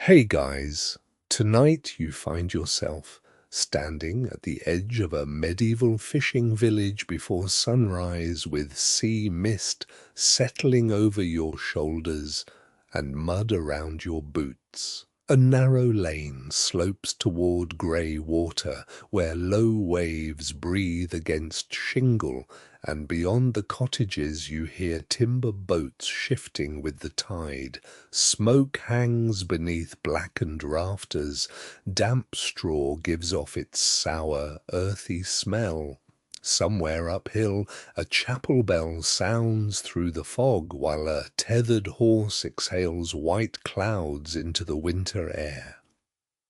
Hey guys, tonight you find yourself standing at the edge of a medieval fishing village before sunrise with sea mist settling over your shoulders and mud around your boots. A narrow lane slopes toward grey water where low waves breathe against shingle, and beyond the cottages you hear timber boats shifting with the tide. Smoke hangs beneath blackened rafters. Damp straw gives off its sour, earthy smell. Somewhere uphill, a chapel bell sounds through the fog while a tethered horse exhales white clouds into the winter air.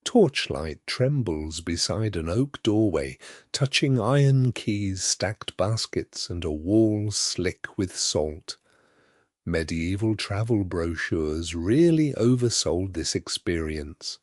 Torchlight trembles beside an oak doorway, touching iron keys, stacked baskets, and a wall slick with salt. Medieval travel brochures really oversold this experience.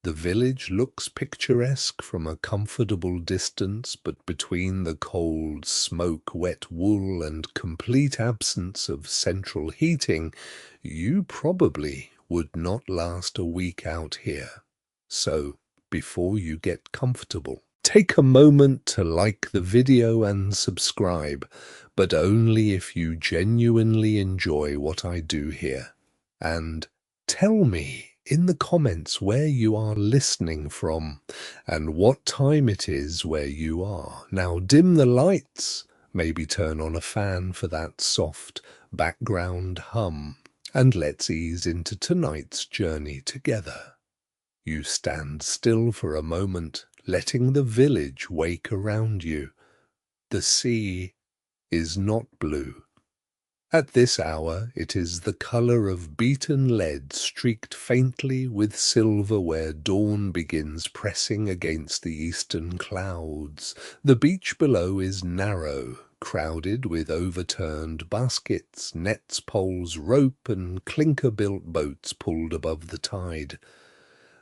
The village looks picturesque from a comfortable distance, but between the cold, smoke-wet wool and complete absence of central heating, you probably would not last a week out here. So, before you get comfortable, take a moment to like the video and subscribe, but only if you genuinely enjoy what I do here. And tell me in the comments where you are listening from and what time it is where you are. Now dim the lights, maybe turn on a fan for that soft background hum, and let's ease into tonight's journey together. You stand still for a moment, letting the village wake around you. The sea is not blue. At this hour it is the colour of beaten lead streaked faintly with silver where dawn begins pressing against the eastern clouds. The beach below is narrow, crowded with overturned baskets, nets, poles, rope, and clinker-built boats pulled above the tide.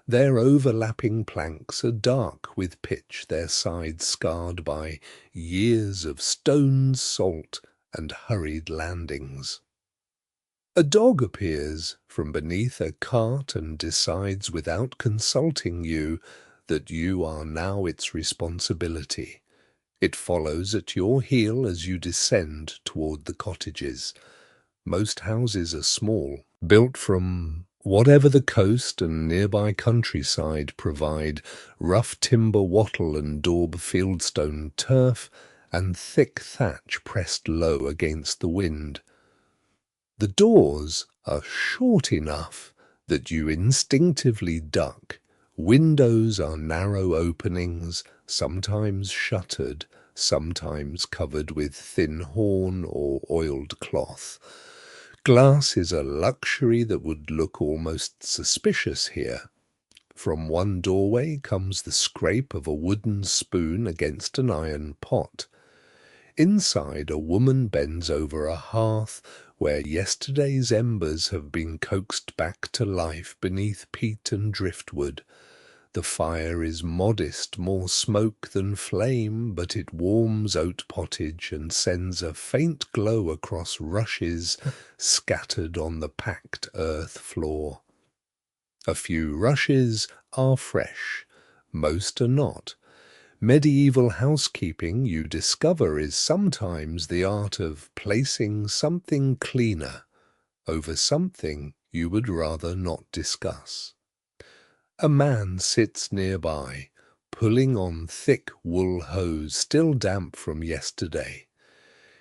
Their overlapping planks are dark with pitch, their sides scarred by years of stone salt and hurried landings. A dog appears from beneath a cart and decides without consulting you that you are now its responsibility. It follows at your heel as you descend toward the cottages. Most houses are small, built from whatever the coast and nearby countryside provide, rough timber wattle and daub fieldstone turf, and thick thatch pressed low against the wind. The doors are short enough that you instinctively duck. Windows are narrow openings, sometimes shuttered, sometimes covered with thin horn or oiled cloth. Glass is a luxury that would look almost suspicious here. From one doorway comes the scrape of a wooden spoon against an iron pot. Inside, a woman bends over a hearth where yesterday's embers have been coaxed back to life beneath peat and driftwood. The fire is modest, more smoke than flame, but it warms oat pottage and sends a faint glow across rushes scattered on the packed earth floor. A few rushes are fresh, most are not. Medieval housekeeping, you discover, is sometimes the art of placing something cleaner over something you would rather not discuss. A man sits nearby, pulling on thick wool hose still damp from yesterday.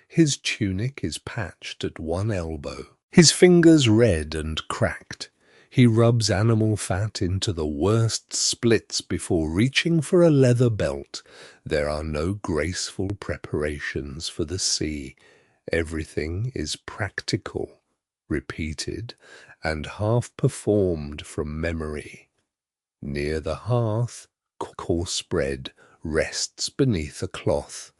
His tunic is patched at one elbow, his fingers red and cracked. He rubs animal fat into the worst splits before reaching for a leather belt. There are no graceful preparations for the sea. Everything is practical, repeated, and half performed from memory. Near the hearth, coarse bread rests beneath a cloth.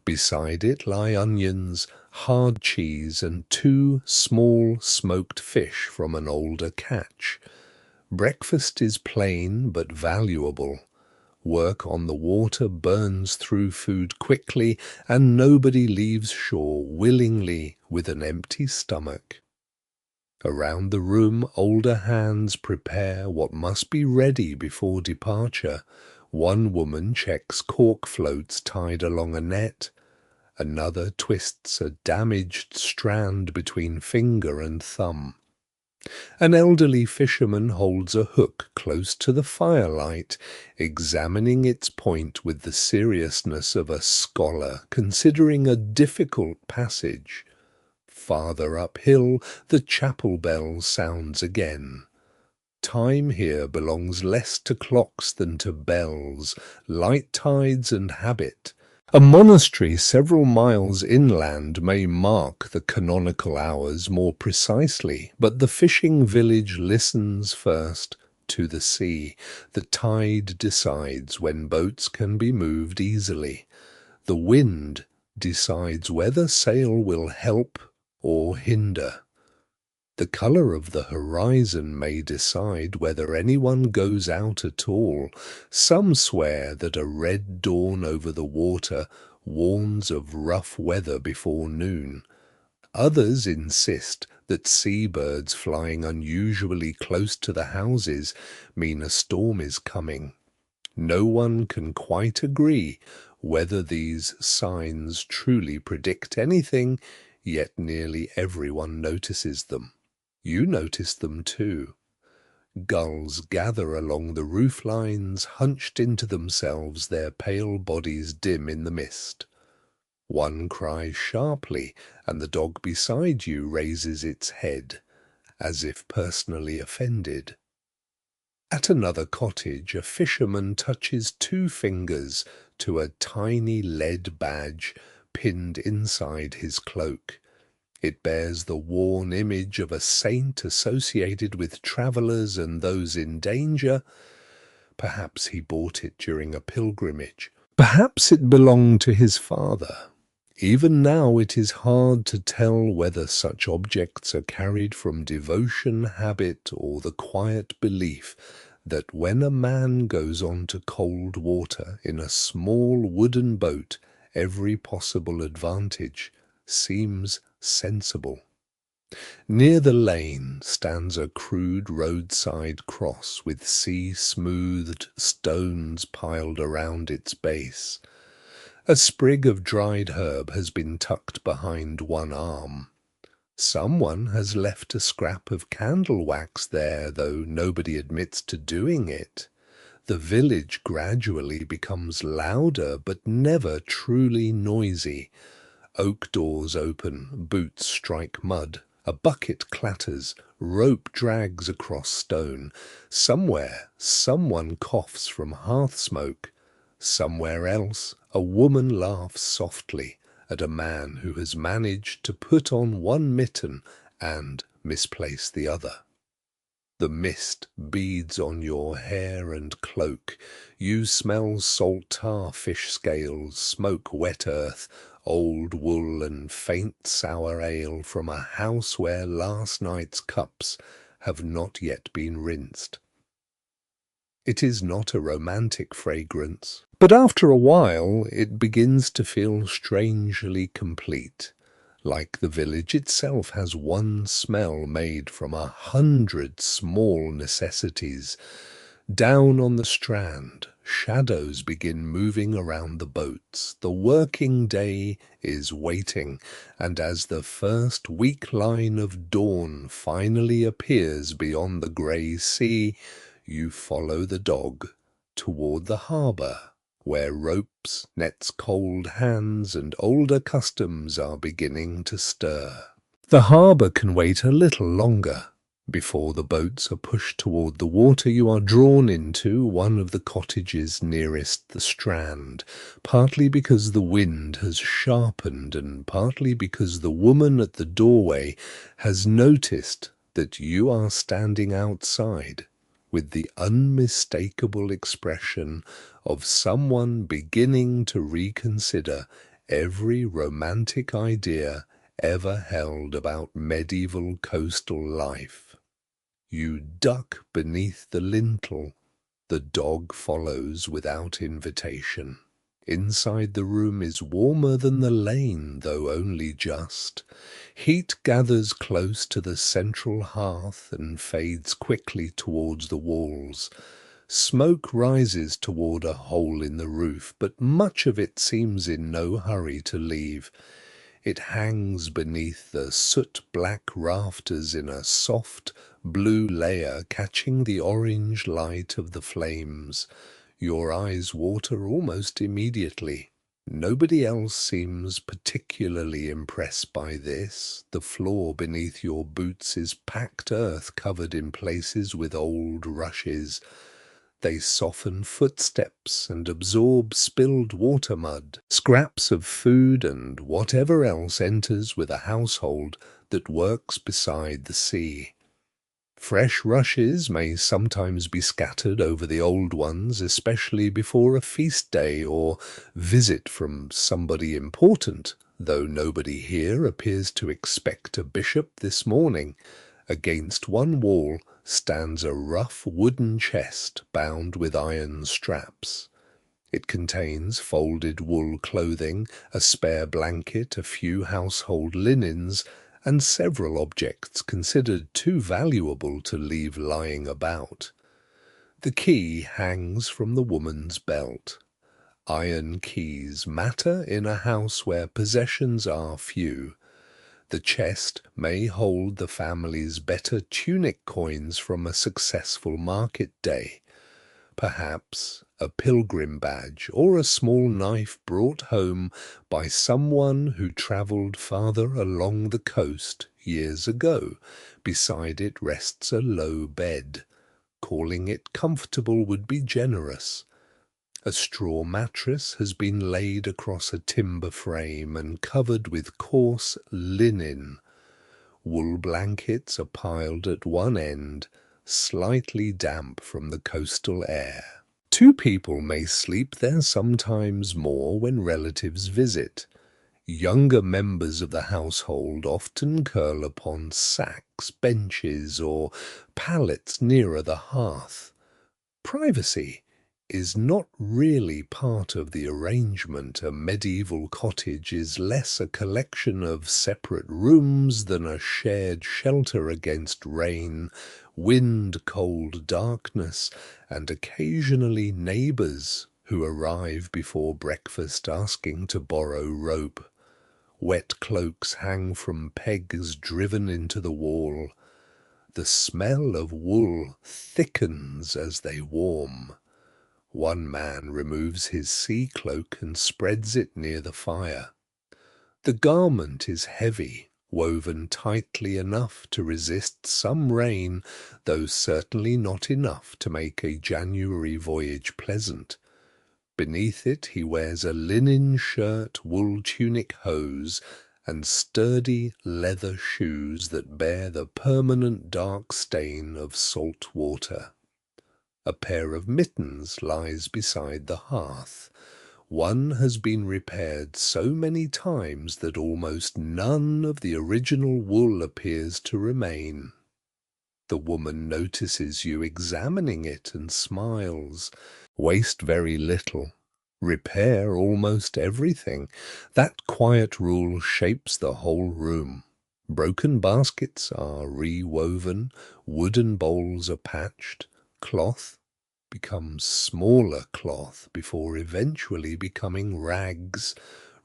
Beside it lie onions, hard cheese, and 2 small smoked fish from an older catch. Breakfast is plain but valuable. Work on the water burns through food quickly, and nobody leaves shore willingly with an empty stomach. Around the room, older hands prepare what must be ready before departure. One woman checks cork floats tied along a net. Another twists a damaged strand between finger and thumb. An elderly fisherman holds a hook close to the firelight, examining its point with the seriousness of a scholar considering a difficult passage. Farther uphill, the chapel bell sounds again. Time here belongs less to clocks than to bells, light tides and habit. A monastery several miles inland may mark the canonical hours more precisely, but the fishing village listens first to the sea. The tide decides when boats can be moved easily. The wind decides whether sail will help or hinder. The colour of the horizon may decide whether anyone goes out at all. Some swear that a red dawn over the water warns of rough weather before noon. Others insist that seabirds flying unusually close to the houses mean a storm is coming. No one can quite agree whether these signs truly predict anything, yet nearly everyone notices them. You notice them too. Gulls gather along the roof lines, hunched into themselves, their pale bodies dim in the mist. One cries sharply, and the dog beside you raises its head, as if personally offended. At another cottage, a fisherman touches 2 fingers to a tiny lead badge pinned inside his cloak. It bears the worn image of a saint associated with travellers and those in danger. Perhaps he bought it during a pilgrimage. Perhaps it belonged to his father. Even now it is hard to tell whether such objects are carried from devotion, habit, or the quiet belief that when a man goes on to cold water in a small wooden boat, every possible advantage seems sensible. Near the lane stands a crude roadside cross with sea-smoothed stones piled around its base. A sprig of dried herb has been tucked behind one arm. Someone has left a scrap of candle wax there, though nobody admits to doing it. The village gradually becomes louder, but never truly noisy. Oak doors open, boots strike mud, a bucket clatters, rope drags across stone. Somewhere, someone coughs from hearth smoke. Somewhere else, a woman laughs softly at a man who has managed to put on one mitten and misplace the other. The mist beads on your hair and cloak. You smell salt tar, fish scales, smoke wet earth, old wool and faint sour ale from a house where last night's cups have not yet been rinsed. It is not a romantic fragrance, but after a while it begins to feel strangely complete, like the village itself has one smell made from 100 small necessities. Down on the strand, shadows begin moving around the boats. The working day is waiting, and as the first weak line of dawn finally appears beyond the grey sea, you follow the dog toward the harbour, where ropes, nets, cold hands, and older customs are beginning to stir. The harbour can wait a little longer. Before the boats are pushed toward the water, you are drawn into one of the cottages nearest the strand, partly because the wind has sharpened and partly because the woman at the doorway has noticed that you are standing outside with the unmistakable expression of someone beginning to reconsider every romantic idea ever held about medieval coastal life. You duck beneath the lintel. The dog follows without invitation. Inside the room is warmer than the lane, though only just. Heat gathers close to the central hearth and fades quickly towards the walls. Smoke rises toward a hole in the roof, but much of it seems in no hurry to leave. It hangs beneath the soot-black rafters in a soft blue layer, catching the orange light of the flames. Your eyes water almost immediately. Nobody else seems particularly impressed by this. The floor beneath your boots is packed earth covered in places with old rushes. They soften footsteps and absorb spilled water mud, scraps of food and whatever else enters with a household that works beside the sea. Fresh rushes may sometimes be scattered over the old ones, especially before a feast day or visit from somebody important, though nobody here appears to expect a bishop this morning. Against one wall stands a rough wooden chest bound with iron straps. It contains folded wool clothing, a spare blanket, a few household linens, and several objects considered too valuable to leave lying about. The key hangs from the woman's belt. Iron keys matter in a house where possessions are few. The chest may hold the family's better tunic coins from a successful market day. Perhaps a pilgrim badge or a small knife brought home by someone who travelled farther along the coast years ago. Beside it rests a low bed. Calling it comfortable would be generous. A straw mattress has been laid across a timber frame and covered with coarse linen. Wool blankets are piled at one end, slightly damp from the coastal air. Two people may sleep there, sometimes more when relatives visit. Younger members of the household often curl upon sacks, benches, or pallets nearer the hearth. Privacy is not really part of the arrangement. A medieval cottage is less a collection of separate rooms than a shared shelter against rain, wind, cold, darkness, and occasionally neighbours who arrive before breakfast asking to borrow rope. Wet cloaks hang from pegs driven into the wall. The smell of wool thickens as they warm. One man removes his sea cloak and spreads it near the fire. The garment is heavy, woven tightly enough to resist some rain, though certainly not enough to make a January voyage pleasant. Beneath it he wears a linen shirt, wool tunic hose, and sturdy leather shoes that bear the permanent dark stain of salt water. A pair of mittens lies beside the hearth. One has been repaired so many times that almost none of the original wool appears to remain. The woman notices you examining it and smiles. Waste very little. Repair almost everything. That quiet rule shapes the whole room. Broken baskets are rewoven, wooden bowls are patched, cloth becomes smaller cloth before eventually becoming rags.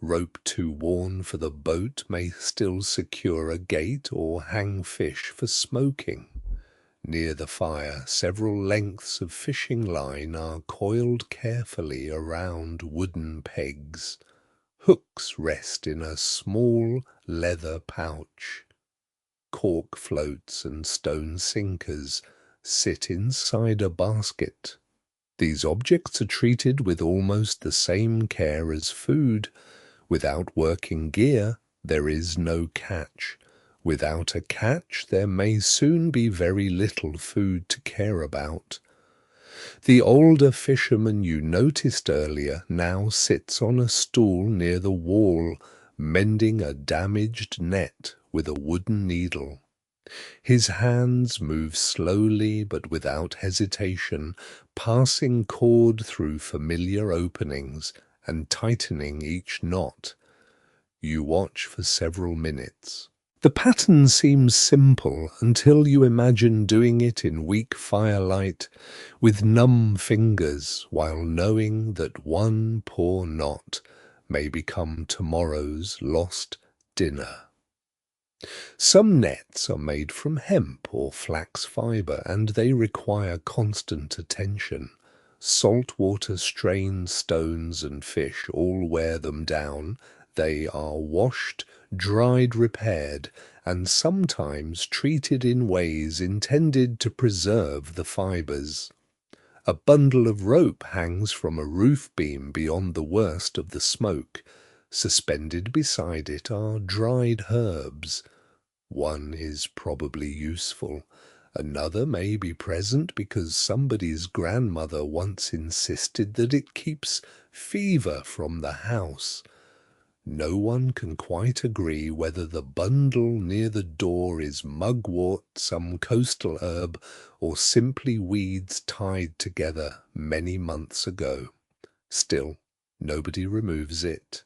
Rope too worn for the boat may still secure a gate or hang fish for smoking. Near the fire, several lengths of fishing line are coiled carefully around wooden pegs. Hooks rest in a small leather pouch. Cork floats and stone sinkers sit inside a basket. These objects are treated with almost the same care as food. Without working gear, there is no catch. Without a catch, there may soon be very little food to care about. The older fisherman you noticed earlier now sits on a stool near the wall, mending a damaged net with a wooden needle. His hands move slowly but without hesitation, passing cord through familiar openings and tightening each knot. You watch for several minutes. The pattern seems simple until you imagine doing it in weak firelight with numb fingers while knowing that one poor knot may become tomorrow's lost dinner. Some nets are made from hemp or flax fibre, and they require constant attention. Saltwater strained stones and fish all wear them down. They are washed, dried, repaired, and sometimes treated in ways intended to preserve the fibres. A bundle of rope hangs from a roof beam beyond the worst of the smoke. Suspended beside it are dried herbs. One is probably useful. Another may be present because somebody's grandmother once insisted that it keeps fever from the house. No one can quite agree whether the bundle near the door is mugwort, some coastal herb, or simply weeds tied together many months ago. Still, nobody removes it.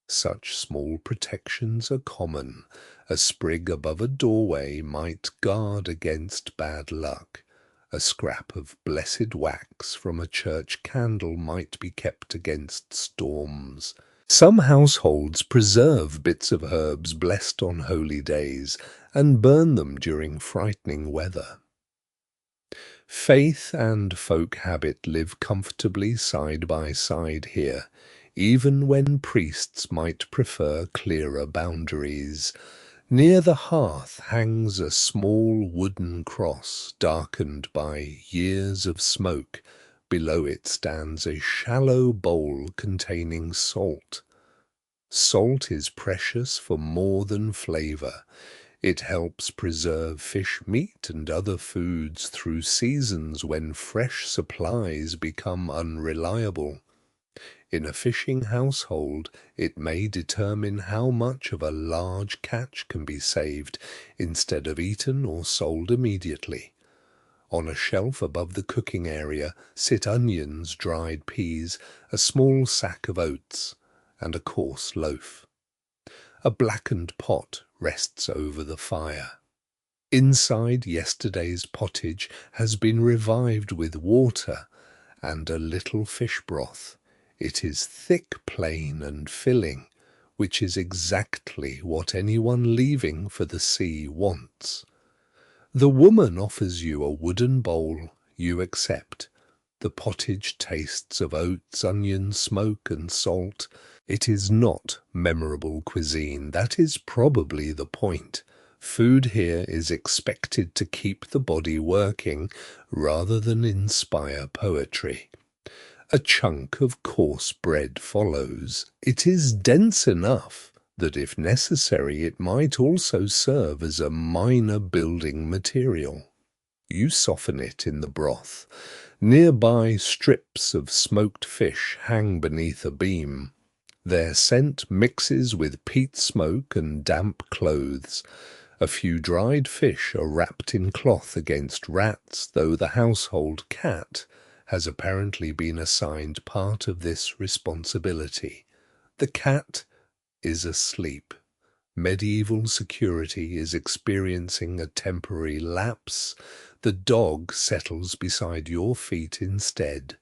Such small protections are common. A sprig above a doorway might guard against bad luck. A scrap of blessed wax from a church candle might be kept against storms. Some households preserve bits of herbs blessed on holy days and burn them during frightening weather. Faith and folk habit live comfortably side by side here, even when priests might prefer clearer boundaries. Near the hearth hangs a small wooden cross, darkened by years of smoke. Below it stands a shallow bowl containing salt. Salt is precious for more than flavor. It helps preserve fish, meat, and other foods through seasons when fresh supplies become unreliable. In a fishing household, it may determine how much of a large catch can be saved instead of eaten or sold immediately. On a shelf above the cooking area sit onions, dried peas, a small sack of oats, and a coarse loaf. A blackened pot rests over the fire. Inside, yesterday's pottage has been revived with water and a little fish broth. It is thick, plain, and filling, which is exactly what anyone leaving for the sea wants. The woman offers you a wooden bowl. You accept. The pottage tastes of oats, onion, smoke, and salt. It is not memorable cuisine. That is probably the point. Food here is expected to keep the body working rather than inspire poetry. A chunk of coarse bread follows. It is dense enough that if necessary it might also serve as a minor building material. You soften it in the broth. Nearby strips of smoked fish hang beneath a beam. Their scent mixes with peat smoke and damp clothes. A few dried fish are wrapped in cloth against rats, though the household cat has apparently been assigned part of this responsibility. The cat is asleep. Medieval security is experiencing a temporary lapse. The dog settles beside your feet instead.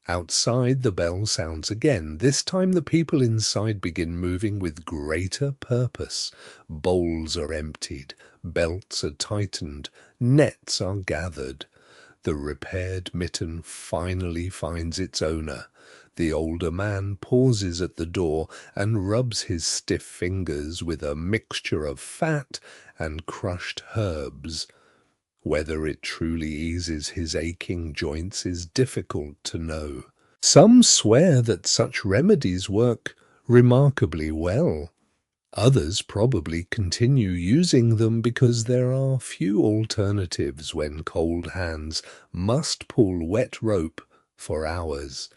Outside, the bell sounds again. This time the people inside begin moving with greater purpose. Bowls are emptied, belts are tightened, nets are gathered. The repaired mitten finally finds its owner. The older man pauses at the door and rubs his stiff fingers with a mixture of fat and crushed herbs. Whether it truly eases his aching joints is difficult to know. Some swear that such remedies work remarkably well. Others probably continue using them because there are few alternatives when cold hands must pull wet rope for hours.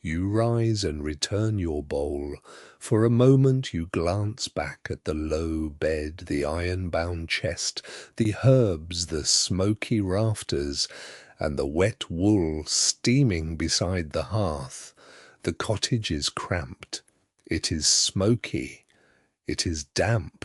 You rise and return your bowl. For a moment you glance back at the low bed, the iron-bound chest, the herbs, the smoky rafters, and the wet wool steaming beside the hearth. The cottage is cramped. It is smoky. It is damp.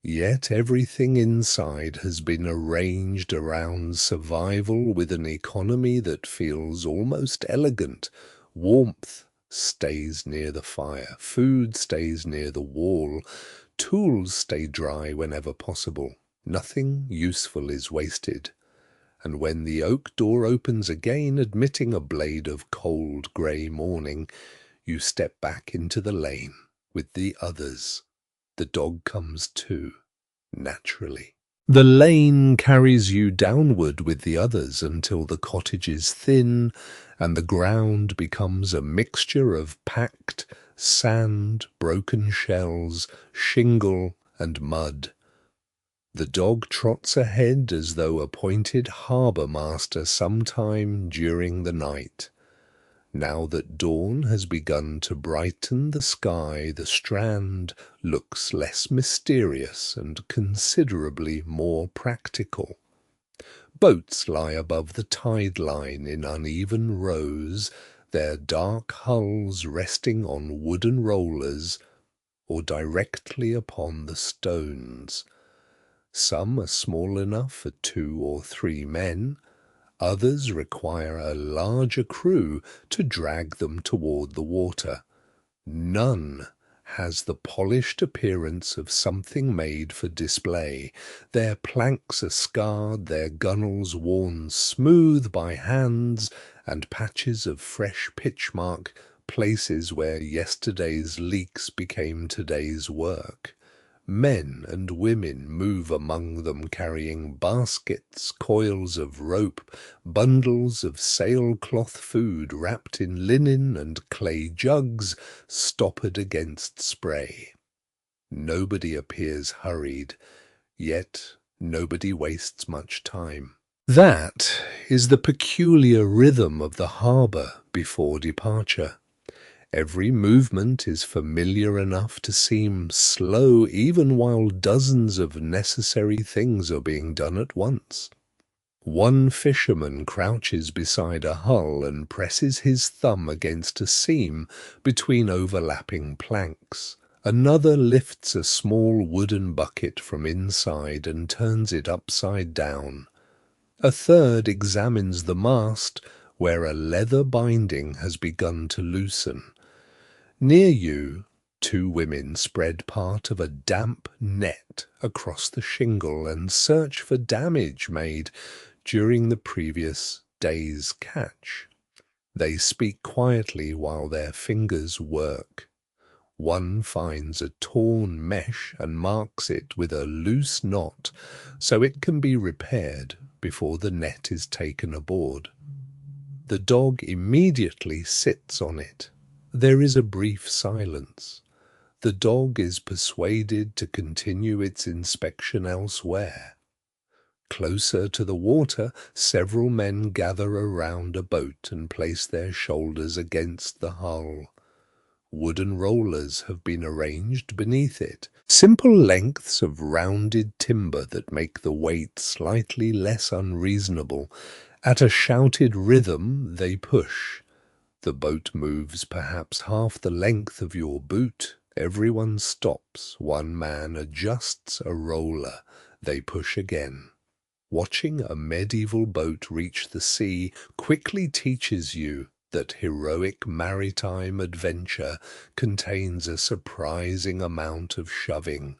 Yet everything inside has been arranged around survival with an economy that feels almost elegant. Warmth stays near the fire, food stays near the wall, tools stay dry whenever possible. Nothing useful is wasted. And when the oak door opens again, admitting a blade of cold grey morning, you step back into the lane with the others. The dog comes too, naturally. The lane carries you downward with the others until the cottage is thin and the ground becomes a mixture of packed sand, broken shells, shingle, and mud. The dog trots ahead as though appointed harbour master sometime during the night. Now that dawn has begun to brighten the sky, the strand looks less mysterious and considerably more practical. Boats lie above the tide line in uneven rows, their dark hulls resting on wooden rollers or directly upon the stones. Some are small enough for 2 or 3 men. Others require a larger crew to drag them toward the water. None has the polished appearance of something made for display. Their planks are scarred, their gunwales worn smooth by hands, and patches of fresh pitch mark places where yesterday's leaks became today's work. Men and women move among them carrying baskets, coils of rope, bundles of sailcloth food wrapped in linen and clay jugs stoppered against spray. Nobody appears hurried, yet nobody wastes much time. That is the peculiar rhythm of the harbour before departure. Every movement is familiar enough to seem slow even while dozens of necessary things are being done at once. One fisherman crouches beside a hull and presses his thumb against a seam between overlapping planks. Another lifts a small wooden bucket from inside and turns it upside down. A third examines the mast where a leather binding has begun to loosen. Near you, 2 women spread part of a damp net across the shingle and search for damage made during the previous day's catch. They speak quietly while their fingers work. One finds a torn mesh and marks it with a loose knot so it can be repaired before the net is taken aboard. The dog immediately sits on it. There is a brief silence. The dog is persuaded to continue its inspection elsewhere. Closer to the water, several men gather around a boat and place their shoulders against the hull. Wooden rollers have been arranged beneath it, simple lengths of rounded timber that make the weight slightly less unreasonable. At a shouted rhythm they push. The boat moves perhaps half the length of your boot. Everyone stops. One man adjusts a roller. They push again. Watching a medieval boat reach the sea quickly teaches you that heroic maritime adventure contains a surprising amount of shoving.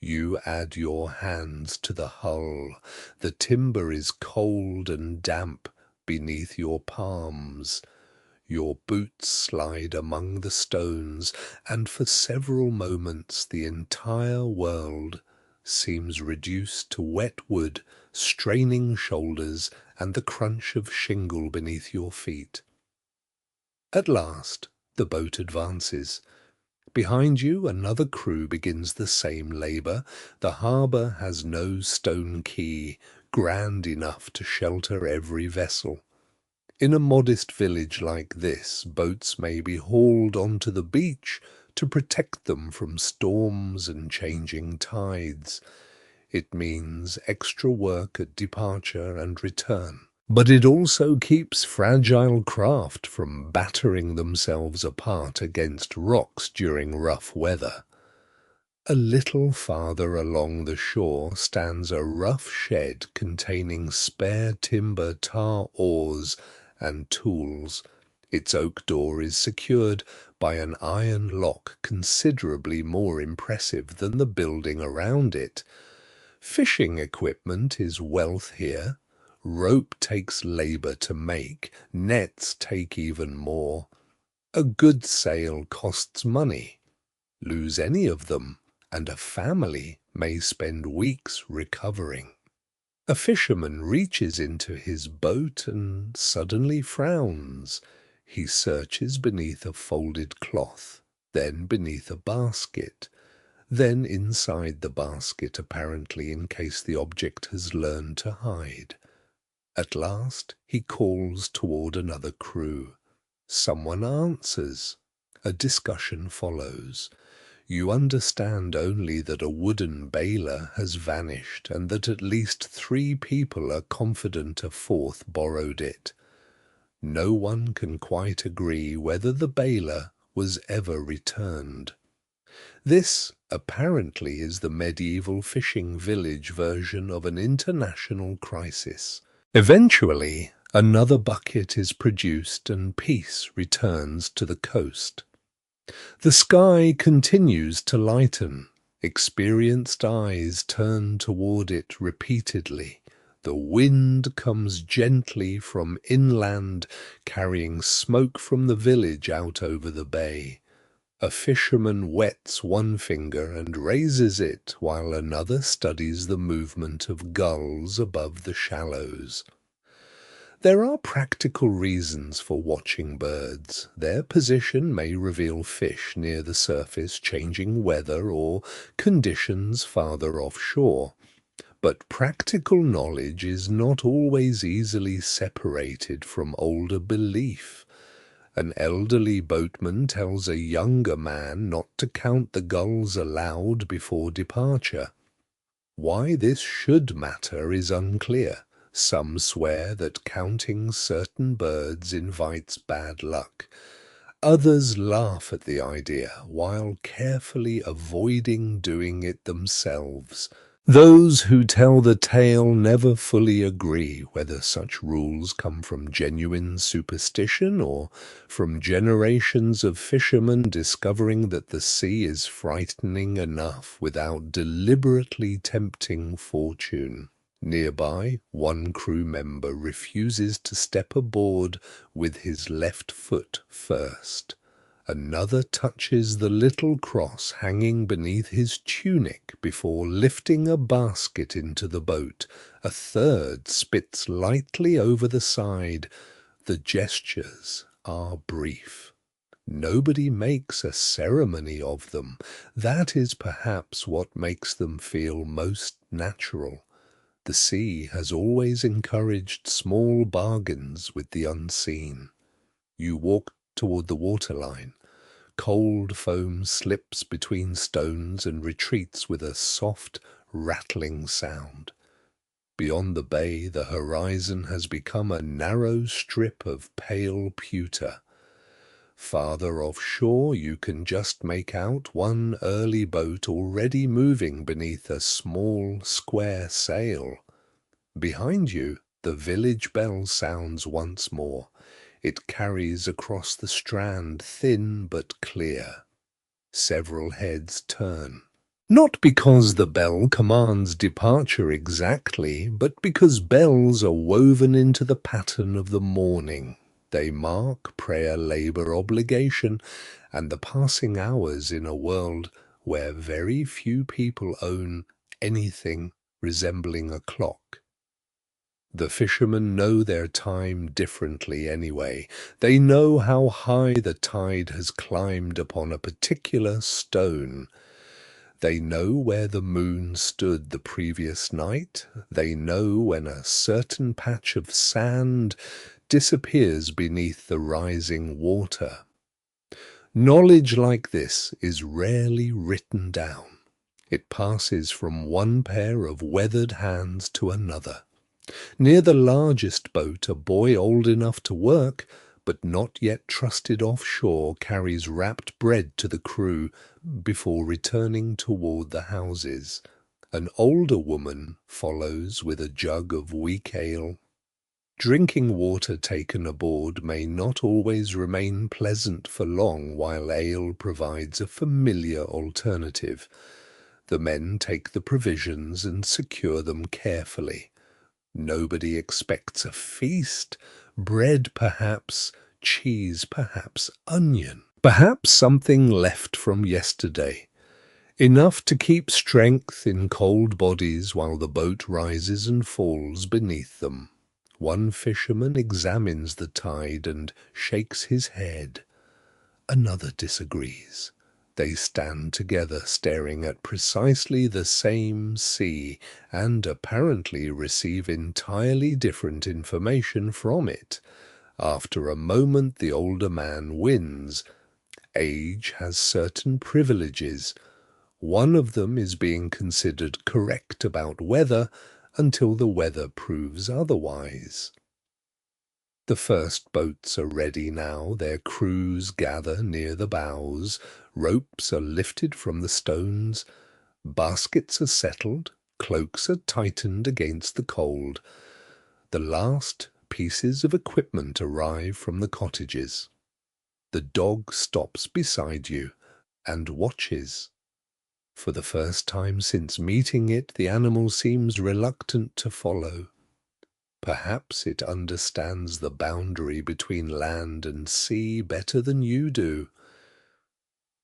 You add your hands to the hull. The timber is cold and damp beneath your palms. Your boots slide among the stones, and for several moments the entire world seems reduced to wet wood, straining shoulders, and the crunch of shingle beneath your feet. At last the boat advances. Behind you another crew begins the same labour. The harbour has no stone quay, grand enough to shelter every vessel. In a modest village like this, boats may be hauled onto the beach to protect them from storms and changing tides. It means extra work at departure and return. But it also keeps fragile craft from battering themselves apart against rocks during rough weather. A little farther along the shore stands a rough shed containing spare timber, tar oars, and tools. Its oak door is secured by an iron lock considerably more impressive than the building around it. Fishing equipment is wealth here. Rope takes labor to make, nets take even more. A good sail costs money. Lose any of them, and a family may spend weeks recovering. A fisherman reaches into his boat and suddenly frowns. He searches beneath a folded cloth, then beneath a basket, then inside the basket, apparently in case the object has learned to hide. At last he calls toward another crew. Someone answers. A discussion follows. You understand only that a wooden bailer has vanished and that at least 3 people are confident a 4th borrowed it. No one can quite agree whether the bailer was ever returned. This, apparently, is the medieval fishing village version of an international crisis. Eventually, another bucket is produced and peace returns to the coast. The sky continues to lighten. Experienced eyes turn toward it repeatedly. The wind comes gently from inland, carrying smoke from the village out over the bay. A fisherman wets one finger and raises it while another studies the movement of gulls above the shallows. There are practical reasons for watching birds. Their position may reveal fish near the surface, changing weather or conditions farther offshore. But practical knowledge is not always easily separated from older belief. An elderly boatman tells a younger man not to count the gulls aloud before departure. Why this should matter is unclear. Some swear that counting certain birds invites bad luck. Others laugh at the idea while carefully avoiding doing it themselves. Those who tell the tale never fully agree whether such rules come from genuine superstition or from generations of fishermen discovering that the sea is frightening enough without deliberately tempting fortune. Nearby, one crew member refuses to step aboard with his left foot first. Another touches the little cross hanging beneath his tunic before lifting a basket into the boat. A third spits lightly over the side. The gestures are brief. Nobody makes a ceremony of them. That is perhaps what makes them feel most natural. The sea has always encouraged small bargains with the unseen. You walk toward the waterline. Cold foam slips between stones and retreats with a soft, rattling sound. Beyond the bay, the horizon has become a narrow strip of pale pewter. Farther offshore, you can just make out one early boat already moving beneath a small, square sail. Behind you, the village bell sounds once more. It carries across the strand, thin but clear. Several heads turn. Not because the bell commands departure exactly, but because bells are woven into the pattern of the morning. They mark prayer, labor, obligation, and the passing hours in a world where very few people own anything resembling a clock. The fishermen know their time differently anyway. They know how high the tide has climbed upon a particular stone. They know where the moon stood the previous night. They know when a certain patch of sand disappears beneath the rising water. Knowledge like this is rarely written down. It passes from one pair of weathered hands to another. Near the largest boat, a boy old enough to work, but not yet trusted offshore, carries wrapped bread to the crew before returning toward the houses. An older woman follows with a jug of weak ale. Drinking water taken aboard may not always remain pleasant for long, while ale provides a familiar alternative. The men take the provisions and secure them carefully. Nobody expects a feast. Bread perhaps, cheese perhaps, onion, perhaps something left from yesterday. Enough to keep strength in cold bodies while the boat rises and falls beneath them. One fisherman examines the tide and shakes his head. Another disagrees. They stand together staring at precisely the same sea and apparently receive entirely different information from it. After a moment, the older man wins. Age has certain privileges. One of them is being considered correct about weather until the weather proves otherwise. The first boats are ready now, their crews gather near the bows, ropes are lifted from the stones, baskets are settled, cloaks are tightened against the cold. The last pieces of equipment arrive from the cottages. The dog stops beside you and watches. For the first time since meeting it, the animal seems reluctant to follow. Perhaps it understands the boundary between land and sea better than you do.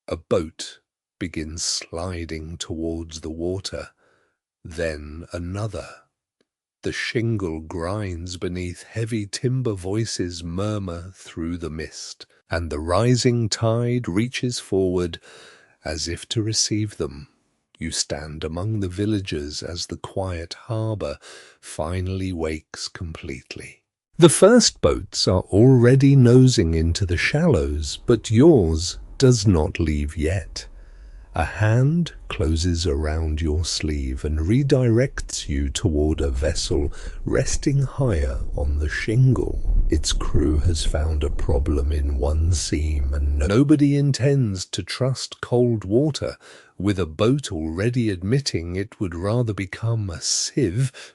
A boat begins sliding towards the water, then another. The shingle grinds beneath heavy timber, voices murmur through the mist, and the rising tide reaches forward as if to receive them. You stand among the villagers as the quiet harbour finally wakes completely. The first boats are already nosing into the shallows, but yours does not leave yet. A hand closes around your sleeve and redirects you toward a vessel resting higher on the shingle. Its crew has found a problem in one seam, and nobody intends to trust cold water, with a boat already admitting it would rather become a sieve.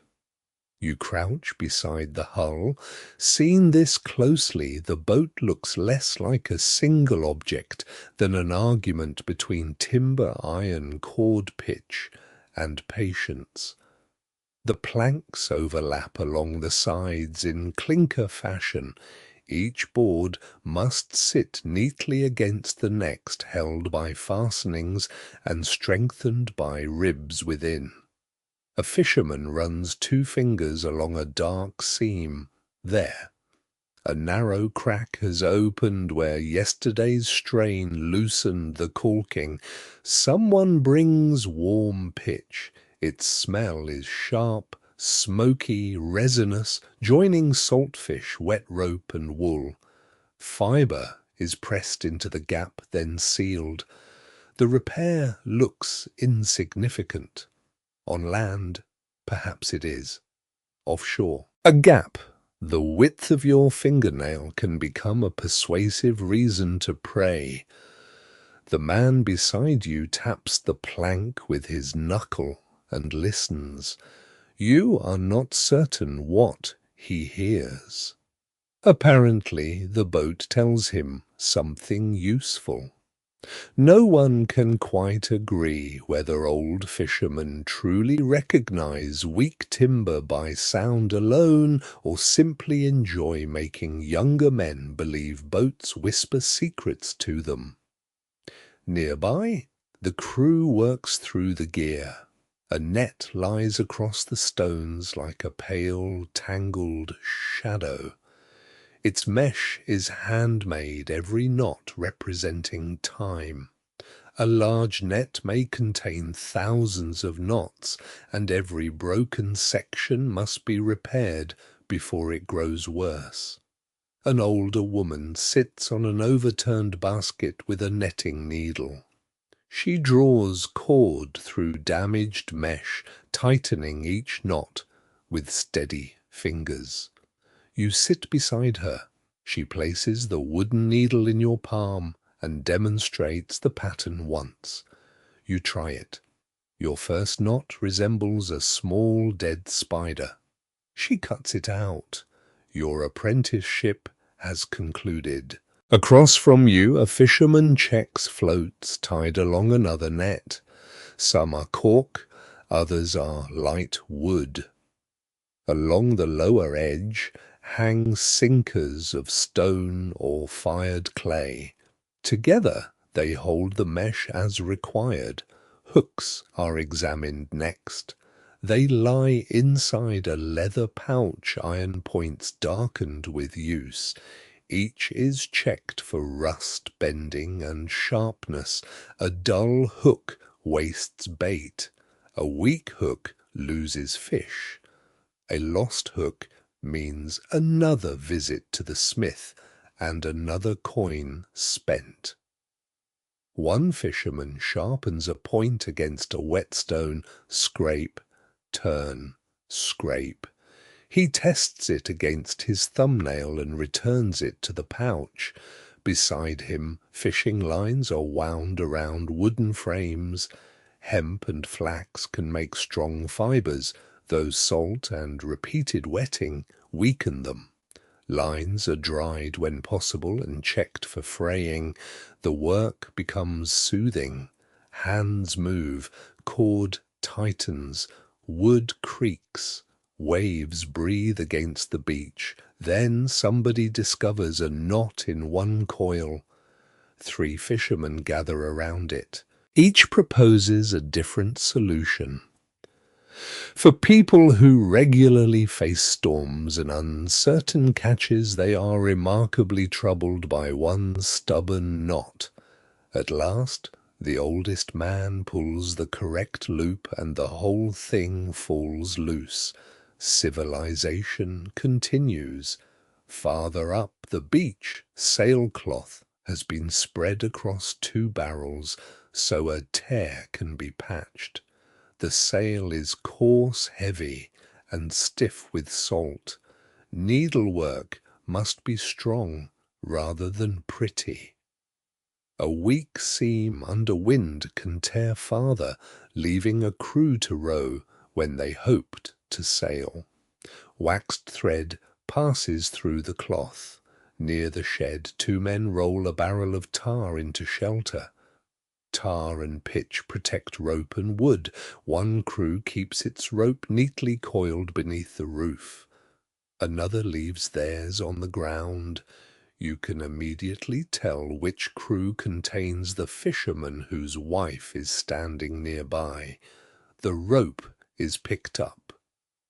You crouch beside the hull. Seen this closely, the boat looks less like a single object than an argument between timber, iron, cord pitch, and patience. The planks overlap along the sides in clinker fashion. Each board must sit neatly against the next, held by fastenings and strengthened by ribs within. A fisherman runs 2 fingers along a dark seam. There. A narrow crack has opened where yesterday's strain loosened the caulking. Someone brings warm pitch. Its smell is sharp, smoky, resinous, joining saltfish, wet rope, and wool. Fibre is pressed into the gap, then sealed. The repair looks insignificant. On land, perhaps it is. Offshore, a gap the width of your fingernail can become a persuasive reason to pray. The man beside you taps the plank with his knuckle and listens. You are not certain what he hears. Apparently, the boat tells him something useful. No one can quite agree whether old fishermen truly recognize weak timber by sound alone, or simply enjoy making younger men believe boats whisper secrets to them. Nearby, the crew works through the gear. A net lies across the stones like a pale, tangled shadow. Its mesh is handmade, every knot representing time. A large net may contain thousands of knots, and every broken section must be repaired before it grows worse. An older woman sits on an overturned basket with a netting needle. She draws cord through damaged mesh, tightening each knot with steady fingers. You sit beside her. She places the wooden needle in your palm and demonstrates the pattern once. You try it. Your first knot resembles a small dead spider. She cuts it out. Your apprenticeship has concluded. Across from you, a fisherman checks floats tied along another net. Some are cork, others are light wood. Along the lower edge hang sinkers of stone or fired clay. Together they hold the mesh as required. Hooks are examined next. They lie inside a leather pouch, iron points darkened with use. Each is checked for rust, bending, and sharpness. A dull hook wastes bait. A weak hook loses fish. A lost hook means another visit to the smith and another coin spent. One fisherman sharpens a point against a whetstone, scrape, turn, scrape. He tests it against his thumbnail and returns it to the pouch. Beside him, fishing lines are wound around wooden frames. Hemp and flax can make strong fibers, though salt and repeated wetting weaken them. Lines are dried when possible and checked for fraying. The work becomes soothing. Hands move, cord tightens, wood creaks. Waves breathe against the beach. Then somebody discovers a knot in one coil. 3 fishermen gather around it. Each proposes a different solution. For people who regularly face storms and uncertain catches, they are remarkably troubled by one stubborn knot. At last, the oldest man pulls the correct loop and the whole thing falls loose. Civilization continues. Farther up the beach, sailcloth has been spread across 2 barrels so a tear can be patched. The sail is coarse, heavy, and stiff with salt. Needlework must be strong rather than pretty. A weak seam under wind can tear farther, leaving a crew to row when they hoped to sail. Waxed thread passes through the cloth. Near the shed, 2 men roll a barrel of tar into shelter. Tar and pitch protect rope and wood. One crew keeps its rope neatly coiled beneath the roof. Another leaves theirs on the ground. You can immediately tell which crew contains the fisherman whose wife is standing nearby. The rope is picked up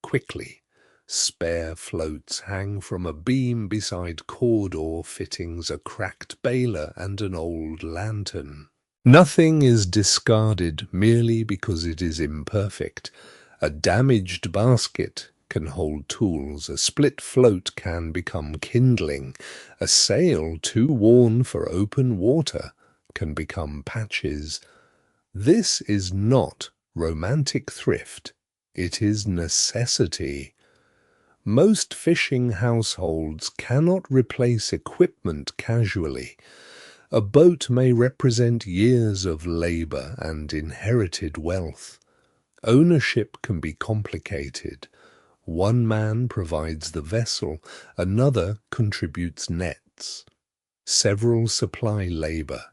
quickly. Spare floats hang from a beam beside cord or fittings, a cracked bailer and an old lantern. Nothing is discarded merely because it is imperfect. A damaged basket can hold tools, a split float can become kindling, a sail too worn for open water can become patches. This is not romantic thrift, it is necessity. Most fishing households cannot replace equipment casually. A boat may represent years of labor and inherited wealth. Ownership can be complicated. One man provides the vessel, another contributes nets. Several supply labor.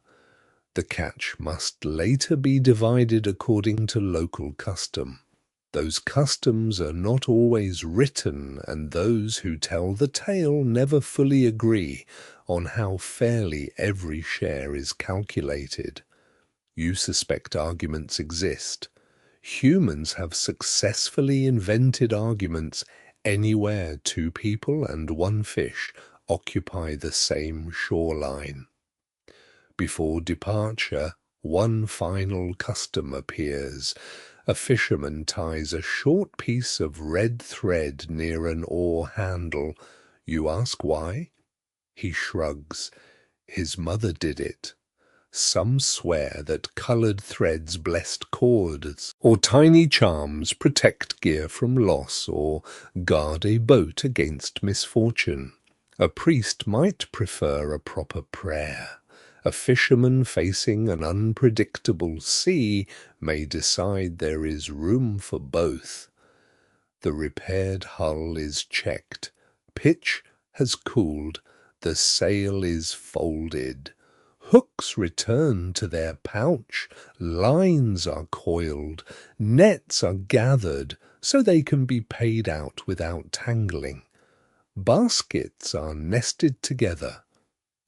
The catch must later be divided according to local custom. Those customs are not always written, and those who tell the tale never fully agree on how fairly every share is calculated. You suspect arguments exist. Humans have successfully invented arguments anywhere 2 people and 1 fish occupy the same shoreline. Before departure, one final custom appears. A fisherman ties a short piece of red thread near an oar handle. You ask why? He shrugs. His mother did it. Some swear that coloured threads blessed cords, or tiny charms protect gear from loss, or guard a boat against misfortune. A priest might prefer a proper prayer. A fisherman facing an unpredictable sea may decide there is room for both. The repaired hull is checked. Pitch has cooled. The sail is folded. Hooks return to their pouch. Lines are coiled. Nets are gathered so they can be paid out without tangling. Baskets are nested together.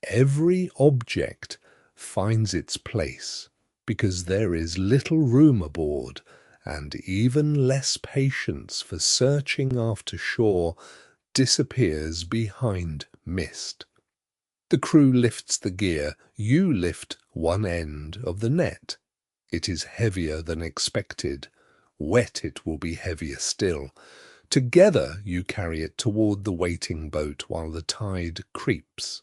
Every object finds its place because there is little room aboard, and even less patience for searching after shore disappears behind mist. The crew lifts the gear. You lift one end of the net. It is heavier than expected. Wet it will be heavier still. Together you carry it toward the waiting boat while the tide creeps.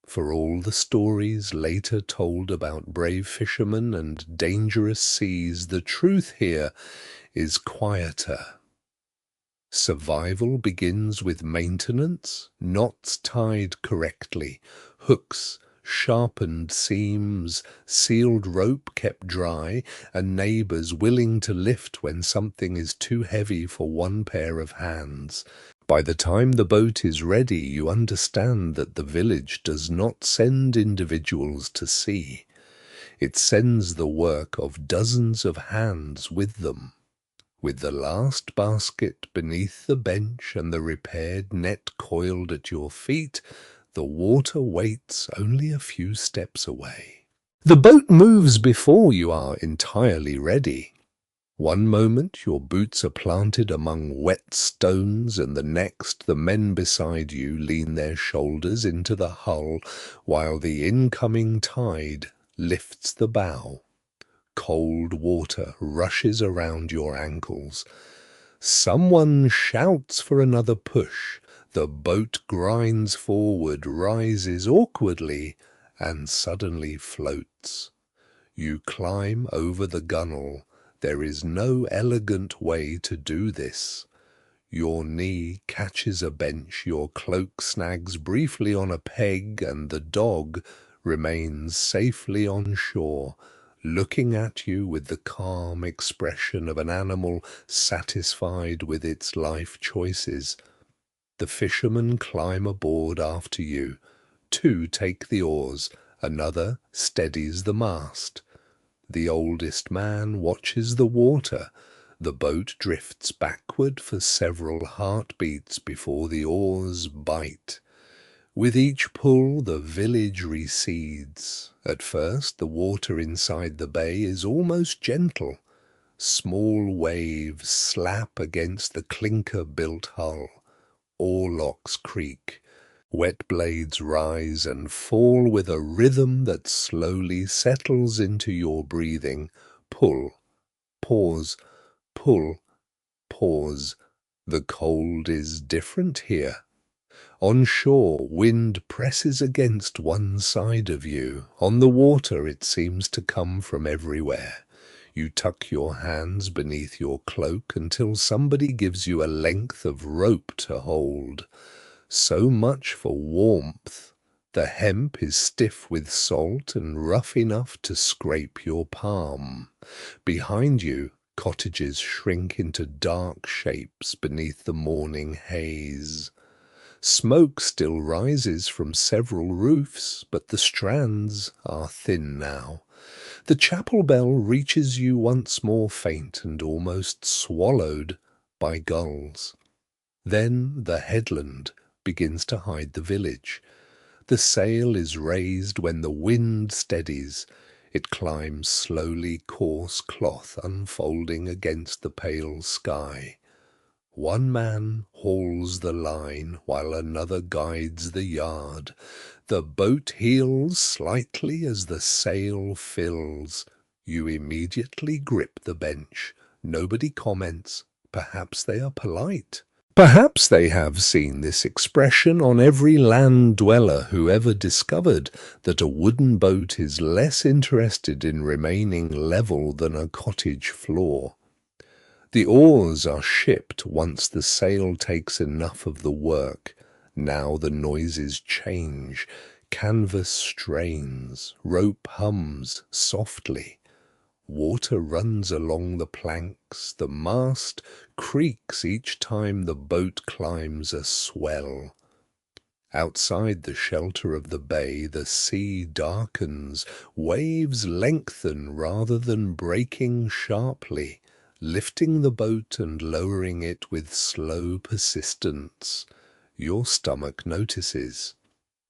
For all the stories later told about brave fishermen and dangerous seas, the truth here is quieter. Survival begins with maintenance, knots tied correctly, hooks, sharpened seams, sealed rope kept dry, and neighbours willing to lift when something is too heavy for one pair of hands. By the time the boat is ready, you understand that the village does not send individuals to sea. It sends the work of dozens of hands with them. With the last basket beneath the bench and the repaired net coiled at your feet, the water waits only a few steps away. The boat moves before you are entirely ready. One moment your boots are planted among wet stones, and the next the men beside you lean their shoulders into the hull while the incoming tide lifts the bow. Cold water rushes around your ankles. Someone shouts for another push. The boat grinds forward, rises awkwardly, and suddenly floats. You climb over the gunwale. There is no elegant way to do this. Your knee catches a bench, your cloak snags briefly on a peg, and the dog remains safely on shore, looking at you with the calm expression of an animal satisfied with its life choices. The fishermen climb aboard after you. Two take the oars, another steadies the mast. The oldest man watches the water. The boat drifts backward for several heartbeats before the oars bite. With each pull, the village recedes. At first, the water inside the bay is almost gentle. Small waves slap against the clinker-built hull. Oarlocks creak. Wet blades rise and fall with a rhythm that slowly settles into your breathing. Pull, pause, pull, pause. The cold is different here. On shore, wind presses against one side of you. On the water, it seems to come from everywhere. You tuck your hands beneath your cloak until somebody gives you a length of rope to hold. So much for warmth. The hemp is stiff with salt and rough enough to scrape your palm. Behind you, cottages shrink into dark shapes beneath the morning haze. Smoke still rises from several roofs, but the strands are thin now. The chapel bell reaches you once more faint and almost swallowed by gulls. Then the headland begins to hide the village. The sail is raised when the wind steadies. It climbs slowly, coarse cloth unfolding against the pale sky. One man hauls the line while another guides the yard. The boat heels slightly as the sail fills. You immediately grip the bench. Nobody comments. Perhaps they are polite. Perhaps they have seen this expression on every land dweller who ever discovered that a wooden boat is less interested in remaining level than a cottage floor. The oars are shipped once the sail takes enough of the work. Now the noises change. Canvas strains, rope hums softly. Water runs along the planks, the mast creaks each time the boat climbs a swell. Outside the shelter of the bay, the sea darkens, waves lengthen rather than breaking sharply, lifting the boat and lowering it with slow persistence. Your stomach notices.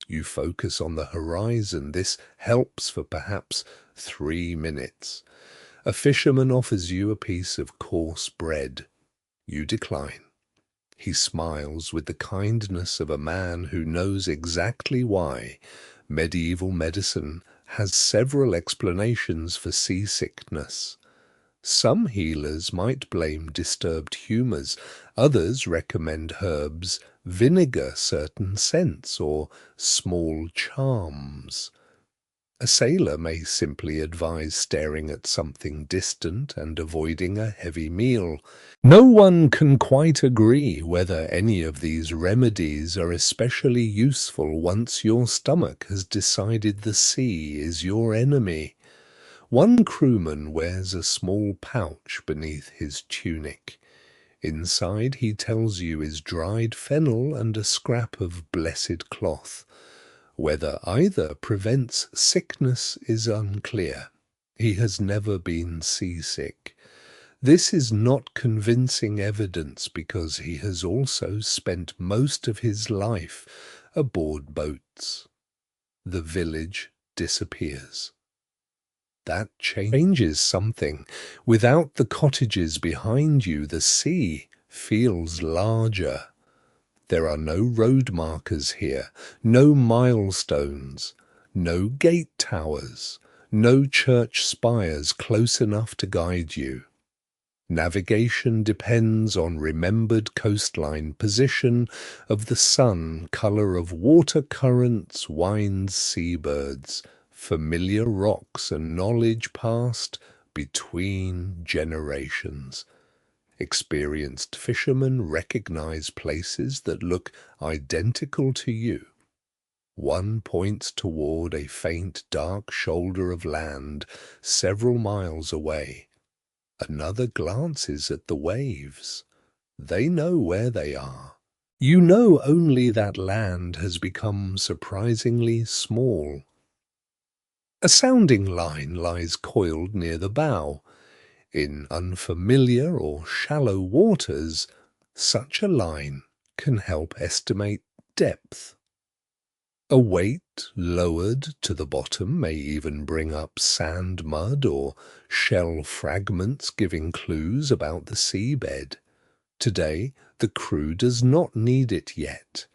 You focus on the horizon. This helps for perhaps 3 minutes. A fisherman offers you a piece of coarse bread. You decline. He smiles with the kindness of a man who knows exactly why. Medieval medicine has several explanations for seasickness. Some healers might blame disturbed humours, others recommend herbs, vinegar, certain scents, or small charms. A sailor may simply advise staring at something distant and avoiding a heavy meal. No one can quite agree whether any of these remedies are especially useful once your stomach has decided the sea is your enemy. One crewman wears a small pouch beneath his tunic. Inside, he tells you, is dried fennel and a scrap of blessed cloth. Whether either prevents sickness is unclear. He has never been seasick. This is not convincing evidence because he has also spent most of his life aboard boats. The village disappears. That changes something. Without the cottages behind you, the sea feels larger. There are no road markers here, no milestones, no gate towers, no church spires close enough to guide you. Navigation depends on remembered coastline position of the sun, colour of water currents, winds, seabirds, familiar rocks, and knowledge passed between generations. Experienced fishermen recognize places that look identical to you. One points toward a faint dark shoulder of land several miles away. Another glances at the waves. They know where they are. You know only that land has become surprisingly small. A sounding line lies coiled near the bow. In unfamiliar or shallow waters, such a line can help estimate depth. A weight lowered to the bottom may even bring up sand mud or shell fragments giving clues about the seabed. Today, the crew does not need it yet.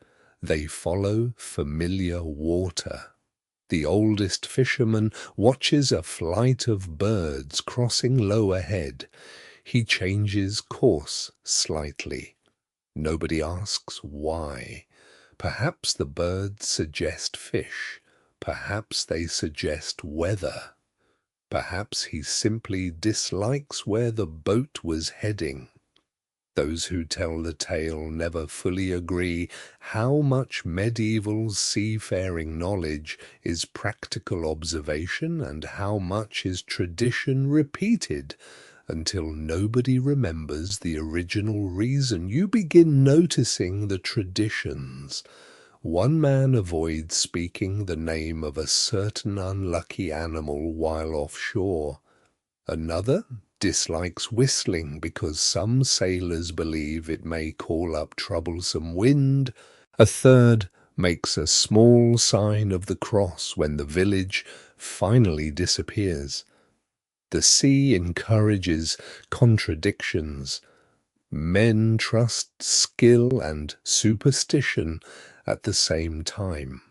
They follow familiar water. The oldest fisherman watches a flight of birds crossing low ahead. He changes course slightly. Nobody asks why. Perhaps the birds suggest fish. Perhaps they suggest weather. Perhaps he simply dislikes where the boat was heading. Those who tell the tale never fully agree how much medieval seafaring knowledge is practical observation and how much is tradition repeated until nobody remembers the original reason. You begin noticing the traditions. One man avoids speaking the name of a certain unlucky animal while offshore. Another dislikes whistling because some sailors believe it may call up troublesome wind. A third makes a small sign of the cross when the village finally disappears. The sea encourages contradictions. Men trust skill and superstition at the same time.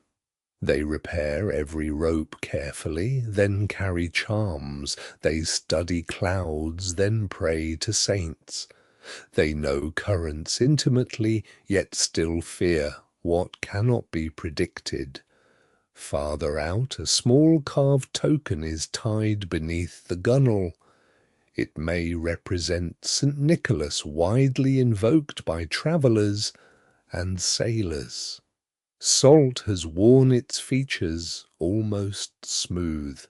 They repair every rope carefully, then carry charms. They study clouds, then pray to saints. They know currents intimately, yet still fear what cannot be predicted. Farther out, a small carved token is tied beneath the gunwale. It may represent St. Nicholas, widely invoked by travellers and sailors. Salt has worn its features almost smooth.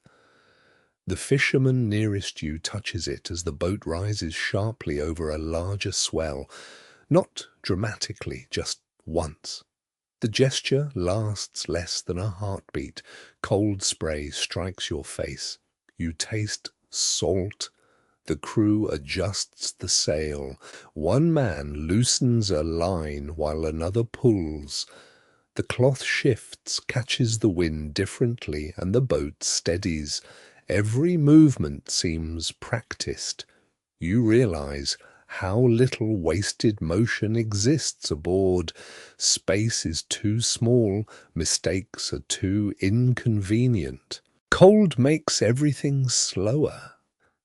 The fisherman nearest you touches it as the boat rises sharply over a larger swell, not dramatically, just once. The gesture lasts less than a heartbeat. Cold spray strikes your face. You taste salt. The crew adjusts the sail. One man loosens a line while another pulls. The cloth shifts, catches the wind differently, and the boat steadies. Every movement seems practiced. You realize how little wasted motion exists aboard. Space is too small, mistakes are too inconvenient. Cold makes everything slower.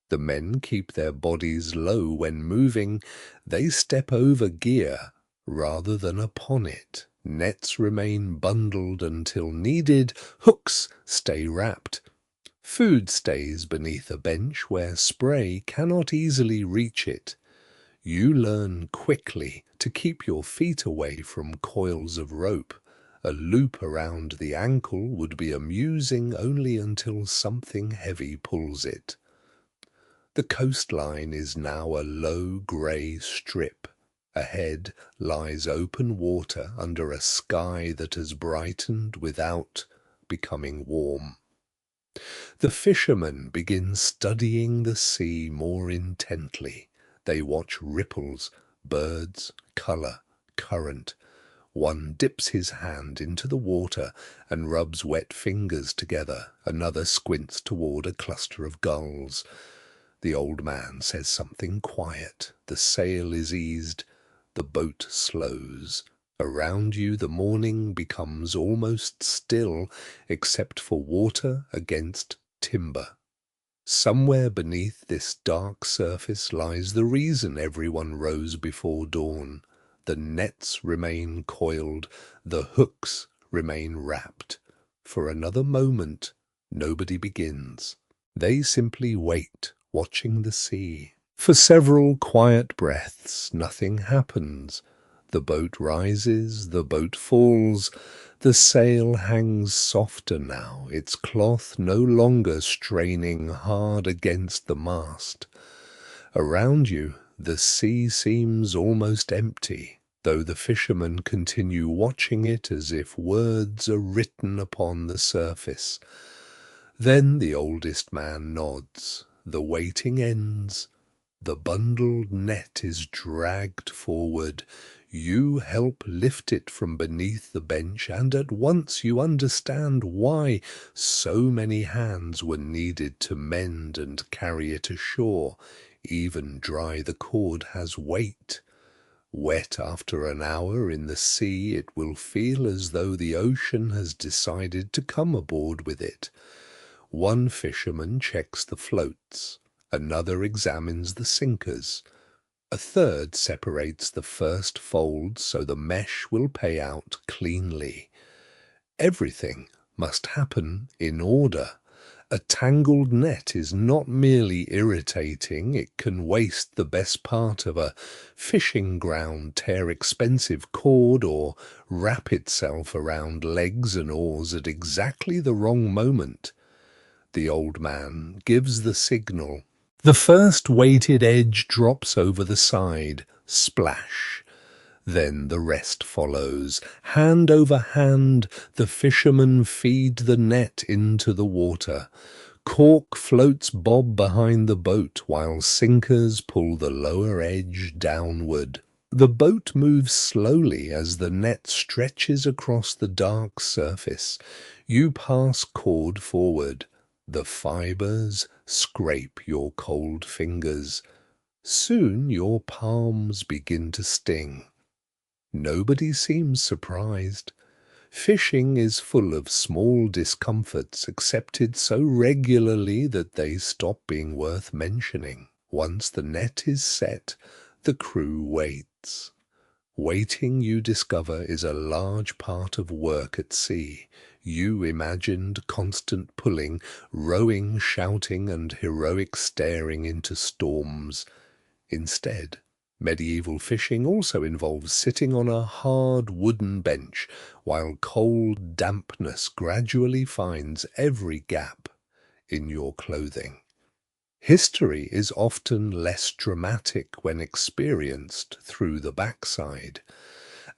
The men keep their bodies low when moving. They step over gear rather than upon it. Nets remain bundled until needed. Hooks stay wrapped. Food stays beneath a bench where spray cannot easily reach it. You learn quickly to keep your feet away from coils of rope. A loop around the ankle would be amusing only until something heavy pulls it. The coastline is now a low grey strip. Ahead lies open water under a sky that has brightened without becoming warm. The fishermen begin studying the sea more intently. They watch ripples, birds, colour, current. One dips his hand into the water and rubs wet fingers together. Another squints toward a cluster of gulls. The old man says something quiet. The sail is eased. The boat slows. Around you the morning becomes almost still, except for water against timber. Somewhere beneath this dark surface lies the reason everyone rose before dawn. The nets remain coiled. The hooks remain wrapped. For another moment, nobody begins. They simply wait, watching the sea. For several quiet breaths, nothing happens. The boat rises, the boat falls. The sail hangs softer now, its cloth no longer straining hard against the mast. Around you, the sea seems almost empty, though the fishermen continue watching it as if words are written upon the surface. Then the oldest man nods. The waiting ends. The bundled net is dragged forward. You help lift it from beneath the bench, and at once you understand why so many hands were needed to mend and carry it ashore. Even dry the cord has weight. Wet after an hour in the sea, it will feel as though the ocean has decided to come aboard with it. One fisherman checks the floats. Another examines the sinkers. A third separates the first folds so the mesh will pay out cleanly. Everything must happen in order. A tangled net is not merely irritating, it can waste the best part of a fishing ground, tear expensive cord, or wrap itself around legs and oars at exactly the wrong moment. The old man gives the signal. The first weighted edge drops over the side. Splash. Then the rest follows. Hand over hand, the fishermen feed the net into the water. Cork floats bob behind the boat while sinkers pull the lower edge downward. The boat moves slowly as the net stretches across the dark surface. You pass cord forward. The fibers scrape your cold fingers. Soon your palms begin to sting. Nobody seems surprised. Fishing is full of small discomforts accepted so regularly that they stop being worth mentioning. Once the net is set, The crew waits. Waiting, you discover, is a large part of work at sea. You imagined constant pulling, rowing, shouting, and heroic staring into storms. Instead, medieval fishing also involves sitting on a hard wooden bench while cold dampness gradually finds every gap in your clothing. History is often less dramatic when experienced through the backside.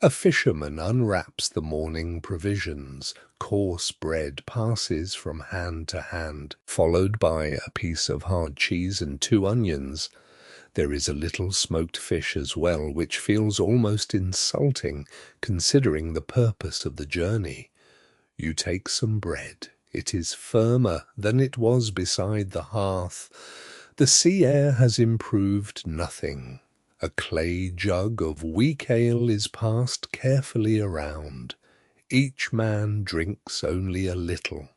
A fisherman unwraps the morning provisions. Coarse bread passes from hand to hand, followed by a piece of hard cheese and 2 onions. There is a little smoked fish as well, which feels almost insulting considering the purpose of the journey. You take some bread. It is firmer than it was beside the hearth. The sea air has improved nothing. A clay jug of weak ale is passed carefully around. Each man drinks only a little.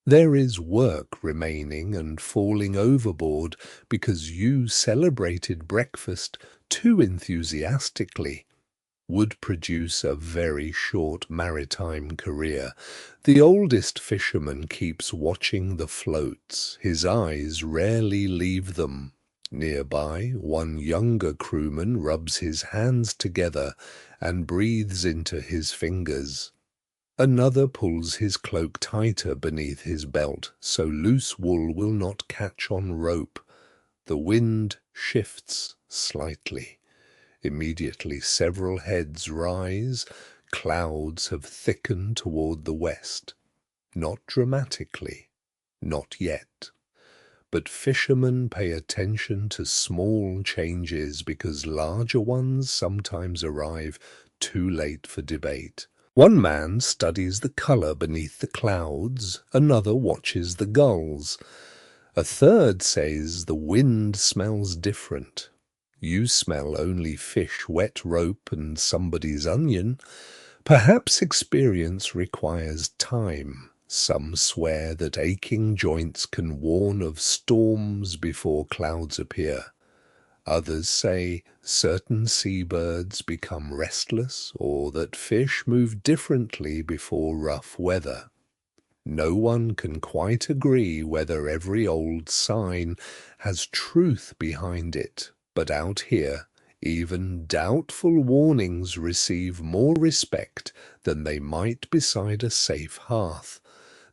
There is work remaining and falling overboard because you celebrated breakfast too enthusiastically. Would produce a very short maritime career. The oldest fisherman keeps watching the floats. His eyes rarely leave them. Nearby, one younger crewman rubs his hands together and breathes into his fingers. Another pulls his cloak tighter beneath his belt so loose wool will not catch on rope. The wind shifts slightly. Immediately several heads rise. Clouds have thickened toward the west. Not dramatically, not yet. But fishermen pay attention to small changes because larger ones sometimes arrive too late for debate. One man studies the color beneath the clouds, another watches the gulls. A third says the wind smells different. You smell only fish, wet rope, and somebody's onion. Perhaps experience requires time. Some swear that aching joints can warn of storms before clouds appear. Others say certain seabirds become restless or that fish move differently before rough weather. No one can quite agree whether every old sign has truth behind it. But out here, even doubtful warnings receive more respect than they might beside a safe hearth.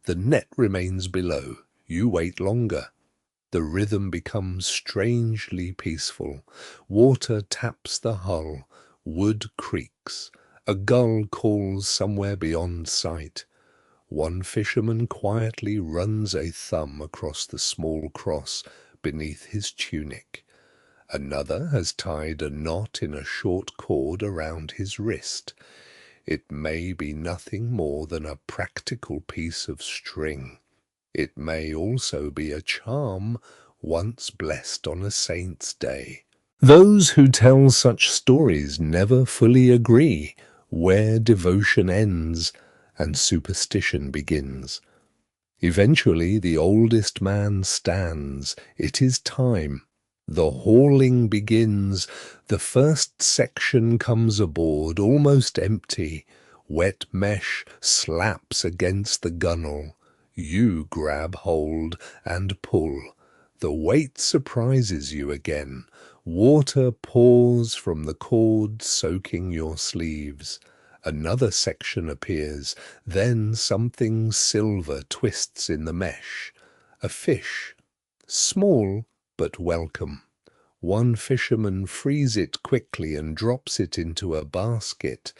The net remains below. You wait longer. The rhythm becomes strangely peaceful. Water taps the hull. Wood creaks. A gull calls somewhere beyond sight. One fisherman quietly runs a thumb across the small cross beneath his tunic. Another has tied a knot in a short cord around his wrist. It may be nothing more than a practical piece of string. It may also be a charm once blessed on a saint's day. Those who tell such stories never fully agree where devotion ends and superstition begins. Eventually the oldest man stands. It is time. The hauling begins. The first section comes aboard, almost empty. Wet mesh slaps against the gunwale. You grab hold and pull. The weight surprises you again. Water pours from the cord, soaking your sleeves. Another section appears. Then something silver twists in the mesh. A fish. Small but welcome. One fisherman frees it quickly and drops it into a basket.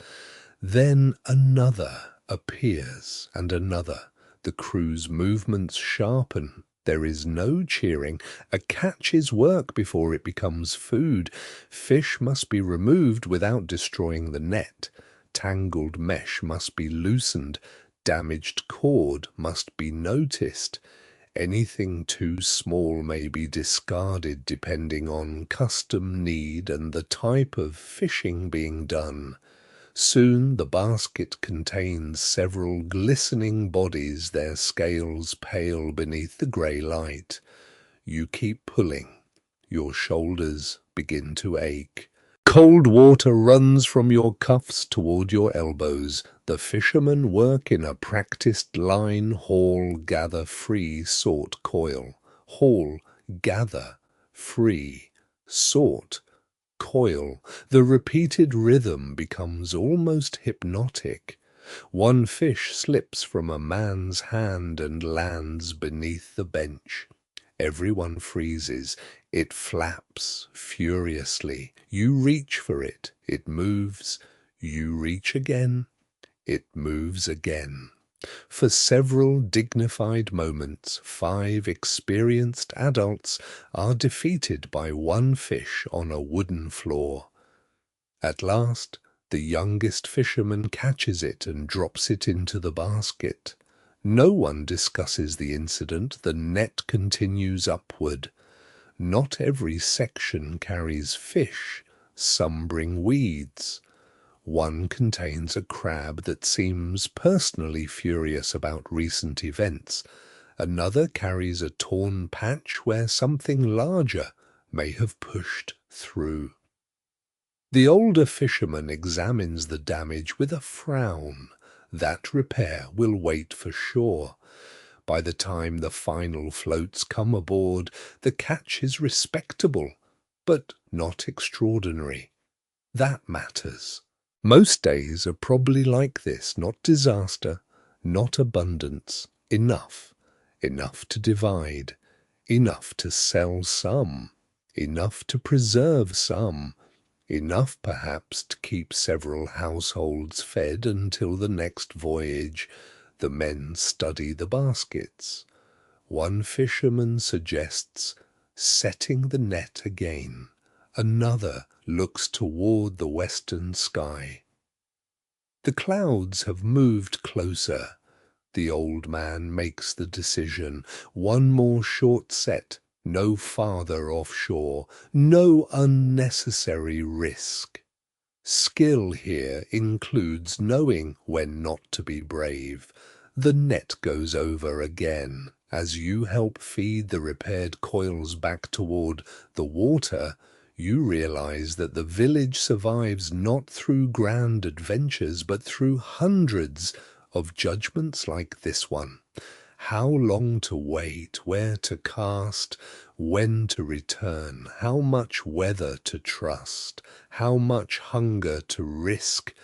Then another appears, and another. The crew's movements sharpen. There is no cheering. A catch is work before it becomes food. Fish must be removed without destroying the net. Tangled mesh must be loosened. Damaged cord must be noticed. Anything too small may be discarded depending on custom need and the type of fishing being done. Soon the basket contains several glistening bodies, their scales pale beneath the grey light. You keep pulling. Your shoulders begin to ache. Cold water runs from your cuffs toward your elbows. The fishermen work in a practiced line, haul, gather, free, sort, coil. Haul, gather, free, sort, coil. The repeated rhythm becomes almost hypnotic. One fish slips from a man's hand and lands beneath the bench. Everyone freezes. It flaps furiously. You reach for it. It moves. You reach again. It moves again. For several dignified moments, 5 experienced adults are defeated by one fish on a wooden floor. At last, the youngest fisherman catches it and drops it into the basket. No one discusses the incident. The net continues upward. Not every section carries fish. Some bring weeds. One contains a crab that seems personally furious about recent events. Another carries a torn patch where something larger may have pushed through. The older fisherman examines the damage with a frown. That repair will wait for shore. By the time the final floats come aboard, the catch is respectable, but not extraordinary. That matters. Most days are probably like this, not disaster, not abundance, enough. Enough to divide, enough to sell some, enough to preserve some, enough perhaps to keep several households fed until the next voyage. The men study the baskets. One fisherman suggests setting the net again. Another looks toward the western sky. The clouds have moved closer. The old man makes the decision. One more short set, no farther offshore, no unnecessary risk. Skill here includes knowing when not to be brave. The net goes over again. As you help feed the repaired coils back toward the water, you realize that the village survives not through grand adventures, but through hundreds of judgments like this one. How long to wait, where to cast, when to return, how much weather to trust, how much hunger to risk,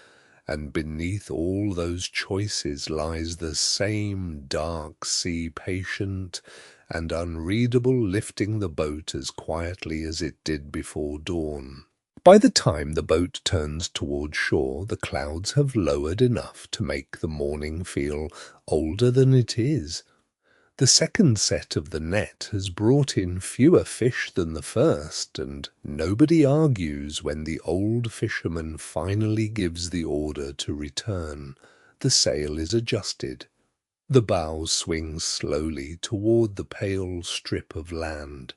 and beneath all those choices lies the same dark sea, patient and unreadable, lifting the boat as quietly as it did before dawn. By the time the boat turns toward shore, the clouds have lowered enough to make the morning feel older than it is. The second set of the net has brought in fewer fish than the first, and nobody argues when the old fisherman finally gives the order to return. The sail is adjusted. The bow swings slowly toward the pale strip of land.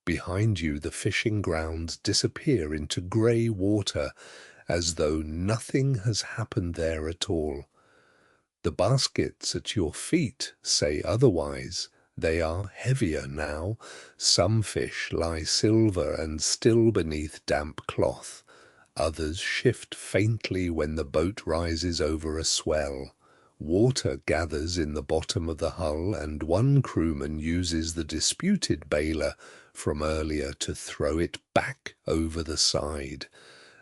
Behind you the fishing grounds disappear into grey water, as though nothing has happened there at all. The baskets at your feet say otherwise. They are heavier now. Some fish lie silver and still beneath damp cloth. Others shift faintly when the boat rises over a swell. Water gathers in the bottom of the hull, and one crewman uses the disputed bailer from earlier to throw it back over the side.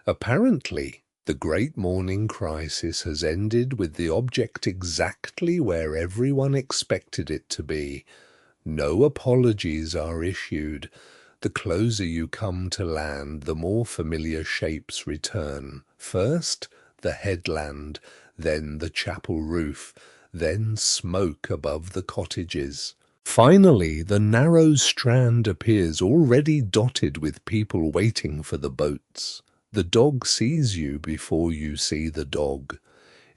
Apparently, the great morning crisis has ended with the object exactly where everyone expected it to be. No apologies are issued. The closer you come to land, the more familiar shapes return. First, the headland, then the chapel roof, then smoke above the cottages. Finally, the narrow strand appears, already dotted with people waiting for the boats. The dog sees you before you see the dog.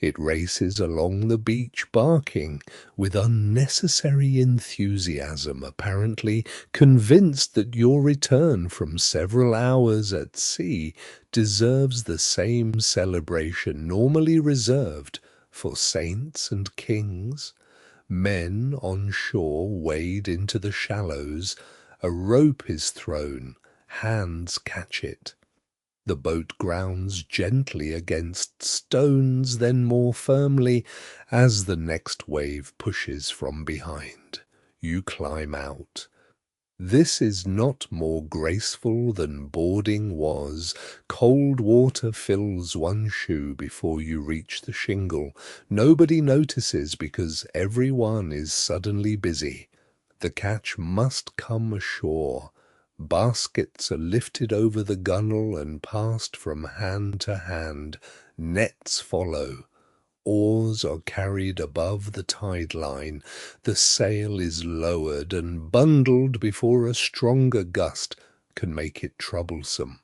It races along the beach barking with unnecessary enthusiasm, apparently convinced that your return from several hours at sea deserves the same celebration normally reserved for saints and kings. Men on shore wade into the shallows. A rope is thrown. Hands catch it. The boat grounds gently against stones, then more firmly as the next wave pushes from behind. You climb out. This is not more graceful than boarding was. Cold water fills one shoe before you reach the shingle. Nobody notices because everyone is suddenly busy. The catch must come ashore. Baskets are lifted over the gunwale and passed from hand to hand. Nets follow. Oars are carried above the tide line. The sail is lowered and bundled before a stronger gust can make it troublesome.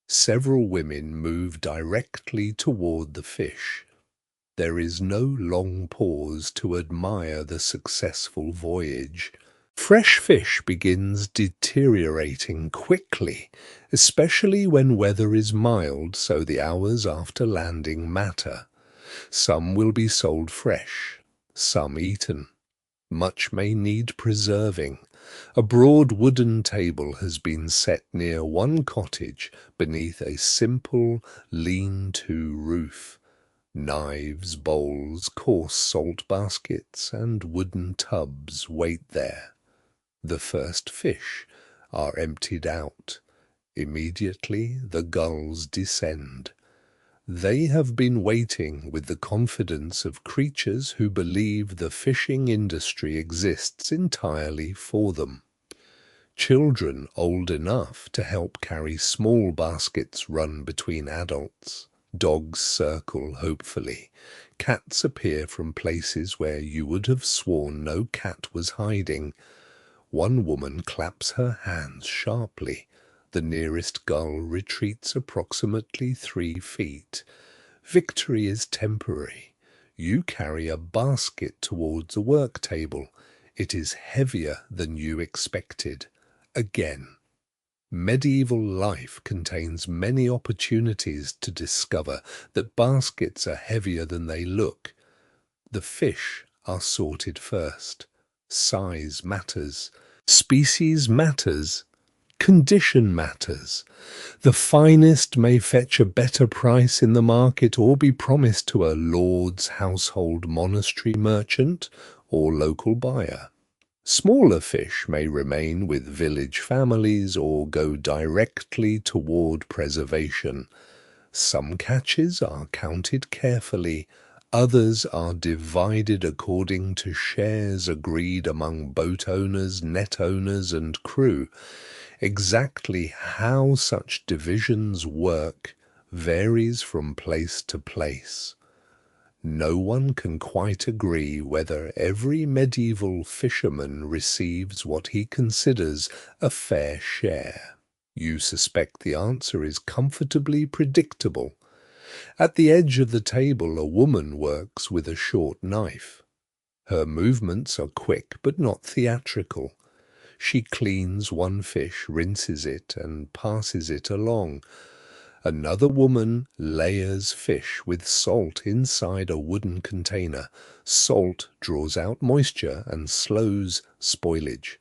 Several women move directly toward the fish. There is no long pause to admire the successful voyage. Fresh fish begins deteriorating quickly, especially when weather is mild, so the hours after landing matter. Some will be sold fresh, some eaten. Much may need preserving. A broad wooden table has been set near one cottage beneath a simple lean-to roof. Knives, bowls, coarse salt baskets, and wooden tubs wait there. The first fish are emptied out. Immediately the gulls descend. They have been waiting with the confidence of creatures who believe the fishing industry exists entirely for them. Children old enough to help carry small baskets run between adults. Dogs circle hopefully. Cats appear from places where you would have sworn no cat was hiding. One woman claps her hands sharply. The nearest gull retreats approximately 3 feet. Victory is temporary. You carry a basket towards a work table. It is heavier than you expected. Again. Medieval life contains many opportunities to discover that baskets are heavier than they look. The fish are sorted first. Size matters. Species matters. Condition matters. The finest may fetch a better price in the market or be promised to a lord's household monastery merchant or local buyer. Smaller fish may remain with village families or go directly toward preservation. Some catches are counted carefully. Others are divided according to shares agreed among boat owners, net owners, and crew. Exactly how such divisions work varies from place to place. No one can quite agree whether every medieval fisherman receives what he considers a fair share. You suspect the answer is comfortably predictable. At the edge of the table a woman works with a short knife. Her movements are quick but not theatrical. She cleans one fish, rinses it, and passes it along. Another woman layers fish with salt inside a wooden container. Salt draws out moisture and slows spoilage,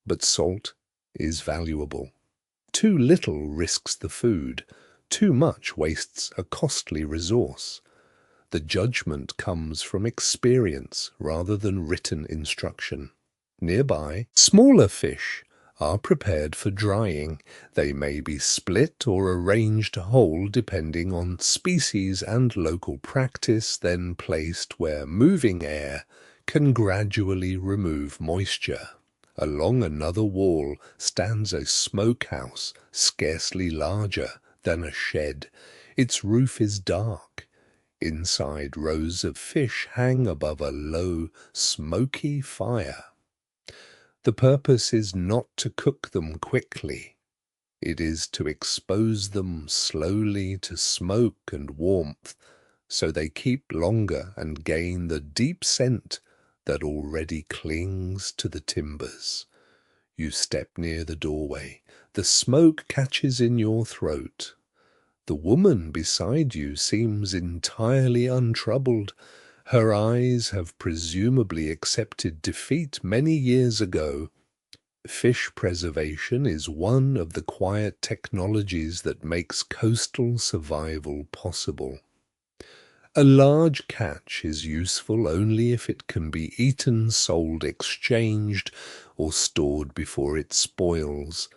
but salt is valuable. Too little risks the food. Too much wastes a costly resource. The judgment comes from experience rather than written instruction. Nearby, smaller fish are prepared for drying. They may be split or arranged whole depending on species and local practice, then placed where moving air can gradually remove moisture. Along another wall stands a smokehouse, scarcely larger than a shed. Its roof is dark. Inside, rows of fish hang above a low, smoky fire. The purpose is not to cook them quickly. It is to expose them slowly to smoke and warmth, so they keep longer and gain the deep scent that already clings to the timbers. You step near the doorway. The smoke catches in your throat. The woman beside you seems entirely untroubled. Her eyes have presumably accepted defeat many years ago. Fish preservation is one of the quiet technologies that makes coastal survival possible. A large catch is useful only if it can be eaten, sold, exchanged, or stored before it spoils.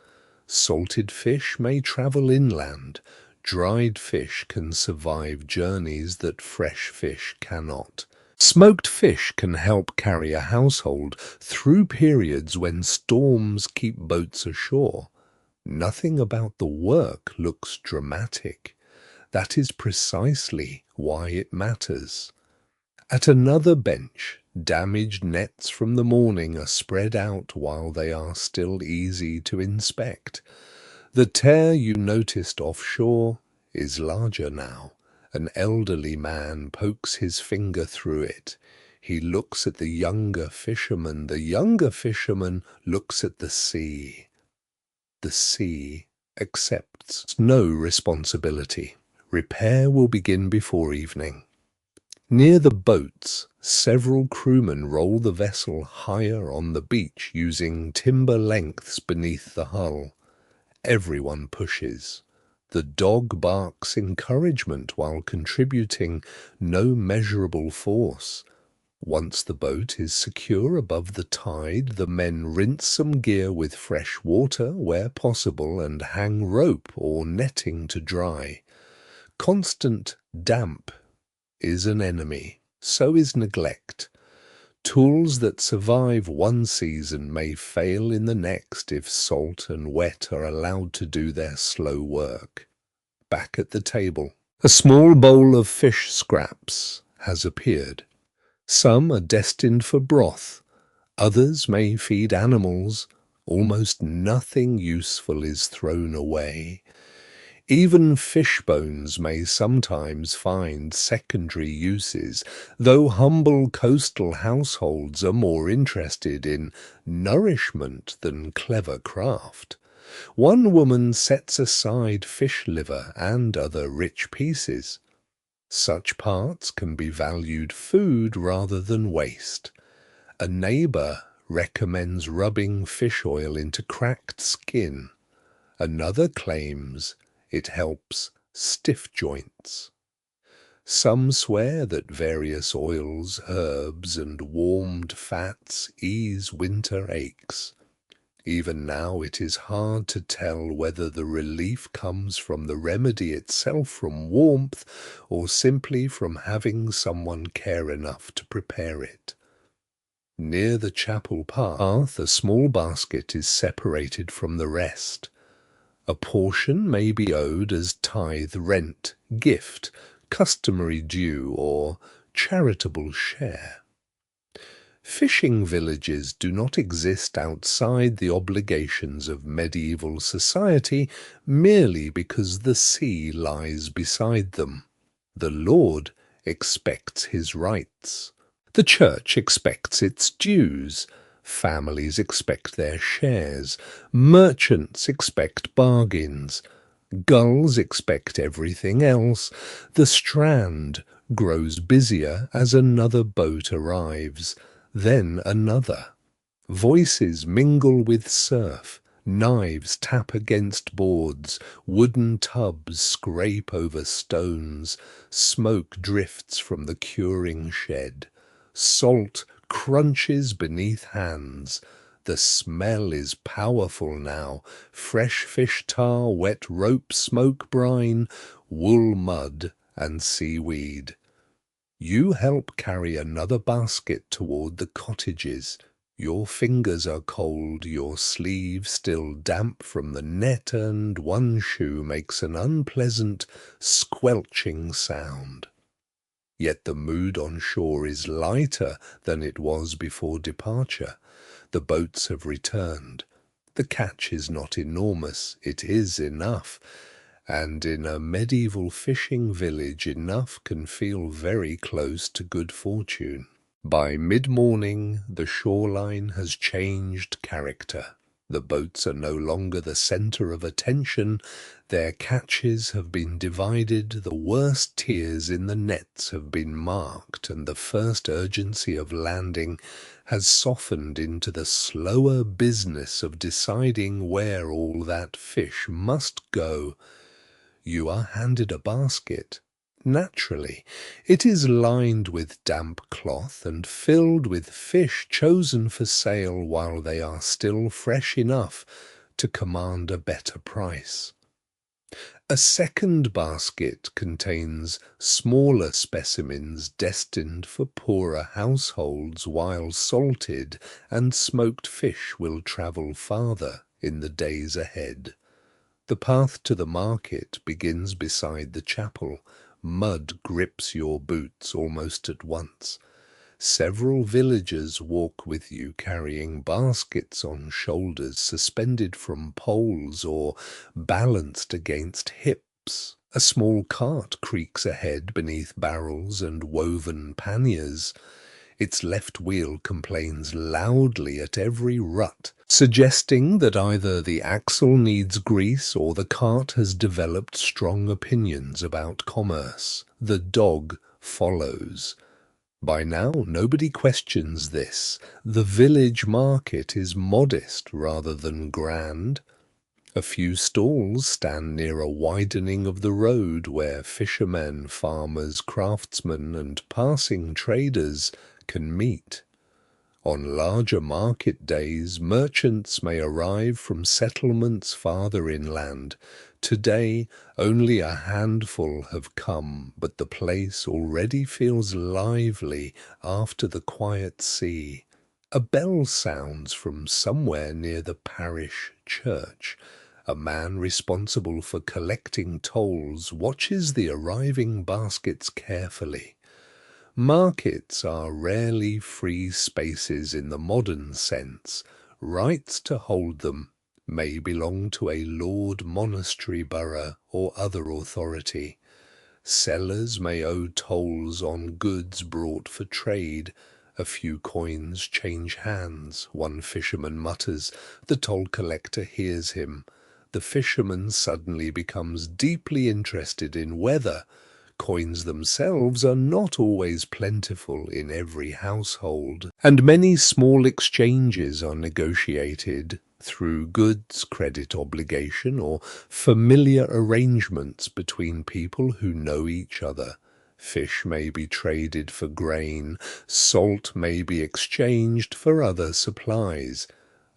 Salted fish may travel inland. Dried fish can survive journeys that fresh fish cannot. Smoked fish can help carry a household through periods when storms keep boats ashore. Nothing about the work looks dramatic. That is precisely why it matters. At another bench, damaged nets from the morning are spread out while they are still easy to inspect. The tear you noticed offshore is larger now. An elderly man pokes his finger through it. He looks at the younger fisherman. The younger fisherman looks at the sea. The sea accepts no responsibility. Repair will begin before evening. Near the boats, several crewmen roll the vessel higher on the beach using timber lengths beneath the hull. Everyone pushes. The dog barks encouragement while contributing no measurable force. Once the boat is secure above the tide, the men rinse some gear with fresh water where possible and hang rope or netting to dry. Constant damp is an enemy. So is neglect. Tools that survive one season may fail in the next if salt and wet are allowed to do their slow work. Back at the table, a small bowl of fish scraps has appeared. Some are destined for broth. Others may feed animals. Almost nothing useful is thrown away. Even fish bones may sometimes find secondary uses, though humble coastal households are more interested in nourishment than clever craft. One woman sets aside fish liver and other rich pieces. Such parts can be valued food rather than waste. A neighbor recommends rubbing fish oil into cracked skin. Another claims it helps stiff joints. Some swear that various oils, herbs, and warmed fats ease winter aches. Even now it is hard to tell whether the relief comes from the remedy itself from warmth or simply from having someone care enough to prepare it. Near the chapel path, a small basket is separated from the rest. A portion may be owed as tithe, rent, gift, customary due, or charitable share. Fishing villages do not exist outside the obligations of medieval society merely because the sea lies beside them. The Lord expects his rights. The Church expects its dues. Families expect their shares. Merchants expect bargains. Gulls expect everything else. The strand grows busier as another boat arrives, then another. Voices mingle with surf. Knives tap against boards. Wooden tubs scrape over stones. Smoke drifts from the curing shed. Salt crunches beneath hands. The smell is powerful now. Fresh fish tar, wet rope, smoke brine, wool mud, and seaweed. You help carry another basket toward the cottages. Your fingers are cold, your sleeve still damp from the net, and one shoe makes an unpleasant, squelching sound. Yet the mood on shore is lighter than it was before departure. The boats have returned. The catch is not enormous, it is enough. And in a medieval fishing village, enough can feel very close to good fortune. By mid-morning, the shoreline has changed character. The boats are no longer the center of attention. Their catches have been divided, the worst tiers in the nets have been marked, and the first urgency of landing has softened into the slower business of deciding where all that fish must go. You are handed a basket. Naturally, it is lined with damp cloth and filled with fish chosen for sale while they are still fresh enough to command a better price. A second basket contains smaller specimens destined for poorer households, while salted and smoked fish will travel farther in the days ahead. The path to the market begins beside the chapel. Mud grips your boots almost at once. Several villagers walk with you carrying baskets on shoulders suspended from poles or balanced against hips. A small cart creaks ahead beneath barrels and woven panniers. Its left wheel complains loudly at every rut, suggesting that either the axle needs grease or the cart has developed strong opinions about commerce. The dog follows. By now, nobody questions this. The village market is modest rather than grand. A few stalls stand near a widening of the road where fishermen, farmers, craftsmen, and passing traders can meet. On larger market days, merchants may arrive from settlements farther inland. Today, only a handful have come, but the place already feels lively after the quiet sea. A bell sounds from somewhere near the parish church. A man responsible for collecting tolls watches the arriving baskets carefully. Markets are rarely free spaces in the modern sense. Rights to hold them may belong to a lord monastery borough or other authority. Sellers may owe tolls on goods brought for trade. A few coins change hands. One fisherman mutters. The toll collector hears him. The fisherman suddenly becomes deeply interested in weather. Coins themselves are not always plentiful in every household, and many small exchanges are negotiated through goods credit obligation or familiar arrangements between people who know each other. Fish may be traded for grain, salt may be exchanged for other supplies.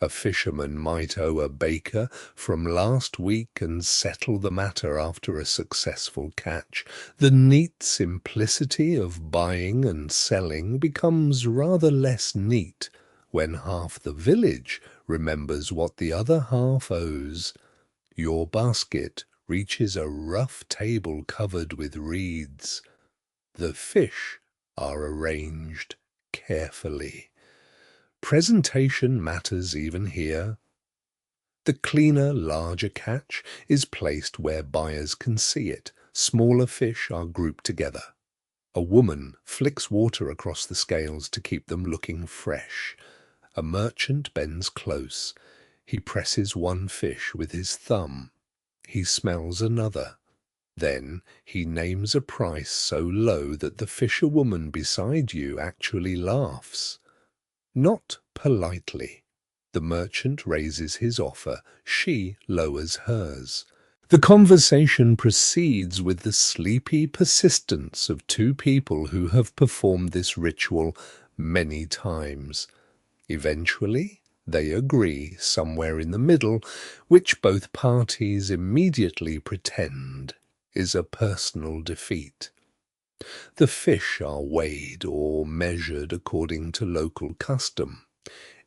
A fisherman might owe a baker from last week and settle the matter after a successful catch. The neat simplicity of buying and selling becomes rather less neat when half the village remembers what the other half owes. Your basket reaches a rough table covered with reeds. The fish are arranged carefully. Presentation matters even here. The cleaner, larger catch is placed where buyers can see it. Smaller fish are grouped together. A woman flicks water across the scales to keep them looking fresh. A merchant bends close. He presses one fish with his thumb. He smells another. Then he names a price so low that the fisherwoman beside you actually laughs. Not politely. The merchant raises his offer. She lowers hers. The conversation proceeds with the sleepy persistence of two people who have performed this ritual many times. Eventually, they agree somewhere in the middle, which both parties immediately pretend is a personal defeat. The fish are weighed or measured according to local custom.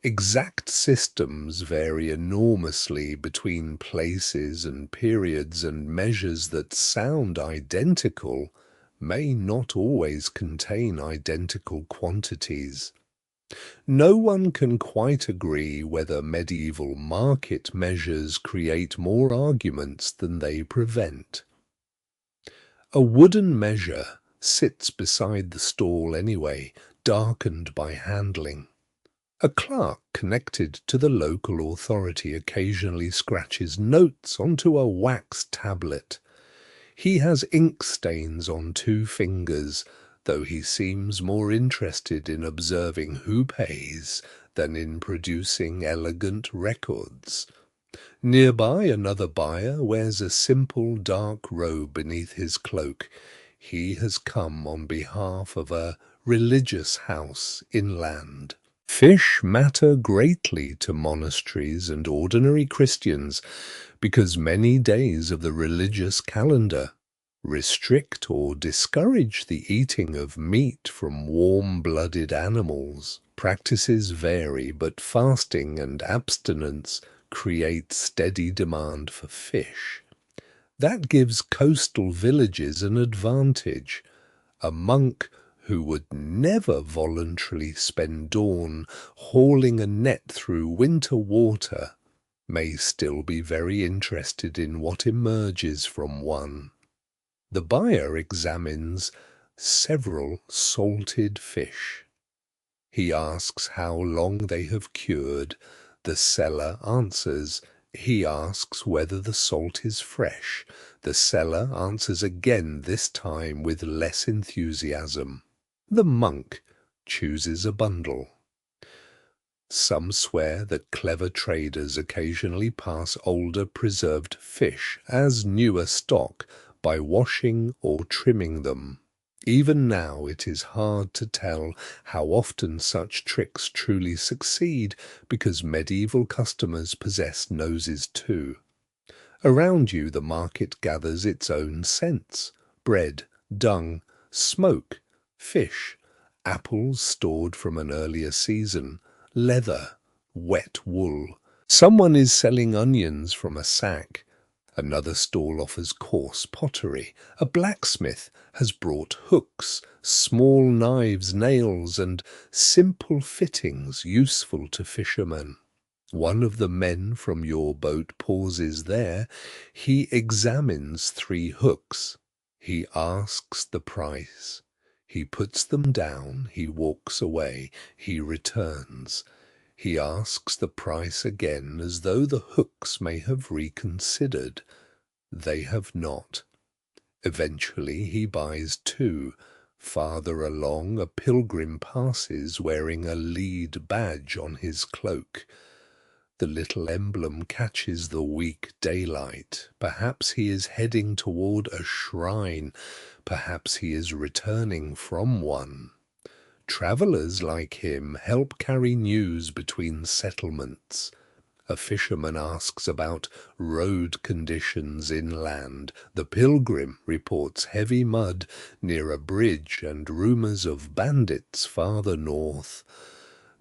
Exact systems vary enormously between places and periods, and measures that sound identical may not always contain identical quantities. No one can quite agree whether medieval market measures create more arguments than they prevent. A wooden measure sits beside the stall anyway, darkened by handling. A clerk connected to the local authority occasionally scratches notes onto a wax tablet. He has ink stains on 2 fingers, though he seems more interested in observing who pays than in producing elegant records. Nearby, another buyer wears a simple dark robe beneath his cloak. He has come on behalf of a religious house inland. Fish matter greatly to monasteries and ordinary Christians because many days of the religious calendar restrict or discourage the eating of meat from warm-blooded animals. Practices vary, but fasting and abstinence create steady demand for fish. That gives coastal villages an advantage. A monk who would never voluntarily spend dawn hauling a net through winter water may still be very interested in what emerges from one. The buyer examines several salted fish. He asks how long they have cured. The seller answers. He asks whether the salt is fresh. The seller answers again, this time with less enthusiasm. The monk chooses a bundle. Some swear that clever traders occasionally pass older preserved fish as newer stock by washing or trimming them. Even now it is hard to tell how often such tricks truly succeed because medieval customers possess noses too. Around you the market gathers its own scents: bread, dung, smoke, fish, apples stored from an earlier season, leather, wet wool. Someone is selling onions from a sack. Another stall offers coarse pottery. A blacksmith has brought hooks, small knives, nails, and simple fittings useful to fishermen. One of the men from your boat pauses there. He examines 3 hooks. He asks the price. He puts them down. He walks away. He returns. He asks the price again, as though the hooks may have reconsidered. They have not. Eventually he buys 2. Farther along, a pilgrim passes wearing a lead badge on his cloak. The little emblem catches the weak daylight. Perhaps he is heading toward a shrine. Perhaps he is returning from one. Travelers like him help carry news between settlements. A fisherman asks about road conditions inland. The pilgrim reports heavy mud near a bridge and rumors of bandits farther north.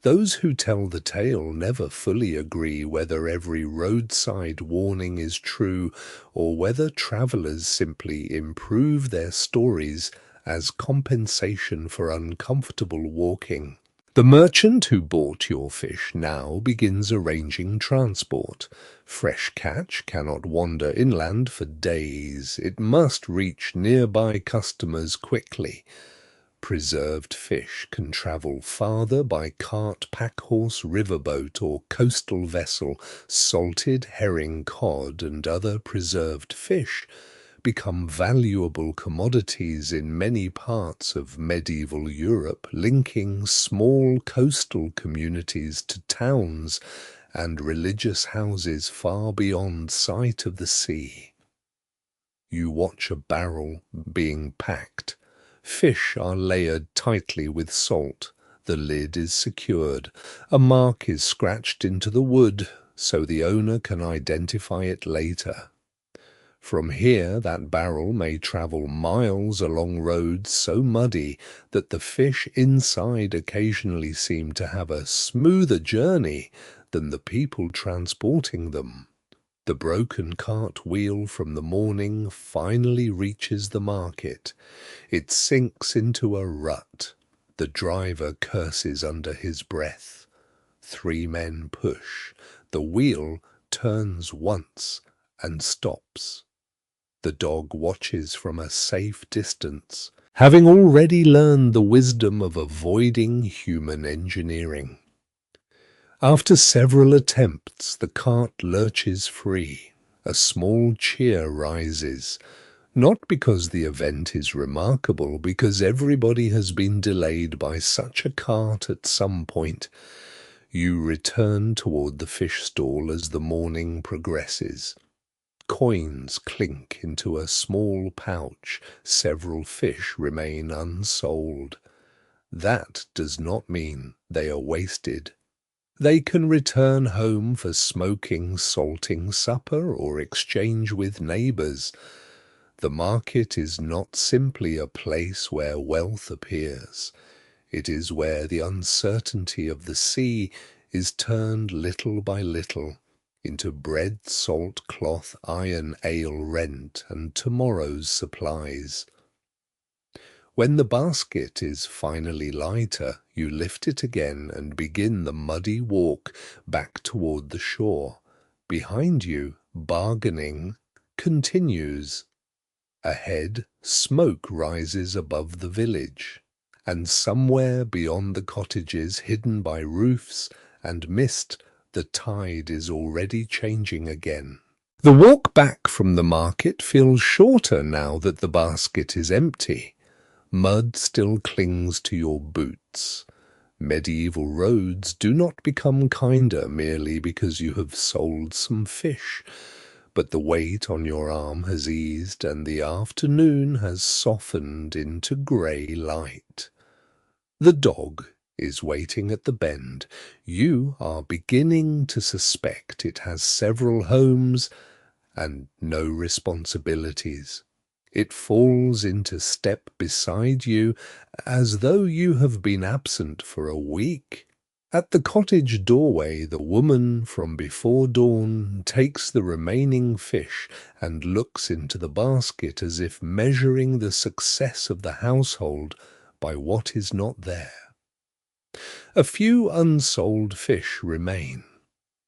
Those who tell the tale never fully agree whether every roadside warning is true or whether travelers simply improve their stories as compensation for uncomfortable walking. The merchant who bought your fish now begins arranging transport. Fresh catch cannot wander inland for days. It must reach nearby customers quickly. Preserved fish can travel farther by cart, packhorse, riverboat, or coastal vessel. Salted herring, cod, and other preserved fish become valuable commodities in many parts of medieval Europe, linking small coastal communities to towns and religious houses far beyond sight of the sea. You watch a barrel being packed. Fish are layered tightly with salt. The lid is secured. A mark is scratched into the wood so the owner can identify it later. From here, that barrel may travel miles along roads so muddy that the fish inside occasionally seem to have a smoother journey than the people transporting them. The broken cart wheel from the morning finally reaches the market. It sinks into a rut. The driver curses under his breath. 3 men push. The wheel turns once and stops. The dog watches from a safe distance, having already learned the wisdom of avoiding human engineering. After several attempts, the cart lurches free. A small cheer rises, not because the event is remarkable, because everybody has been delayed by such a cart at some point. You return toward the fish stall as the morning progresses. Coins clink into a small pouch. Several fish remain unsold. That does not mean they are wasted. They can return home for smoking, salting supper, or exchange with neighbors. The market is not simply a place where wealth appears. It is where the uncertainty of the sea is turned little by little into bread, salt, cloth, iron, ale, rent, and tomorrow's supplies. When the basket is finally lighter, you lift it again and begin the muddy walk back toward the shore. Behind you, bargaining continues. Ahead, smoke rises above the village, and somewhere beyond the cottages, hidden by roofs and mist, the tide is already changing again. The walk back from the market feels shorter now that the basket is empty. Mud still clings to your boots. Medieval roads do not become kinder merely because you have sold some fish, but the weight on your arm has eased and the afternoon has softened into grey light. The dog is waiting at the bend. You are beginning to suspect it has several homes and no responsibilities. It falls into step beside you as though you have been absent for a week. At the cottage doorway, the woman from before dawn takes the remaining fish and looks into the basket as if measuring the success of the household by what is not there. A few unsold fish remain.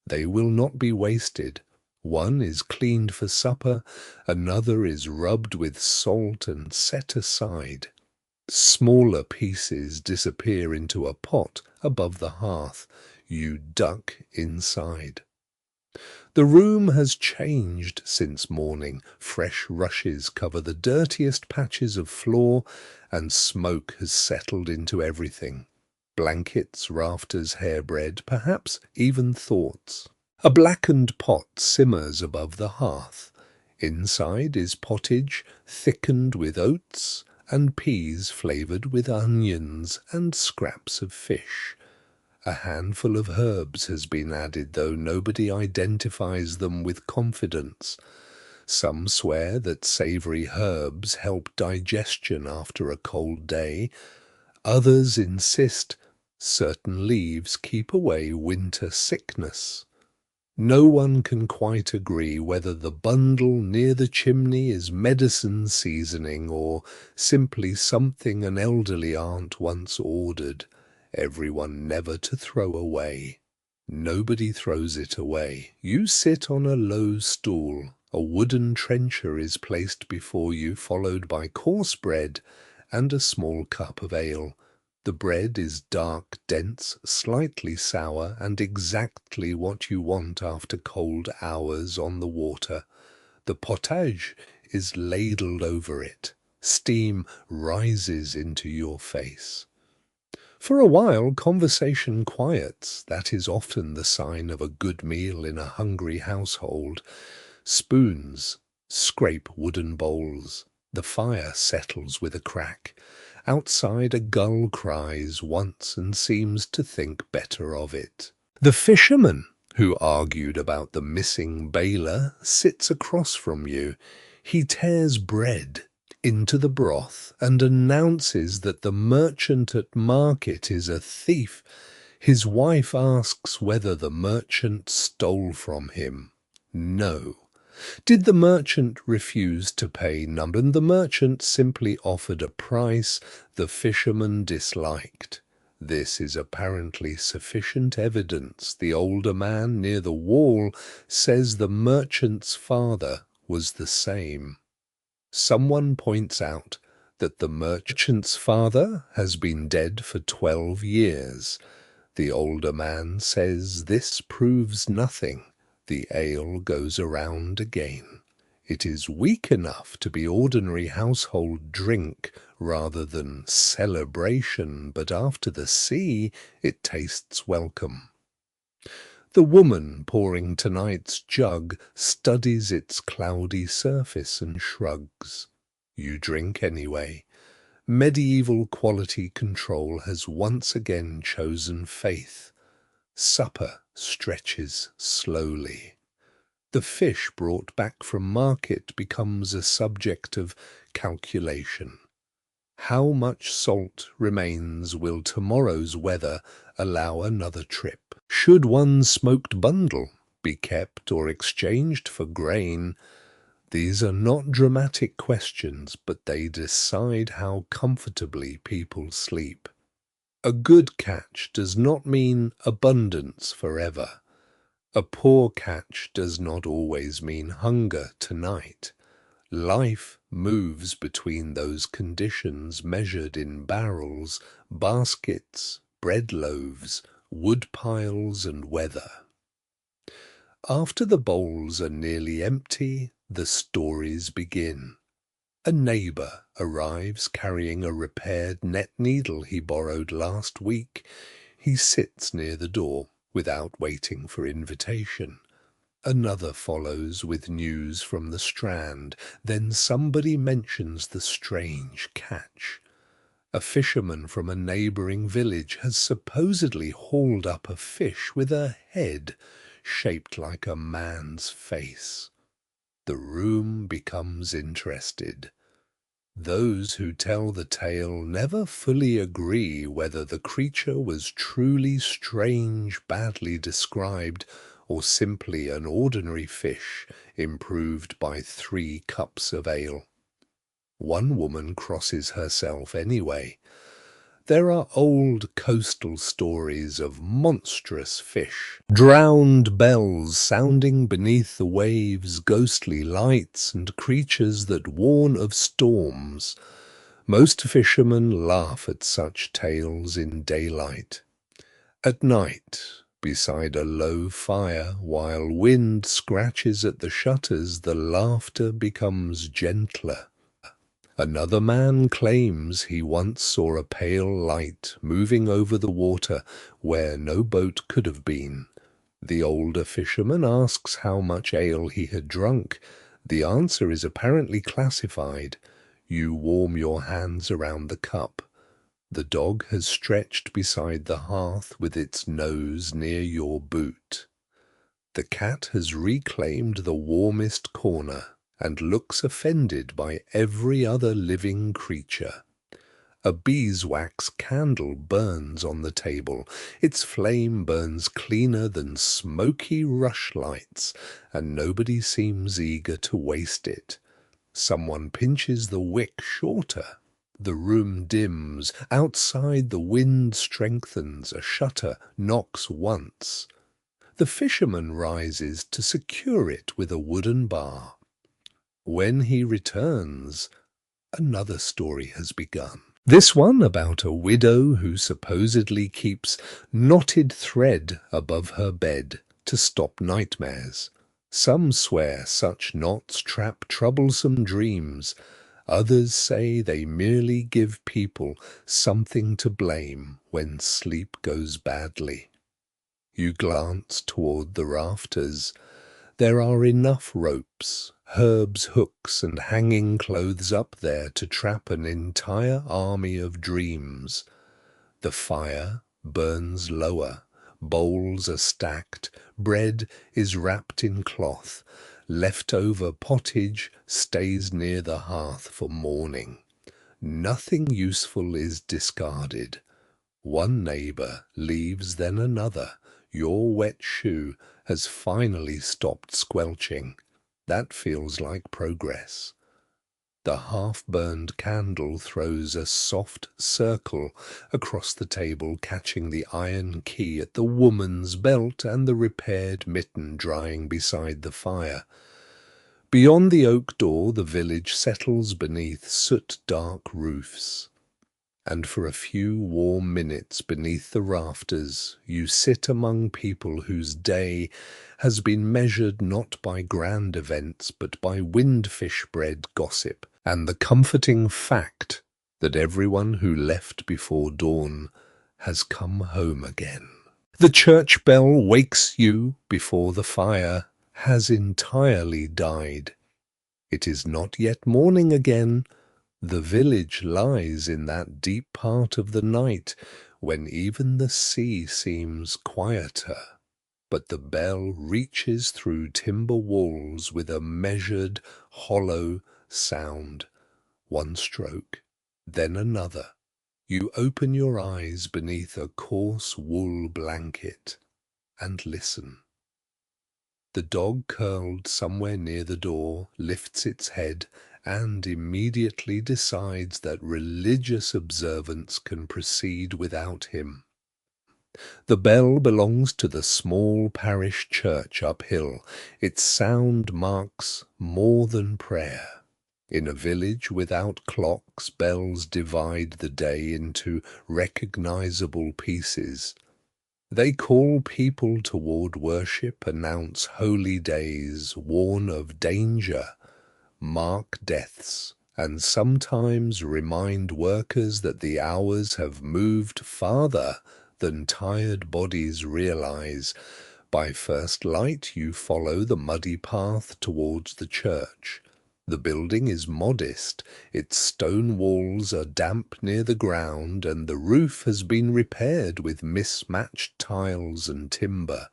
They will not be wasted. One is cleaned for supper, another is rubbed with salt and set aside. Smaller pieces disappear into a pot above the hearth. You duck inside. The room has changed since morning. Fresh rushes cover the dirtiest patches of floor, and smoke has settled into everything. Blankets, rafters, hairbread, perhaps even thoughts. A blackened pot simmers above the hearth. Inside is pottage thickened with oats and peas flavoured with onions and scraps of fish. A handful of herbs has been added, though nobody identifies them with confidence. Some swear that savoury herbs help digestion after a cold day. Others insist certain leaves keep away winter sickness. No one can quite agree whether the bundle near the chimney is medicine seasoning or simply something an elderly aunt once ordered, everyone never to throw away. Nobody throws it away. You sit on a low stool. A wooden trencher is placed before you, followed by coarse bread and a small cup of ale. The bread is dark, dense, slightly sour, and exactly what you want after cold hours on the water. The potage is ladled over it. Steam rises into your face. For a while, conversation quiets. That is often the sign of a good meal in a hungry household. Spoons scrape wooden bowls. The fire settles with a crack. Outside, a gull cries once and seems to think better of it. The fisherman, who argued about the missing bailer, sits across from you. He tears bread into the broth and announces that the merchant at market is a thief. His wife asks whether the merchant stole from him. No. Did the merchant refuse to pay? None. The merchant simply offered a price the fisherman disliked. This is apparently sufficient evidence. The older man near the wall says the merchant's father was the same. Someone points out that the merchant's father has been dead for 12 years. The older man says this proves nothing. The ale goes around again. It is weak enough to be ordinary household drink rather than celebration, but after the sea it tastes welcome. The woman pouring tonight's jug studies its cloudy surface and shrugs. You drink anyway. Medieval quality control has once again chosen faith. Supper stretches slowly. The fish brought back from market becomes a subject of calculation. How much salt remains will tomorrow's weather allow another trip? Should one smoked bundle be kept or exchanged for grain? These are not dramatic questions, but they decide how comfortably people sleep. A good catch does not mean abundance forever. A poor catch does not always mean hunger tonight. Life moves between those conditions measured in barrels, baskets, bread loaves, wood piles, and weather. After the bowls are nearly empty, the stories begin. A neighbour arrives carrying a repaired net needle he borrowed last week. He sits near the door without waiting for invitation. Another follows with news from the Strand. Then somebody mentions the strange catch. A fisherman from a neighbouring village has supposedly hauled up a fish with a head shaped like a man's face. The room becomes interested. Those who tell the tale never fully agree whether the creature was truly strange, badly described, or simply an ordinary fish improved by 3 cups of ale. One woman crosses herself anyway. There are old coastal stories of monstrous fish, drowned bells sounding beneath the waves, ghostly lights, and creatures that warn of storms. Most fishermen laugh at such tales in daylight. At night, beside a low fire, while wind scratches at the shutters, the laughter becomes gentler. Another man claims he once saw a pale light moving over the water where no boat could have been. The older fisherman asks how much ale he had drunk. The answer is apparently classified. You warm your hands around the cup. The dog has stretched beside the hearth with its nose near your boot. The cat has reclaimed the warmest corner and looks offended by every other living creature. A beeswax candle burns on the table. Its flame burns cleaner than smoky rushlights, and nobody seems eager to waste it. Someone pinches the wick shorter. The room dims. Outside the wind strengthens. A shutter knocks once. The fisherman rises to secure it with a wooden bar. When he returns, another story has begun. This one about a widow who supposedly keeps knotted thread above her bed to stop nightmares. Some swear such knots trap troublesome dreams. Others say they merely give people something to blame when sleep goes badly. You glance toward the rafters. There are enough ropes, herbs, hooks, and hanging clothes up there to trap an entire army of dreams. The fire burns lower. Bowls are stacked. Bread is wrapped in cloth. Leftover pottage stays near the hearth for morning. Nothing useful is discarded. One neighbour leaves, then another. Your wet shoe has finally stopped squelching. That feels like progress. The half-burned candle throws a soft circle across the table, catching the iron key at the woman's belt and the repaired mitten drying beside the fire. Beyond the oak door, the village settles beneath soot-dark roofs. And for a few warm minutes beneath the rafters, you sit among people whose day has been measured not by grand events, but by windfish-bred gossip, and the comforting fact that everyone who left before dawn has come home again. The church bell wakes you before the fire has entirely died. It is not yet morning again. The village lies in that deep part of the night when even the sea seems quieter, but the bell reaches through timber walls with a measured, hollow sound. One stroke, then another. You open your eyes beneath a coarse wool blanket and listen. The dog curled somewhere near the door lifts its head and immediately decides that religious observance can proceed without him. The bell belongs to the small parish church uphill. Its sound marks more than prayer. In a village without clocks, bells divide the day into recognizable pieces. They call people toward worship, announce holy days, warn of danger, mark deaths, and sometimes remind workers that the hours have moved farther than tired bodies realize. By first light you follow the muddy path towards the church. The building is modest, its stone walls are damp near the ground, and the roof has been repaired with mismatched tiles and timber.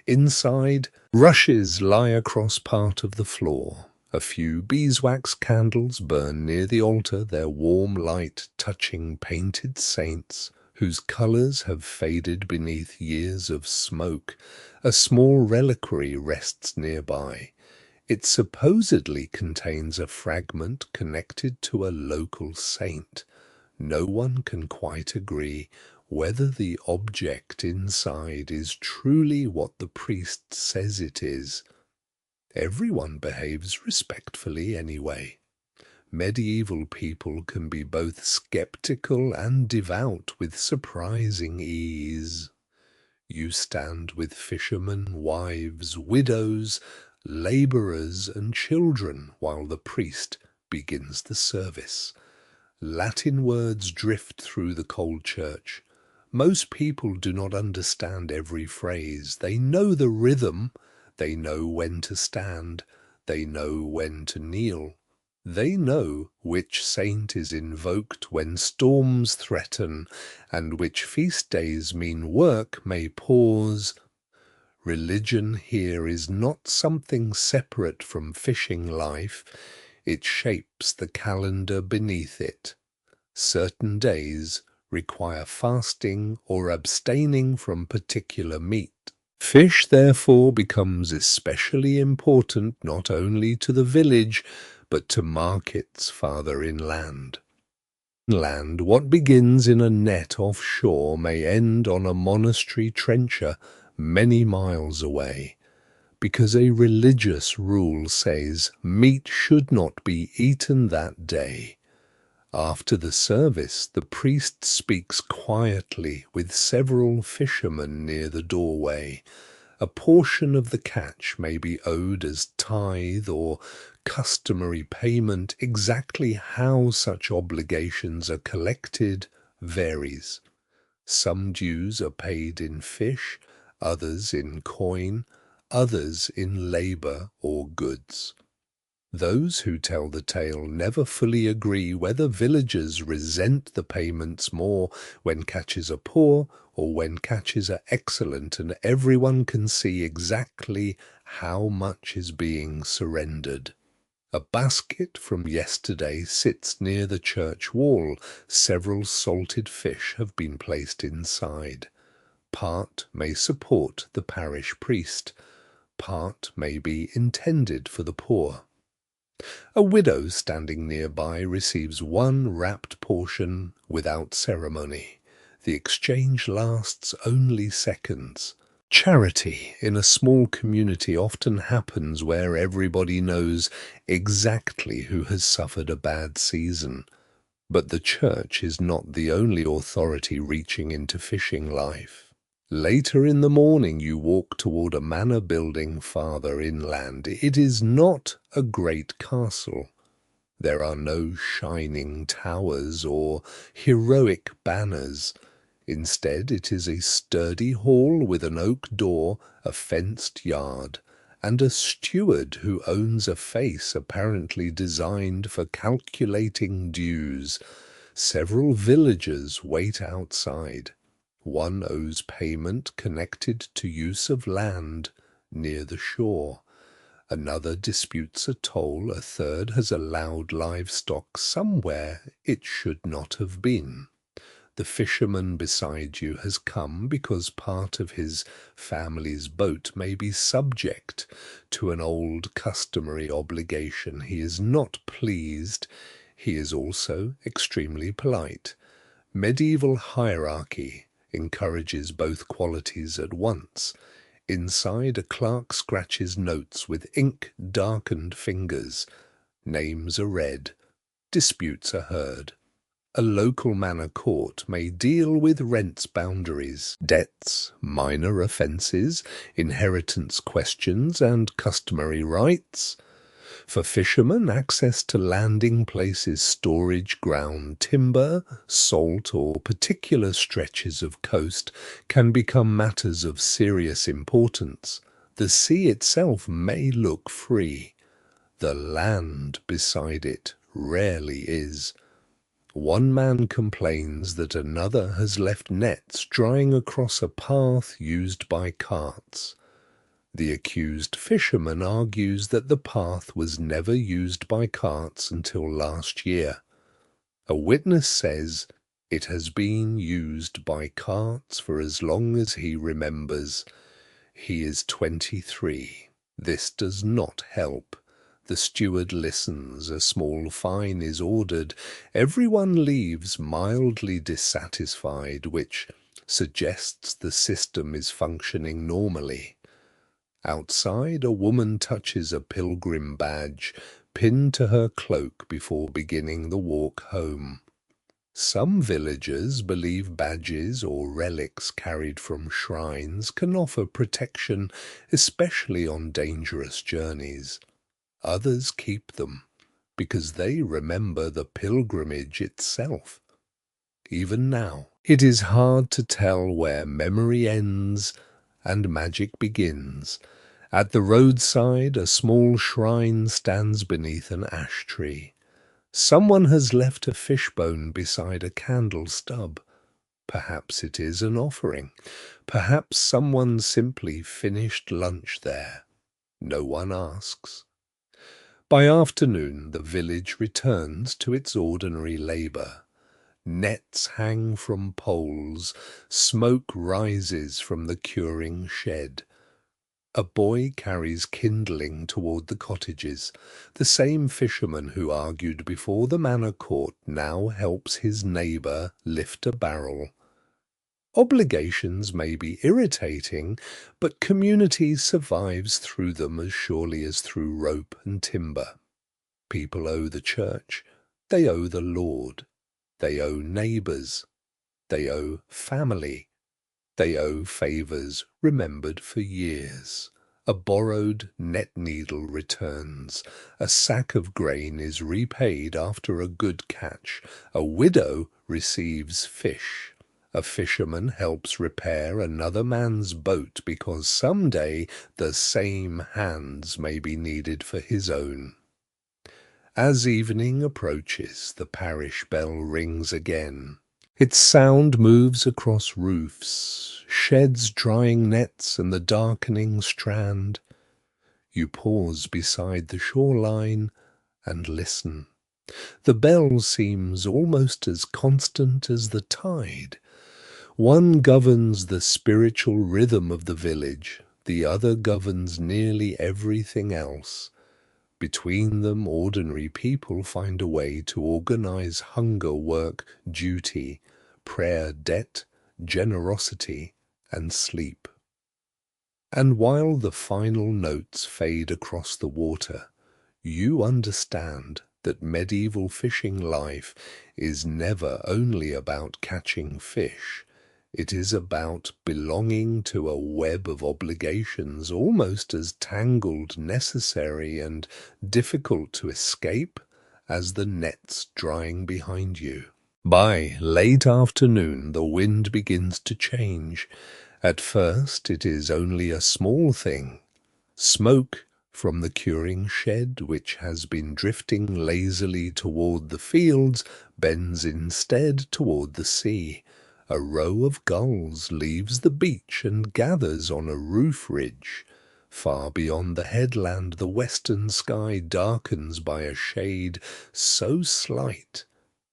Inside, rushes lie across part of the floor. A few beeswax candles burn near the altar, their warm light touching painted saints whose colours have faded beneath years of smoke. A small reliquary rests nearby. It supposedly contains a fragment connected to a local saint. No one can quite agree whether the object inside is truly what the priest says it is. Everyone behaves respectfully anyway. Medieval people can be both skeptical and devout with surprising ease. You stand with fishermen, wives, widows, labourers and children while the priest begins the service. Latin words drift through the cold church. Most people do not understand every phrase. They know the rhythm. They know when to stand. They know when to kneel. They know which saint is invoked when storms threaten, and which feast days mean work may pause. Religion here is not something separate from fishing life. It shapes the calendar beneath it. Certain days require fasting or abstaining from particular meat. Fish therefore becomes especially important not only to the village, but to markets farther inland. What begins in a net offshore may end on a monastery trencher many miles away, because a religious rule says meat should not be eaten that day. After the service, the priest speaks quietly with several fishermen near the doorway. A portion of the catch may be owed as tithe or customary payment. Exactly how such obligations are collected varies. Some dues are paid in fish, others in coin, others in labour or goods. Those who tell the tale never fully agree whether villagers resent the payments more when catches are poor or when catches are excellent, and everyone can see exactly how much is being surrendered. A basket from yesterday sits near the church wall. Several salted fish have been placed inside. Part may support the parish priest, part may be intended for the poor. A widow standing nearby receives one wrapped portion without ceremony. The exchange lasts only seconds. Charity in a small community often happens where everybody knows exactly who has suffered a bad season. But the church is not the only authority reaching into fishing life. Later in the morning you walk toward a manor building farther inland. It is not a great castle. There are no shining towers or heroic banners. Instead, it is a sturdy hall with an oak door, a fenced yard, and a steward who owns a face apparently designed for calculating dues. Several villagers wait outside. One owes payment connected to use of land near the shore. Another disputes a toll. A third has allowed livestock somewhere it should not have been. The fisherman beside you has come because part of his family's boat may be subject to an old customary obligation. He is not pleased. He is also extremely polite. Medieval hierarchy encourages both qualities at once. Inside, a clerk scratches notes with ink-darkened fingers. Names are read. Disputes are heard. A local manor court may deal with rents boundaries, debts, minor offences, inheritance questions, and customary rights. For fishermen, access to landing places, storage ground, timber, salt, or particular stretches of coast can become matters of serious importance. The sea itself may look free. The land beside it rarely is. One man complains that another has left nets drying across a path used by carts. The accused fisherman argues that the path was never used by carts until last year. A witness says it has been used by carts for as long as he remembers. He is 23. This does not help. The steward listens. A small fine is ordered. Everyone leaves mildly dissatisfied, which suggests the system is functioning normally. Outside, a woman touches a pilgrim badge pinned to her cloak before beginning the walk home. Some villagers believe badges or relics carried from shrines can offer protection, especially on dangerous journeys. Others keep them because they remember the pilgrimage itself. Even now, it is hard to tell where memory ends and magic begins. At the roadside, a small shrine stands beneath an ash tree. Someone has left a fishbone beside a candle stub. Perhaps it is an offering. Perhaps someone simply finished lunch there. No one asks. By afternoon, the village returns to its ordinary labor. Nets hang from poles. Smoke rises from the curing shed. A boy carries kindling toward the cottages. The same fisherman who argued before the manor court now helps his neighbor lift a barrel. Obligations may be irritating, but community survives through them as surely as through rope and timber. People owe the church. They owe the Lord. They owe neighbors. They owe family. They owe favors remembered for years. A borrowed net needle returns. A sack of grain is repaid after a good catch. A widow receives fish. A fisherman helps repair another man's boat because someday the same hands may be needed for his own. As evening approaches, the parish bell rings again. Its sound moves across roofs, sheds drying nets and the darkening strand. You pause beside the shoreline and listen. The bell seems almost as constant as the tide. One governs the spiritual rhythm of the village, the other governs nearly everything else. Between them, ordinary people find a way to organize hunger, work, duty, prayer, debt, generosity, and sleep. And while the final notes fade across the water, you understand that medieval fishing life is never only about catching fish. It is about belonging to a web of obligations almost as tangled, necessary, and difficult to escape as the nets drying behind you. By late afternoon, the wind begins to change. At first, it is only a small thing. Smoke from the curing shed, which has been drifting lazily toward the fields, bends instead toward the sea. A row of gulls leaves the beach and gathers on a roof ridge. Far beyond the headland, the western sky darkens by a shade so slight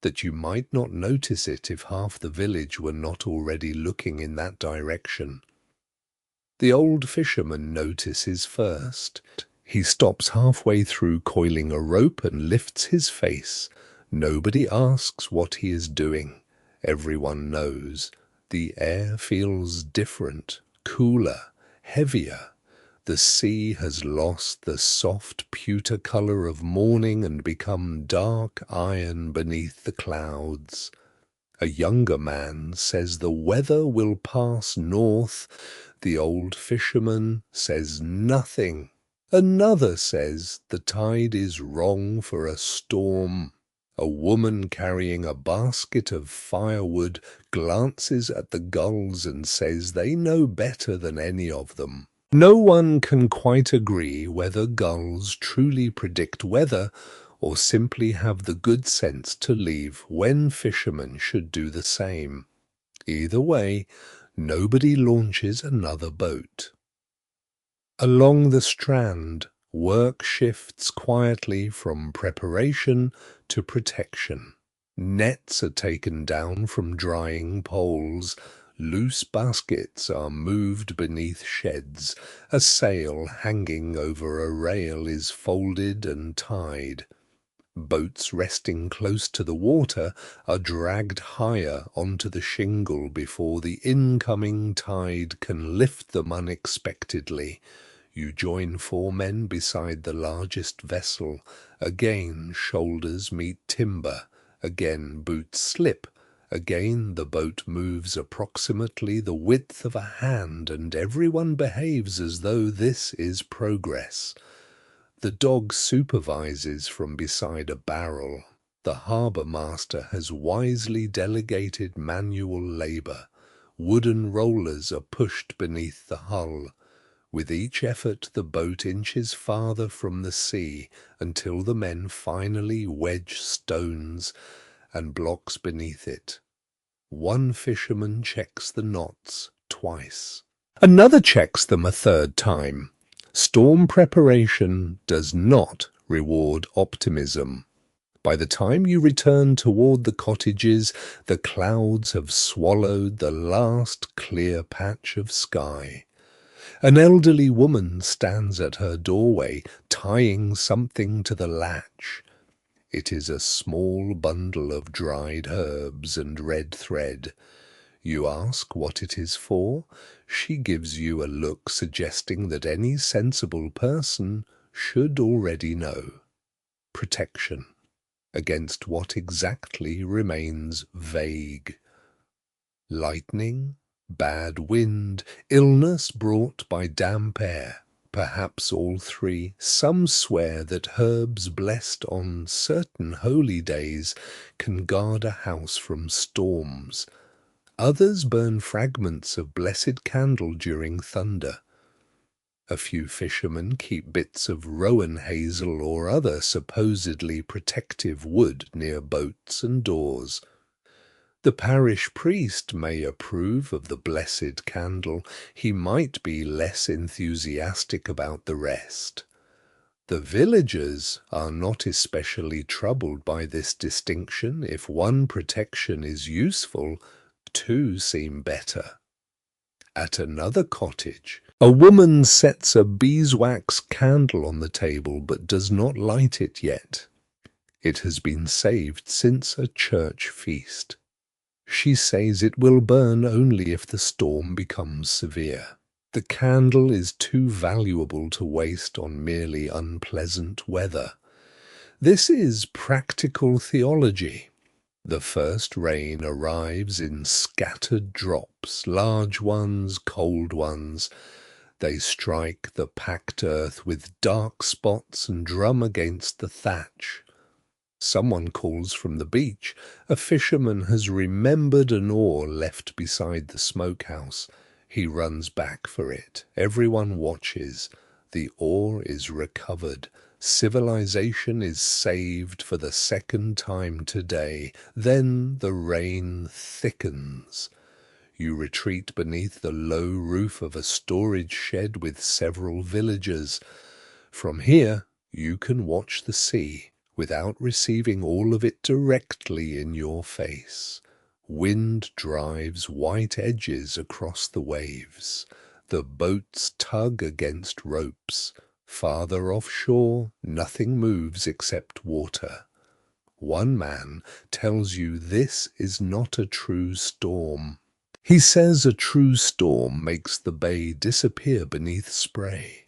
that you might not notice it if half the village were not already looking in that direction. The old fisherman notices first. He stops halfway through coiling a rope and lifts his face. Nobody asks what he is doing. Everyone knows. The air feels different, cooler, heavier. The sea has lost the soft pewter color of morning and become dark iron beneath the clouds. A younger man says the weather will pass north. The old fisherman says nothing. Another says the tide is wrong for a storm. A woman carrying a basket of firewood glances at the gulls and says they know better than any of them. No one can quite agree whether gulls truly predict weather or simply have the good sense to leave when fishermen should do the same. Either way, nobody launches another boat. Along the strand, work shifts quietly from preparation to protection. Nets are taken down from drying poles. Loose baskets are moved beneath sheds. A sail hanging over a rail is folded and tied. Boats resting close to the water are dragged higher onto the shingle before the incoming tide can lift them unexpectedly. You join 4 men beside the largest vessel. Again shoulders meet timber. Again boots slip. Again the boat moves approximately the width of a hand, and everyone behaves as though this is progress. The dog supervises from beside a barrel. The harbour master has wisely delegated manual labour. Wooden rollers are pushed beneath the hull. With each effort the boat inches farther from the sea until the men finally wedge stones and blocks beneath it. One fisherman checks the knots twice. Another checks them a 3rd time. Storm preparation does not reward optimism. By the time you return toward the cottages, the clouds have swallowed the last clear patch of sky. An elderly woman stands at her doorway, tying something to the latch. It is a small bundle of dried herbs and red thread. You ask what it is for. She gives you a look suggesting that any sensible person should already know. Protection. Against what exactly remains vague. Lightning, bad wind, illness brought by damp air, perhaps all 3. Some swear that herbs blessed on certain holy days can guard a house from storms. Others burn fragments of blessed candle during thunder. A few fishermen keep bits of rowan hazel or other supposedly protective wood near boats and doors. The parish priest may approve of the blessed candle. He might be less enthusiastic about the rest. The villagers are not especially troubled by this distinction. If one protection is useful, 2 seem better. At another cottage, a woman sets a beeswax candle on the table but does not light it yet. It has been saved since a church feast. She says it will burn only if the storm becomes severe. The candle is too valuable to waste on merely unpleasant weather. This is practical theology. The first rain arrives in scattered drops, large ones, cold ones. They strike the packed earth with dark spots and drum against the thatch. Someone calls from the beach. A fisherman has remembered an oar left beside the smokehouse. He runs back for it. Everyone watches. The oar is recovered. Civilization is saved for the second time today. Then the rain thickens. You retreat beneath the low roof of a storage shed with several villagers. From here, you can watch the sea without receiving all of it directly in your face. Wind drives white edges across the waves. The boats tug against ropes. Farther offshore, nothing moves except water. One man tells you this is not a true storm. He says a true storm makes the bay disappear beneath spray.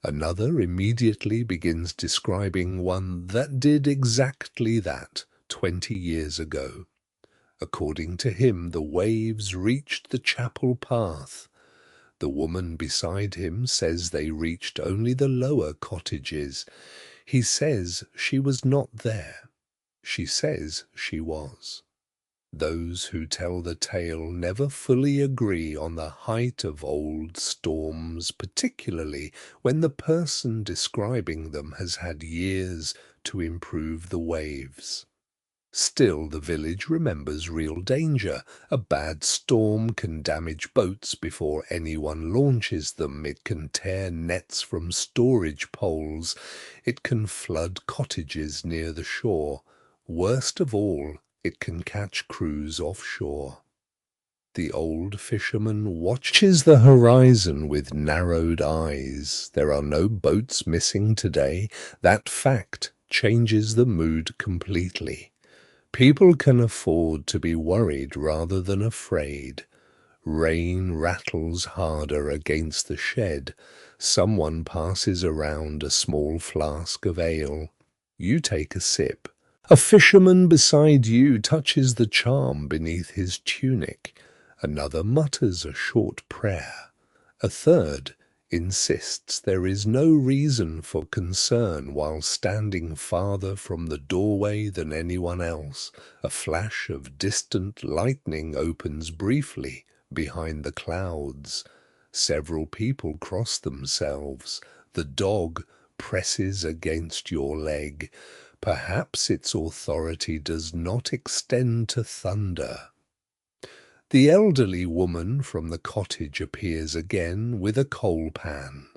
Another immediately begins describing one that did exactly that 20 years ago. According to him, the waves reached the chapel path. The woman beside him says they reached only the lower cottages. He says she was not there. She says she was. Those who tell the tale never fully agree on the height of old storms, particularly when the person describing them has had years to improve the waves. Still, the village remembers real danger. A bad storm can damage boats before anyone launches them. It can tear nets from storage poles. It can flood cottages near the shore. Worst of all, it can catch crews offshore. The old fisherman watches the horizon with narrowed eyes. There are no boats missing today. That fact changes the mood completely. People can afford to be worried rather than afraid. Rain rattles harder against the shed. Someone passes around a small flask of ale. You take a sip. A fisherman beside you touches the charm beneath his tunic. Another mutters a short prayer. A third insists there is no reason for concern while standing farther from the doorway than anyone else. A flash of distant lightning opens briefly behind the clouds. Several people cross themselves. The dog presses against your leg. Perhaps its authority does not extend to thunder. The elderly woman from the cottage appears again with a coal pan.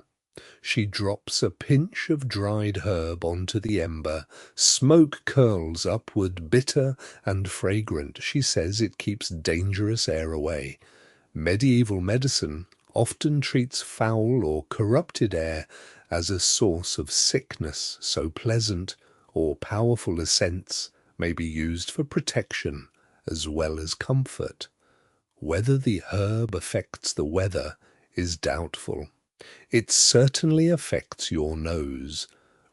She drops a pinch of dried herb onto the ember. Smoke curls upward, bitter and fragrant. She says it keeps dangerous air away. Medieval medicine often treats foul or corrupted air as a source of sickness, so pleasant or powerful scents may be used for protection as well as comfort. Whether the herb affects the weather is doubtful. It certainly affects your nose.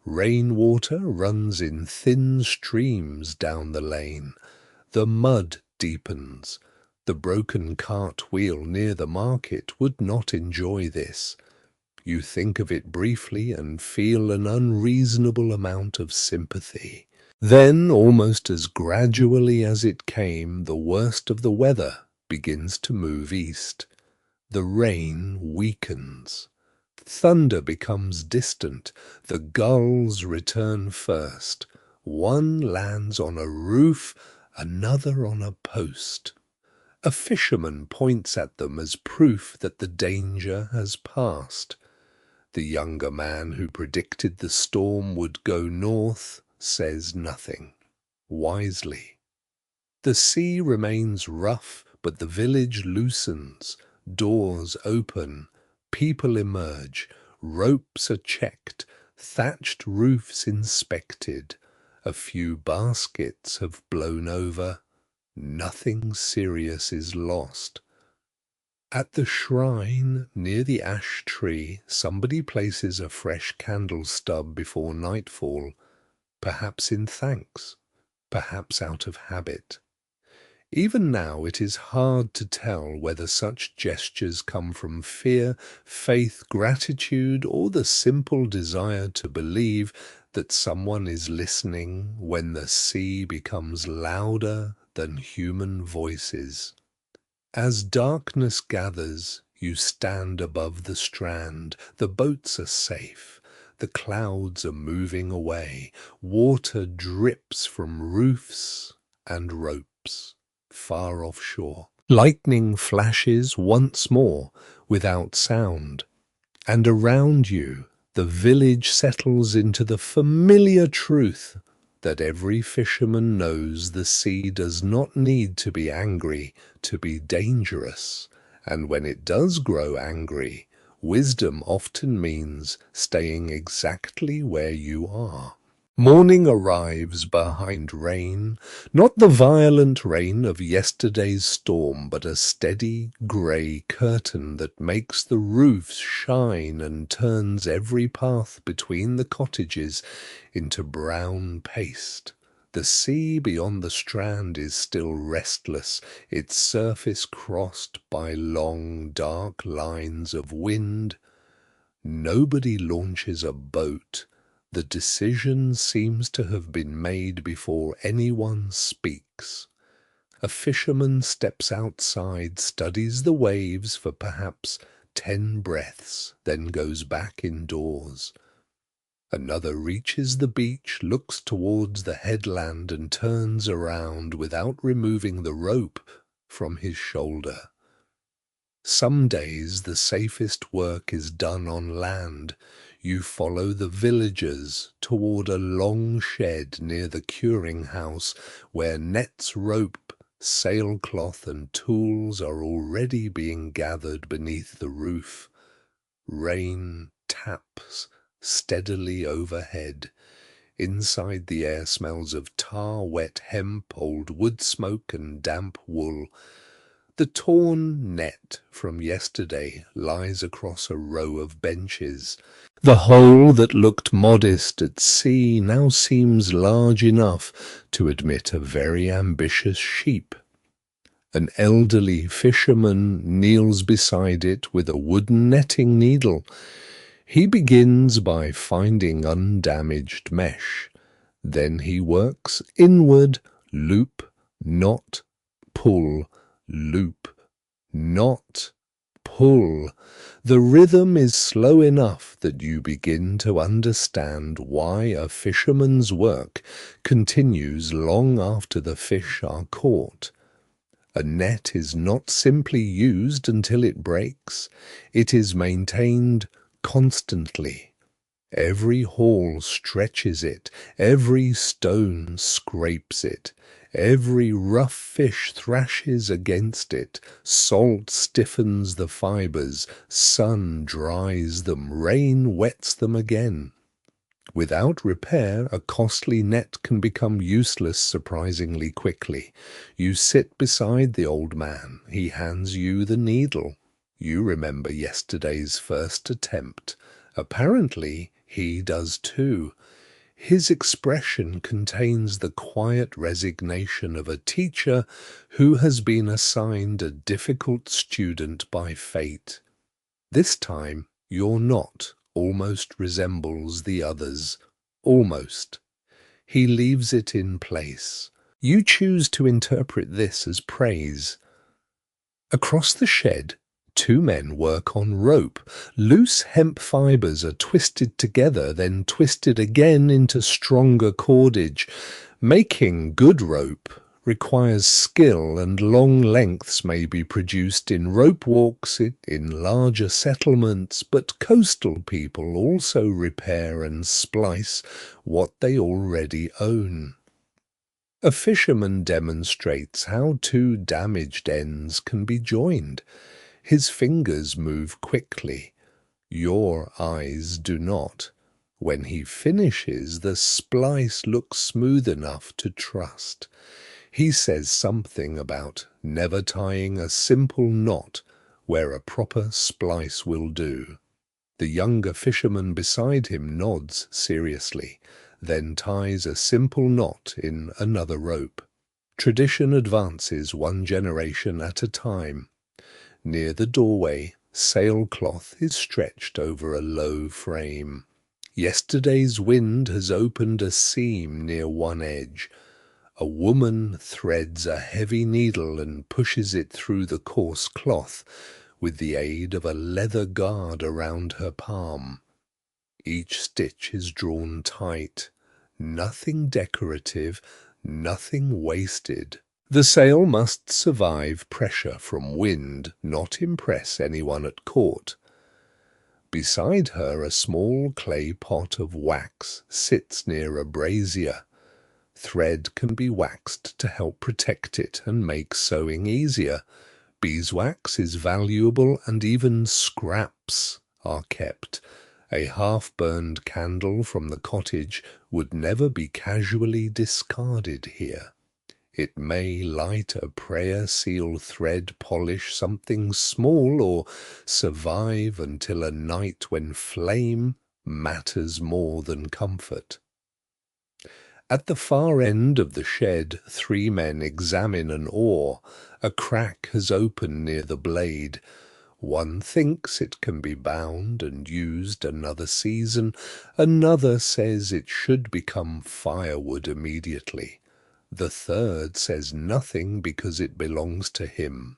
Rainwater runs in thin streams down the lane. The mud deepens. The broken cart wheel near the market would not enjoy this. You think of it briefly and feel an unreasonable amount of sympathy. Then, almost as gradually as it came, the worst of the weather begins to move east. The rain weakens. Thunder becomes distant. The gulls return first. One lands on a roof, another on a post. A fisherman points at them as proof that the danger has passed. The younger man who predicted the storm would go north says nothing. Wisely. The sea remains rough, but the village loosens. Doors open. People emerge. Ropes are checked. Thatched roofs inspected. A few baskets have blown over. Nothing serious is lost. At the shrine near the ash tree, somebody places a fresh candle stub before nightfall. perhaps in thanks, perhaps out of habit. Even now it is hard to tell whether such gestures come from fear, faith, gratitude, or the simple desire to believe that someone is listening when the sea becomes louder than human voices. As darkness gathers, you stand above the strand. The boats are safe. The clouds are moving away. Water drips from roofs and ropes far offshore. Lightning flashes once more without sound, and around you the village settles into the familiar truth that every fisherman knows the sea does not need to be angry to be dangerous, and when it does grow angry, wisdom often means staying exactly where you are. Morning arrives behind rain, not the violent rain of yesterday's storm, but a steady grey curtain that makes the roofs shine and turns every path between the cottages into brown paste. The sea beyond the strand is still restless, its surface crossed by long, dark lines of wind. Nobody launches a boat. The decision seems to have been made before anyone speaks. A fisherman steps outside, studies the waves for perhaps 10 breaths, then goes back indoors. Another reaches the beach, looks towards the headland and turns around without removing the rope from his shoulder. Some days the safest work is done on land. You follow the villagers toward a long shed near the curing house where nets, rope, sailcloth and tools are already being gathered beneath the roof. Rain taps steadily overhead. Inside the air smells of tar, wet hemp, old wood smoke and damp wool. The torn net from yesterday lies across a row of benches. The hole that looked modest at sea now seems large enough to admit a very ambitious sheep. An elderly fisherman kneels beside it with a wooden netting needle. He begins by finding undamaged mesh. Then he works inward, loop, knot, pull, loop, knot, pull. The rhythm is slow enough that you begin to understand why a fisherman's work continues long after the fish are caught. A net is not simply used until it breaks, it is maintained constantly. Every haul stretches it, every stone scrapes it, every rough fish thrashes against it, salt stiffens the fibres, sun dries them, rain wets them again. Without repair, a costly net can become useless surprisingly quickly. You sit beside the old man, he hands you the needle. You remember yesterday's first attempt. Apparently, he does too. His expression contains the quiet resignation of a teacher who has been assigned a difficult student by fate. This time, your knot almost resembles the others. Almost. He leaves it in place. You choose to interpret this as praise. Across the shed, 2 men work on rope. Loose hemp fibres are twisted together, then twisted again into stronger cordage. Making good rope requires skill, and long lengths may be produced in rope walks in larger settlements, but coastal people also repair and splice what they already own. A fisherman demonstrates how 2 damaged ends can be joined. His fingers move quickly. Your eyes do not. When he finishes, the splice looks smooth enough to trust. He says something about never tying a simple knot where a proper splice will do. The younger fisherman beside him nods seriously. then ties a simple knot in another rope. Tradition advances one generation at a time. Near the doorway, sailcloth is stretched over a low frame. Yesterday's wind has opened a seam near one edge. A woman threads a heavy needle and pushes it through the coarse cloth with the aid of a leather guard around her palm. Each stitch is drawn tight, nothing decorative, nothing wasted. The sail must survive pressure from wind, not impress anyone at court. Beside her a small clay pot of wax sits near a brazier. Thread can be waxed to help protect it and make sewing easier. Beeswax is valuable and even scraps are kept. A half-burned candle from the cottage would never be casually discarded here. It may light a prayer seal thread, polish something small, or survive until a night when flame matters more than comfort. At the far end of the shed, 3 men examine an oar. A crack has opened near the blade. One thinks it can be bound and used another season. Another says it should become firewood immediately. The third says nothing because it belongs to him.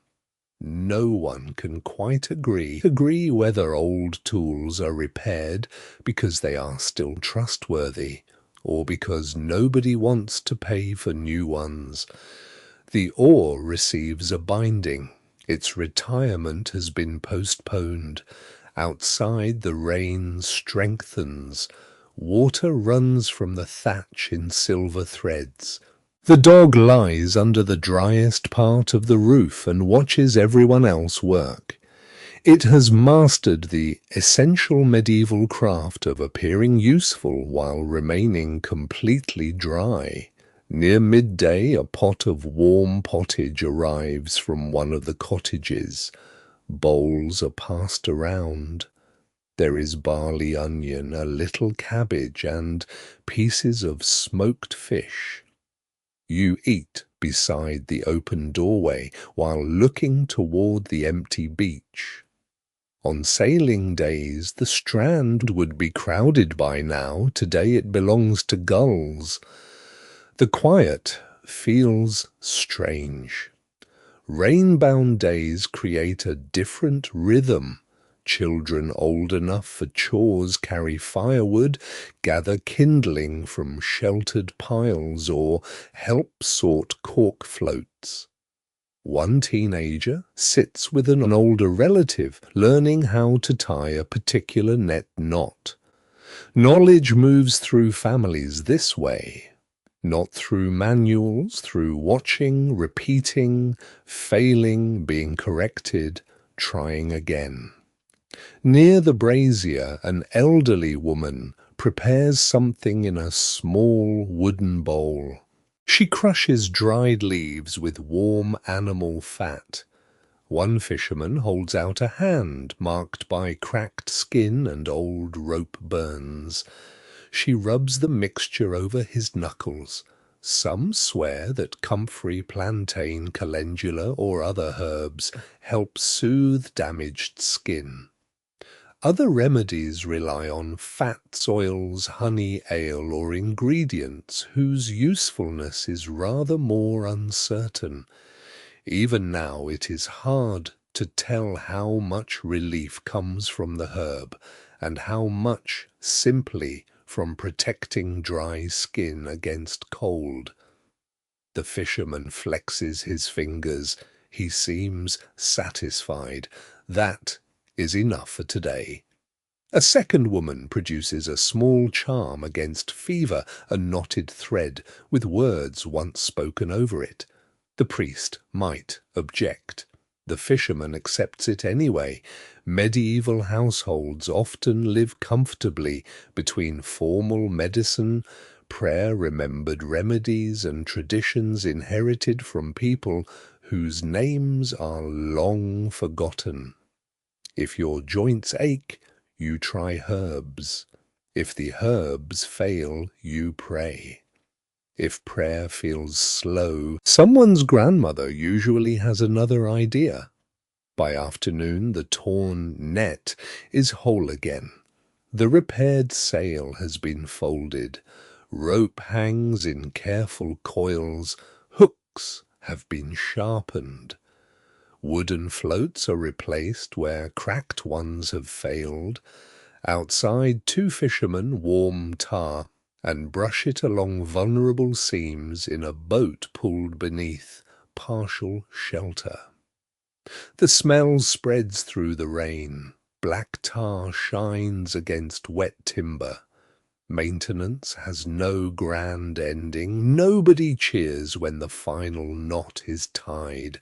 No one can quite agree whether old tools are repaired because they are still trustworthy, or because nobody wants to pay for new ones. The oar receives a binding. Its retirement has been postponed. Outside the rain strengthens. Water runs from the thatch in silver threads. The dog lies under the driest part of the roof and watches everyone else work. It has mastered the essential medieval craft of appearing useful while remaining completely dry. Near midday, a pot of warm pottage arrives from one of the cottages. Bowls are passed around. There is barley onion, a little cabbage, and pieces of smoked fish. You eat beside the open doorway while looking toward the empty beach. On sailing days, the Strand would be crowded by now. Today it belongs to gulls. The quiet feels strange. Rain-bound days create a different rhythm. Children old enough for chores carry firewood, gather kindling from sheltered piles, or help sort cork floats. One teenager sits with an older relative, learning how to tie a particular net knot. Knowledge moves through families this way. Not through manuals, through watching, repeating, failing, being corrected, trying again. Near the brazier, an elderly woman prepares something in a small wooden bowl. She crushes dried leaves with warm animal fat. One fisherman holds out a hand marked by cracked skin and old rope burns. She rubs the mixture over his knuckles. Some swear that comfrey, plantain, calendula, or other herbs help soothe damaged skin. Other remedies rely on fats, oils, honey, ale, or ingredients whose usefulness is rather more uncertain. Even now it is hard to tell how much relief comes from the herb and how much simply from protecting dry skin against cold. The fisherman flexes his fingers. He seems satisfied. That is enough for today. A second woman produces a small charm against fever, a knotted thread with words once spoken over it. The priest might object. The fisherman accepts it anyway. Medieval households often live comfortably between formal medicine, prayer-remembered remedies, and traditions inherited from people whose names are long forgotten. If your joints ache, you try herbs. If the herbs fail, you pray. If prayer feels slow, someone's grandmother usually has another idea. By afternoon, the torn net is whole again. The repaired sail has been folded. Rope hangs in careful coils. Hooks have been sharpened. Wooden floats are replaced where cracked ones have failed. Outside, 2 fishermen warm tar and brush it along vulnerable seams in a boat pulled beneath partial shelter. The smell spreads through the rain. Black tar shines against wet timber. Maintenance has no grand ending. Nobody cheers when the final knot is tied.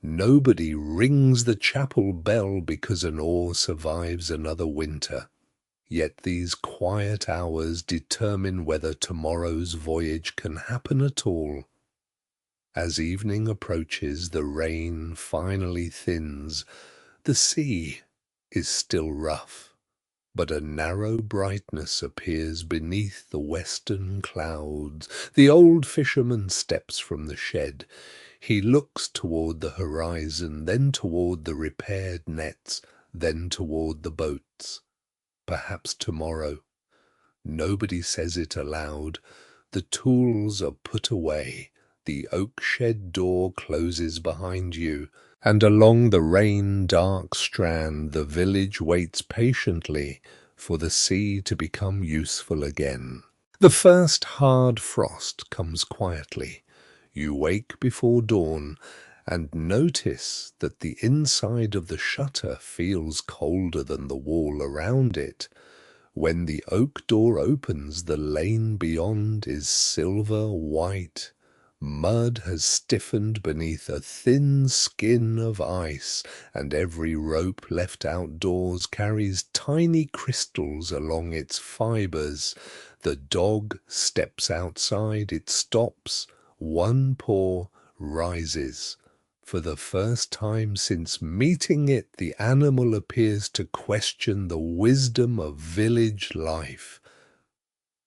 Nobody rings the chapel bell because an oar survives another winter. Yet these quiet hours determine whether tomorrow's voyage can happen at all. As evening approaches, the rain finally thins. The sea is still rough, but a narrow brightness appears beneath the western clouds. The old fisherman steps from the shed. He looks toward the horizon, then toward the repaired nets, then toward the boats. Perhaps tomorrow. Nobody says it aloud. The tools are put away. The oak shed door closes behind you, and along the rain-dark strand the village waits patiently for the sea to become useful again. The first hard frost comes quietly. You wake before dawn and notice that the inside of the shutter feels colder than the wall around it. When the oak door opens, the lane beyond is silver white. Mud has stiffened beneath a thin skin of ice, and every rope left outdoors carries tiny crystals along its fibers. The dog steps outside, it stops, one paw rises. For the first time since meeting it, the animal appears to question the wisdom of village life.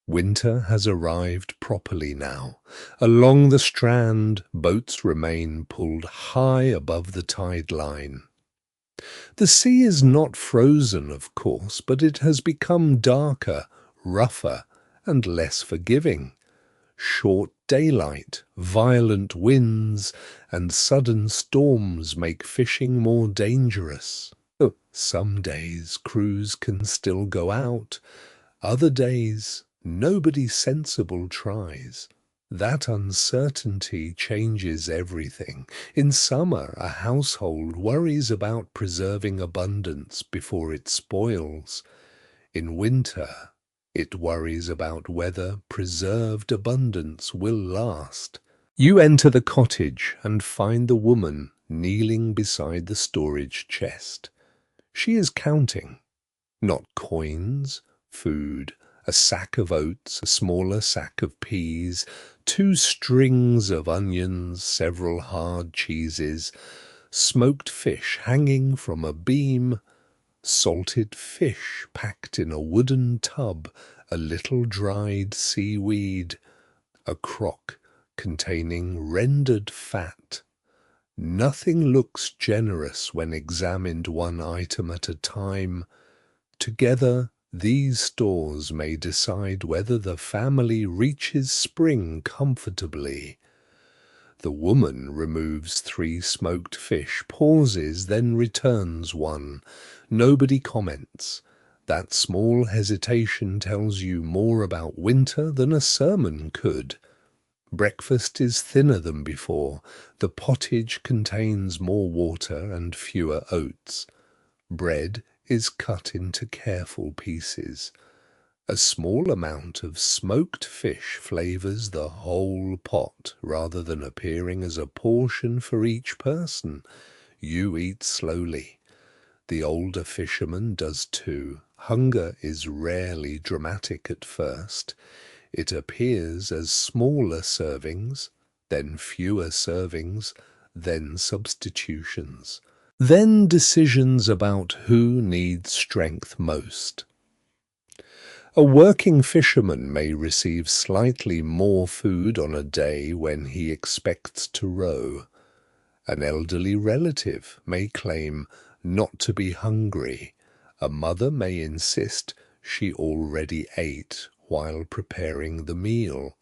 Winter has arrived properly now. Along the strand, boats remain pulled high above the tide line. The sea is not frozen, of course, but it has become darker, rougher, and less forgiving. Short daylight, violent winds, and sudden storms make fishing more dangerous. Some days crews can still go out, other days nobody sensible tries. That uncertainty changes everything. In summer, a household worries about preserving abundance before it spoils. In winter, it worries about whether preserved abundance will last. You enter the cottage and find the woman kneeling beside the storage chest. She is counting, not coins, food, a sack of oats, a smaller sack of peas, 2 strings of onions, several hard cheeses, smoked fish hanging from a beam, salted fish packed in a wooden tub, a little dried seaweed, a crock containing rendered fat. Nothing looks generous when examined one item at a time. Together, these stores may decide whether the family reaches spring comfortably. The woman removes 3 smoked fish, pauses, then returns one. Nobody comments. That small hesitation tells you more about winter than a sermon could. Breakfast is thinner than before. The pottage contains more water and fewer oats. Bread is cut into careful pieces. A small amount of smoked fish flavors the whole pot rather than appearing as a portion for each person. You eat slowly. The older fisherman does too. Hunger is rarely dramatic at first. It appears as smaller servings, then fewer servings, then substitutions. Then decisions about who needs strength most. A working fisherman may receive slightly more food on a day when he expects to row. An elderly relative may claim not to be hungry. A mother may insist she already ate while preparing the meal.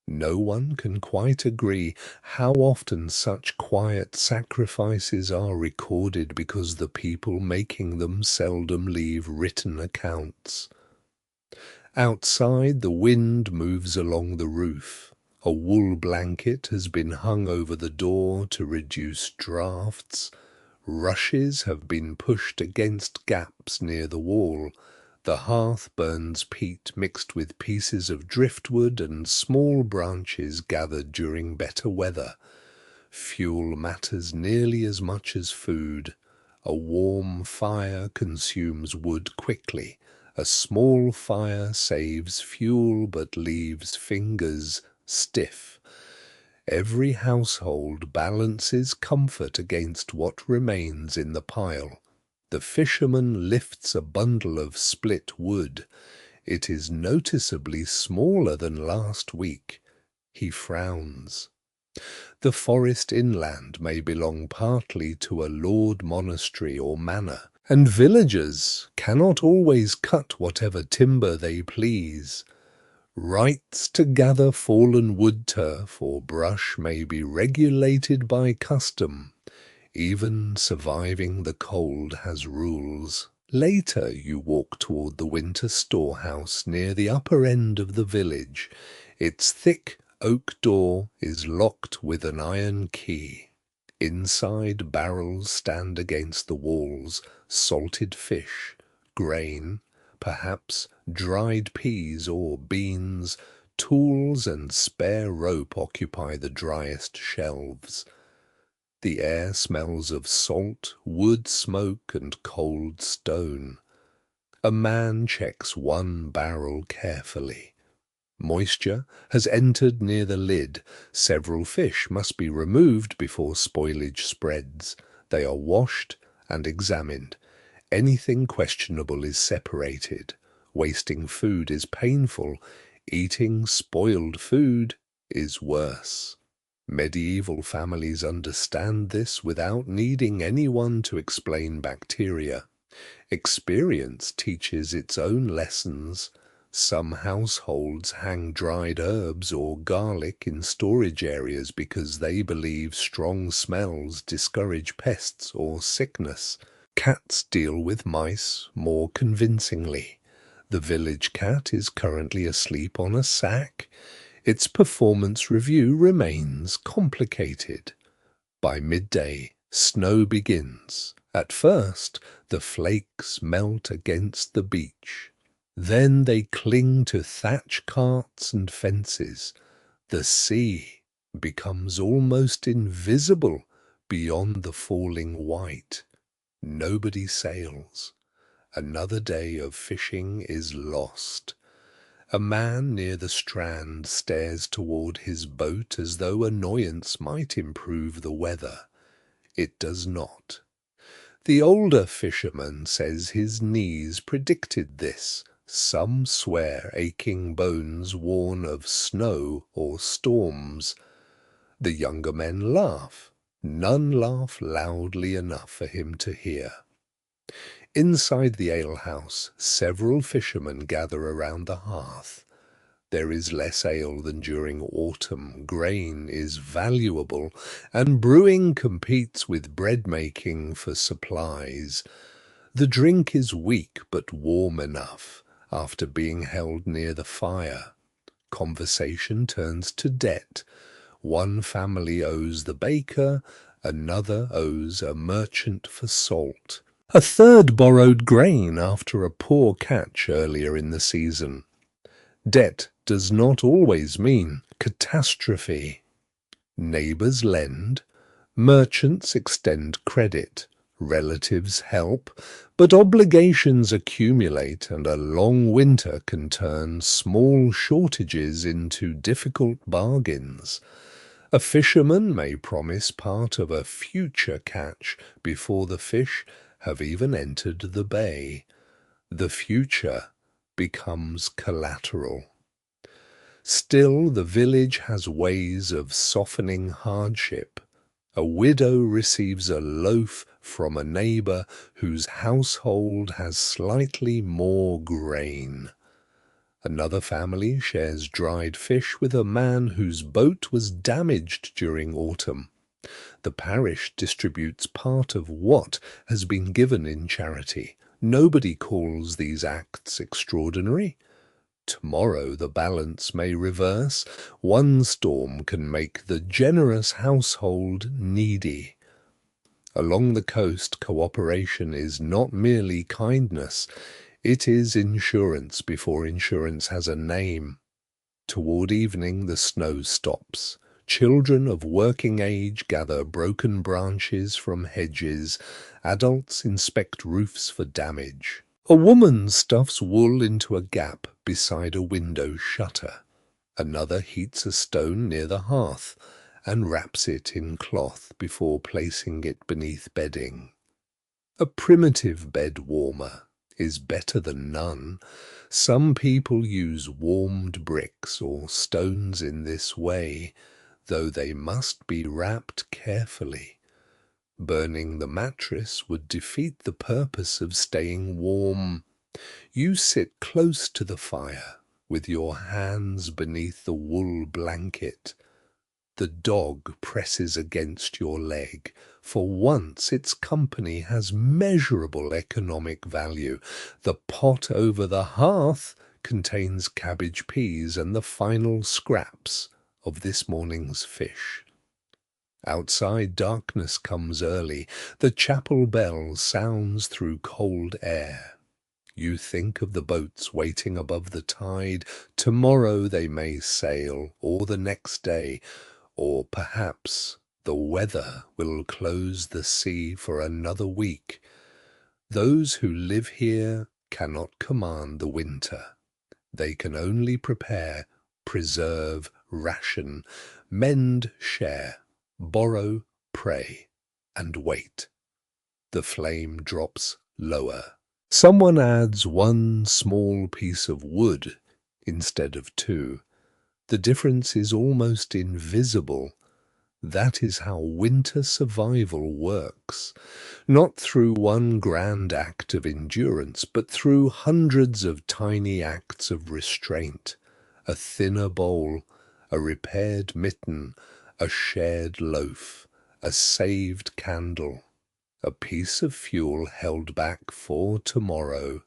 No one can quite agree how often such quiet sacrifices are recorded because the people making them seldom leave written accounts. Outside, the wind moves along the roof. A wool blanket has been hung over the door to reduce drafts. Rushes have been pushed against gaps near the wall. The hearth burns peat mixed with pieces of driftwood and small branches gathered during better weather. Fuel matters nearly as much as food. A warm fire consumes wood quickly. A small fire saves fuel but leaves fingers stiff. Every household balances comfort against what remains in the pile. The fisherman lifts a bundle of split wood. It is noticeably smaller than last week. He frowns. The forest inland may belong partly to a lord monastery or manor, and villagers cannot always cut whatever timber they please. Rights to gather fallen wood turf or brush may be regulated by custom. Even surviving the cold has rules. Later you walk toward the winter storehouse near the upper end of the village. Its thick oak door is locked with an iron key. Inside, barrels stand against the walls, salted fish, grain, perhaps dried peas or beans, tools and spare rope occupy the driest shelves. The air smells of salt, wood smoke, and cold stone. A man checks one barrel carefully. Moisture has entered near the lid. Several fish must be removed before spoilage spreads. They are washed and examined. Anything questionable is separated. Wasting food is painful. Eating spoiled food is worse. Medieval families understand this without needing anyone to explain bacteria. Experience teaches its own lessons. Some households hang dried herbs or garlic in storage areas because they believe strong smells discourage pests or sickness. Cats deal with mice more convincingly. The village cat is currently asleep on a sack. Its performance review remains complicated. By midday, snow begins. At first, the flakes melt against the beach. Then they cling to thatch carts and fences. The sea becomes almost invisible beyond the falling white. Nobody sails. Another day of fishing is lost. A man near the strand stares toward his boat as though annoyance might improve the weather. It does not. The older fisherman says his knees predicted this. Some swear aching bones warn of snow or storms. The younger men laugh. None laugh loudly enough for him to hear. Inside the alehouse, several fishermen gather around the hearth. There is less ale than during autumn. Grain is valuable, and brewing competes with bread-making for supplies. The drink is weak but warm enough after being held near the fire. Conversation turns to debt. One family owes the baker, another owes a merchant for salt. A third borrowed grain after a poor catch earlier in the season. Debt does not always mean catastrophe. Neighbors lend, merchants extend credit, relatives help, but obligations accumulate and a long winter can turn small shortages into difficult bargains. A fisherman may promise part of a future catch before the fish have even entered the bay. The future becomes collateral. Still, the village has ways of softening hardship. A widow receives a loaf from a neighbor whose household has slightly more grain. Another family shares dried fish with a man whose boat was damaged during autumn. The parish distributes part of what has been given in charity. Nobody calls these acts extraordinary. Tomorrow the balance may reverse. One storm can make the generous household needy. Along the coast, cooperation is not merely kindness. It is insurance before insurance has a name. Toward evening the snow stops. Children of working age gather broken branches from hedges. Adults inspect roofs for damage. A woman stuffs wool into a gap beside a window shutter. Another heats a stone near the hearth and wraps it in cloth before placing it beneath bedding. A primitive bed warmer is better than none. Some people use warmed bricks or stones in this way, though they must be wrapped carefully. Burning the mattress would defeat the purpose of staying warm. You sit close to the fire, with your hands beneath the wool blanket. The dog presses against your leg. For once its company has measurable economic value. The pot over the hearth contains cabbage peas and the final scraps of this morning's fish. Outside, darkness comes early. The chapel bell sounds through cold air. You think of the boats waiting above the tide. Tomorrow they may sail, or the next day, or perhaps the weather will close the sea for another week. Those who live here cannot command the winter. They can only prepare, preserve, ration, mend, share, borrow, pray, and wait. The flame drops lower. Someone adds one small piece of wood instead of two. The difference is almost invisible. That is how winter survival works. Not through one grand act of endurance, but through hundreds of tiny acts of restraint. A thinner bowl, a repaired mitten, a shared loaf, a saved candle, a piece of fuel held back for tomorrow.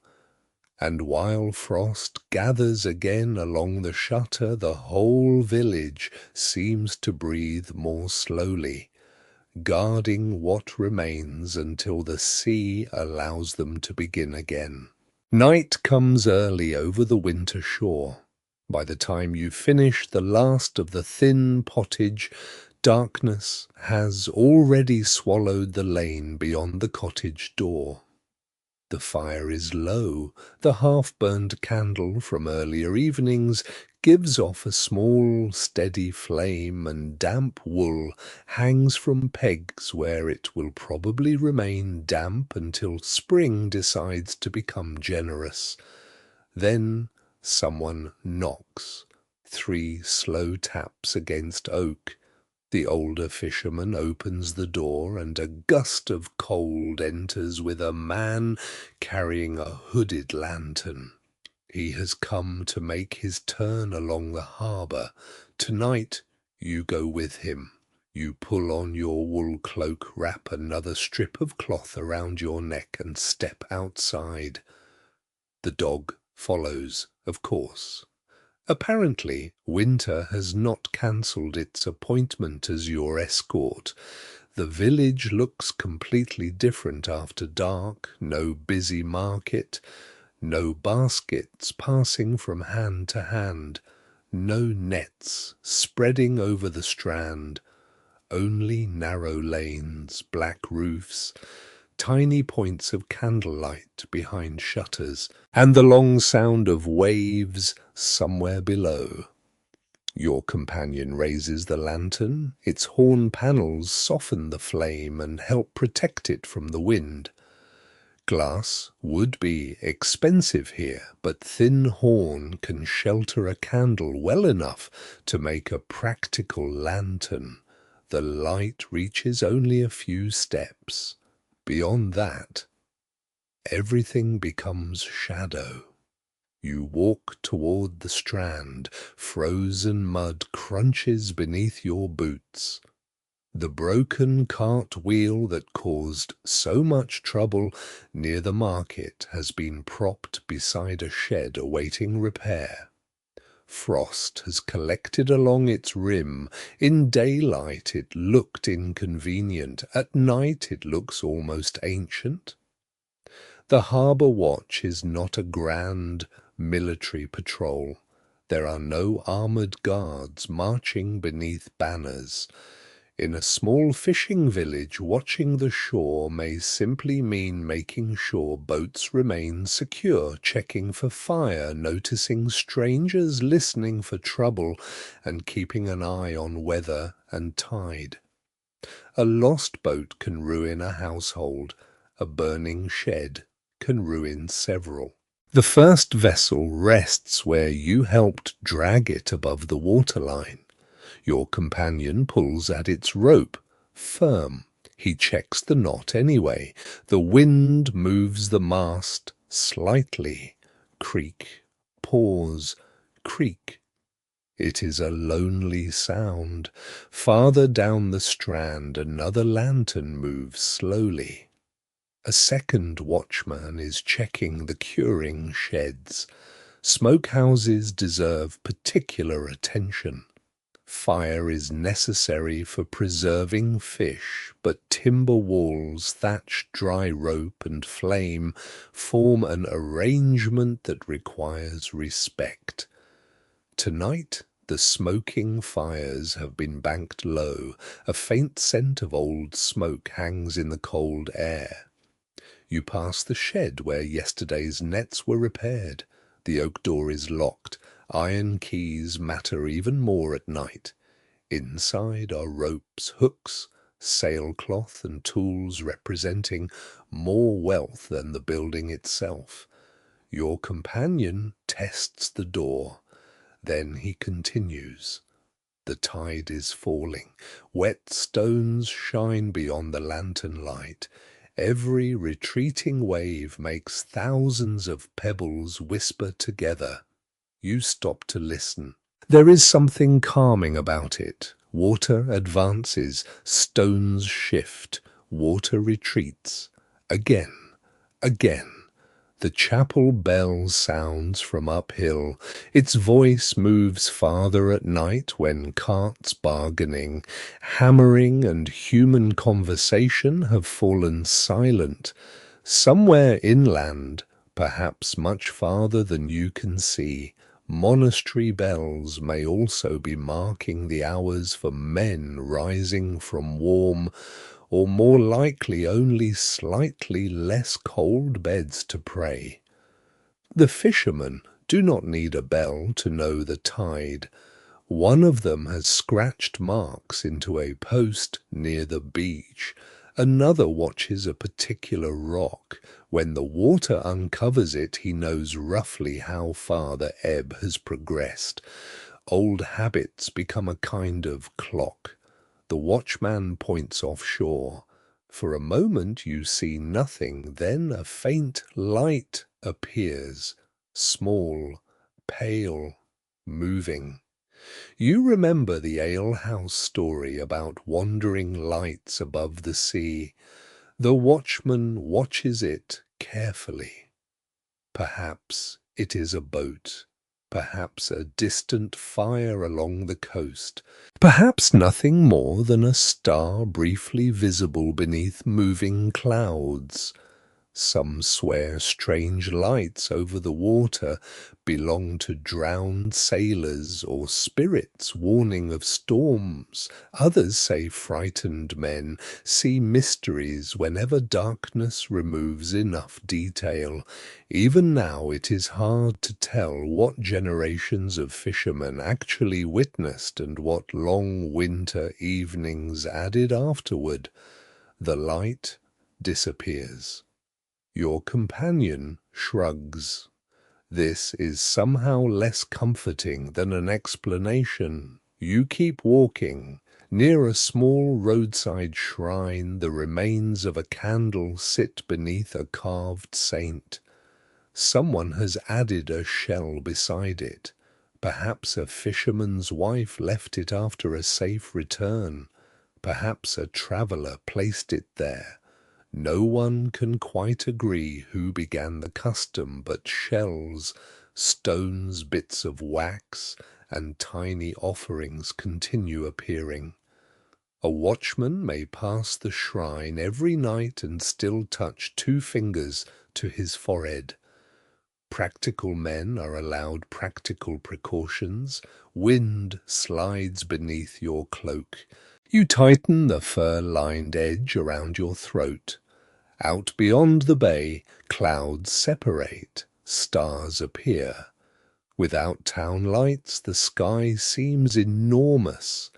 And while frost gathers again along the shutter, the whole village seems to breathe more slowly, guarding what remains until the sea allows them to begin again. Night comes early over the winter shore. By the time you finish the last of the thin pottage, darkness has already swallowed the lane beyond the cottage door. The fire is low. The half-burned candle from earlier evenings gives off a small, steady flame, and damp wool hangs from pegs where it will probably remain damp until spring decides to become generous. Then someone knocks. 3 slow taps against oak. The older fisherman opens the door, and a gust of cold enters with a man carrying a hooded lantern. He has come to make his turn along the harbour. Tonight you go with him. You pull on your wool cloak, wrap another strip of cloth around your neck, and step outside. The dog follows, of course. Apparently, winter has not cancelled its appointment as your escort. The village looks completely different after dark. No busy market, no baskets passing from hand to hand, no nets spreading over the strand, only narrow lanes, black roofs, tiny points of candlelight behind shutters, and the long sound of waves somewhere below. Your companion raises the lantern. Its horn panels soften the flame and help protect it from the wind. Glass would be expensive here, but thin horn can shelter a candle well enough to make a practical lantern. The light reaches only a few steps. Beyond that, everything becomes shadow. You walk toward the strand. Frozen mud crunches beneath your boots. The broken cart wheel that caused so much trouble near the market has been propped beside a shed awaiting repair. Frost has collected along its rim. In daylight it looked inconvenient. At night it looks almost ancient. The harbour watch is not a grand military patrol. There are no armoured guards marching beneath banners. In a small fishing village, watching the shore may simply mean making sure boats remain secure, checking for fire, noticing strangers, listening for trouble, and keeping an eye on weather and tide. A lost boat can ruin a household. A burning shed can ruin several. The first vessel rests where you helped drag it above the waterline. Your companion pulls at its rope, firm. He checks the knot anyway. The wind moves the mast slightly. Creak, pause, creak. It is a lonely sound. Farther down the strand, another lantern moves slowly. A second watchman is checking the curing sheds. Smokehouses deserve particular attention. Fire is necessary for preserving fish, but timber walls, thatch, dry rope, and flame form an arrangement that requires respect. Tonight the smoking fires have been banked low. A faint scent of old smoke hangs in the cold air. You pass the shed where yesterday's nets were repaired. The oak door is locked. Iron keys matter even more at night. Inside are ropes, hooks, sailcloth, and tools representing more wealth than the building itself. Your companion tests the door. Then he continues. The tide is falling. Wet stones shine beyond the lantern light. Every retreating wave makes thousands of pebbles whisper together. You stop to listen. There is something calming about it. Water advances, stones shift, water retreats. Again, again. The chapel bell sounds from uphill. Its voice moves farther at night when carts bargaining, hammering, and human conversation have fallen silent. Somewhere inland, perhaps much farther than you can see, monastery bells may also be marking the hours for men rising from warm, or more likely only slightly less cold beds to pray. The fishermen do not need a bell to know the tide. One of them has scratched marks into a post near the beach. Another watches a particular rock. When the water uncovers it, he knows roughly how far the ebb has progressed. Old habits become a kind of clock. The watchman points offshore. For a moment you see nothing, then a faint light appears, small, pale, moving. You remember the alehouse story about wandering lights above the sea. The watchman watches it carefully. Perhaps it is a boat. Perhaps a distant fire along the coast. Perhaps nothing more than a star briefly visible beneath moving clouds. Some swear strange lights over the water belong to drowned sailors or spirits warning of storms. Others say frightened men see mysteries whenever darkness removes enough detail. Even now it is hard to tell what generations of fishermen actually witnessed and what long winter evenings added afterward. The light disappears. Your companion shrugs. This is somehow less comforting than an explanation. You keep walking. Near a small roadside shrine, the remains of a candle sit beneath a carved saint. Someone has added a shell beside it. Perhaps a fisherman's wife left it after a safe return. Perhaps a traveller placed it there. No one can quite agree who began the custom, but shells, stones, bits of wax, and tiny offerings continue appearing. A watchman may pass the shrine every night and still touch 2 fingers to his forehead. Practical men are allowed practical precautions. Wind slides beneath your cloak. You tighten the fur-lined edge around your throat. Out beyond the bay, clouds separate, stars appear. Without town lights, the sky seems enormous.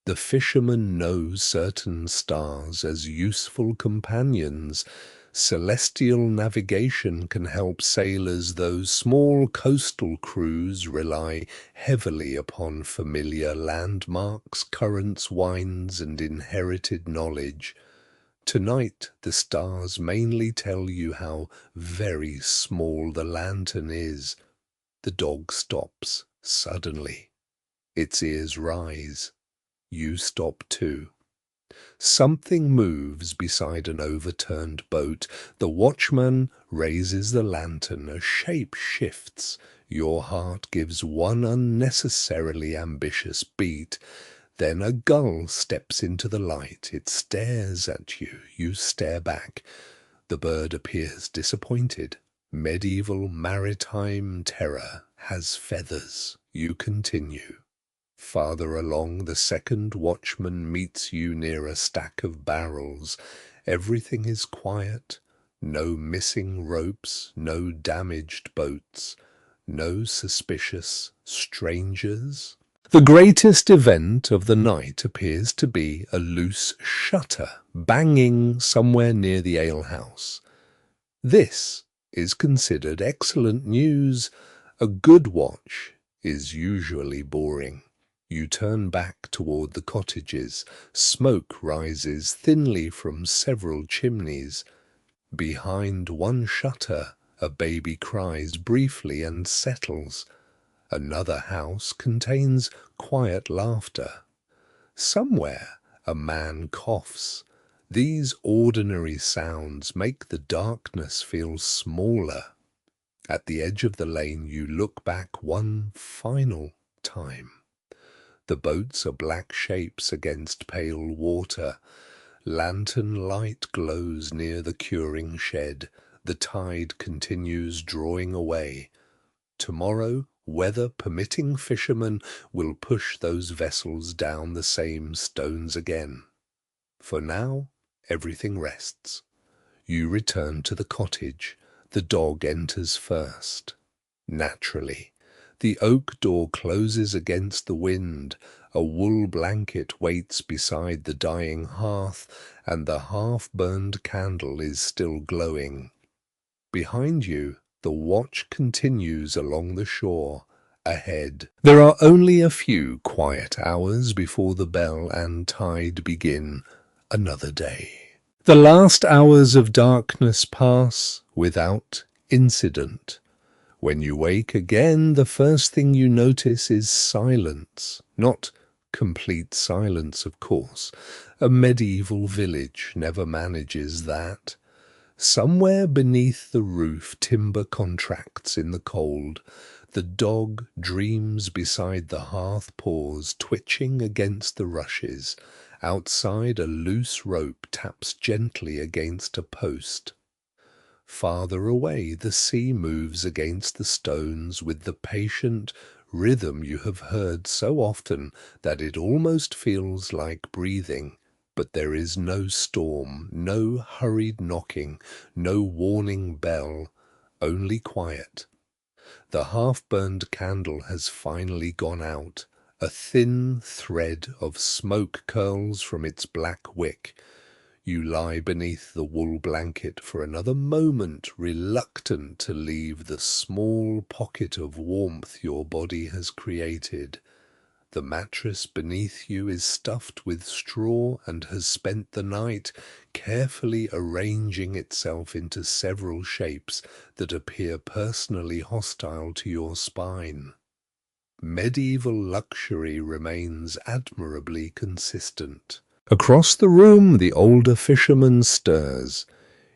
The fisherman knows certain stars as useful companions. Celestial navigation can help sailors, though small coastal crews rely heavily upon familiar landmarks, currents, winds, and inherited knowledge. Tonight the stars mainly tell you how very small the lantern is. The dog stops suddenly. Its ears rise. You stop too. Something moves beside an overturned boat. The watchman raises the lantern. A shape shifts. Your heart gives one unnecessarily ambitious beat. Then a gull steps into the light. It stares at you. You stare back. The bird appears disappointed. Medieval maritime terror has feathers. You continue. Farther along, the second watchman meets you near a stack of barrels. Everything is quiet. No missing ropes, no damaged boats, no suspicious strangers. The greatest event of the night appears to be a loose shutter banging somewhere near the alehouse. This is considered excellent news. A good watch is usually boring. You turn back toward the cottages. Smoke rises thinly from several chimneys. Behind one shutter, a baby cries briefly and settles. Another house contains quiet laughter. Somewhere a man coughs. These ordinary sounds make the darkness feel smaller. At the edge of the lane you look back one final time. The boats are black shapes against pale water. Lantern light glows near the curing shed. The tide continues drawing away. Tomorrow, weather permitting, fishermen will push those vessels down the same stones again. For now, everything rests. You return to the cottage. The dog enters first. Naturally, the oak door closes against the wind. A wool blanket waits beside the dying hearth, and the half-burned candle is still glowing. Behind you, the watch continues along the shore. Ahead, there are only a few quiet hours before the bell and tide begin another day. The last hours of darkness pass without incident. When you wake again, the first thing you notice is silence. Not complete silence, of course. A medieval village never manages that. Somewhere beneath the roof, timber contracts in the cold. The dog dreams beside the hearth paws, twitching against the rushes. Outside, a loose rope taps gently against a post. Farther away, the sea moves against the stones with the patient rhythm you have heard so often that it almost feels like breathing. But there is no storm, no hurried knocking, no warning bell, only quiet. The half-burned candle has finally gone out. A thin thread of smoke curls from its black wick. You lie beneath the wool blanket for another moment, reluctant to leave the small pocket of warmth your body has created. The mattress beneath you is stuffed with straw and has spent the night carefully arranging itself into several shapes that appear personally hostile to your spine. Medieval luxury remains admirably consistent. Across the room the older fisherman stirs.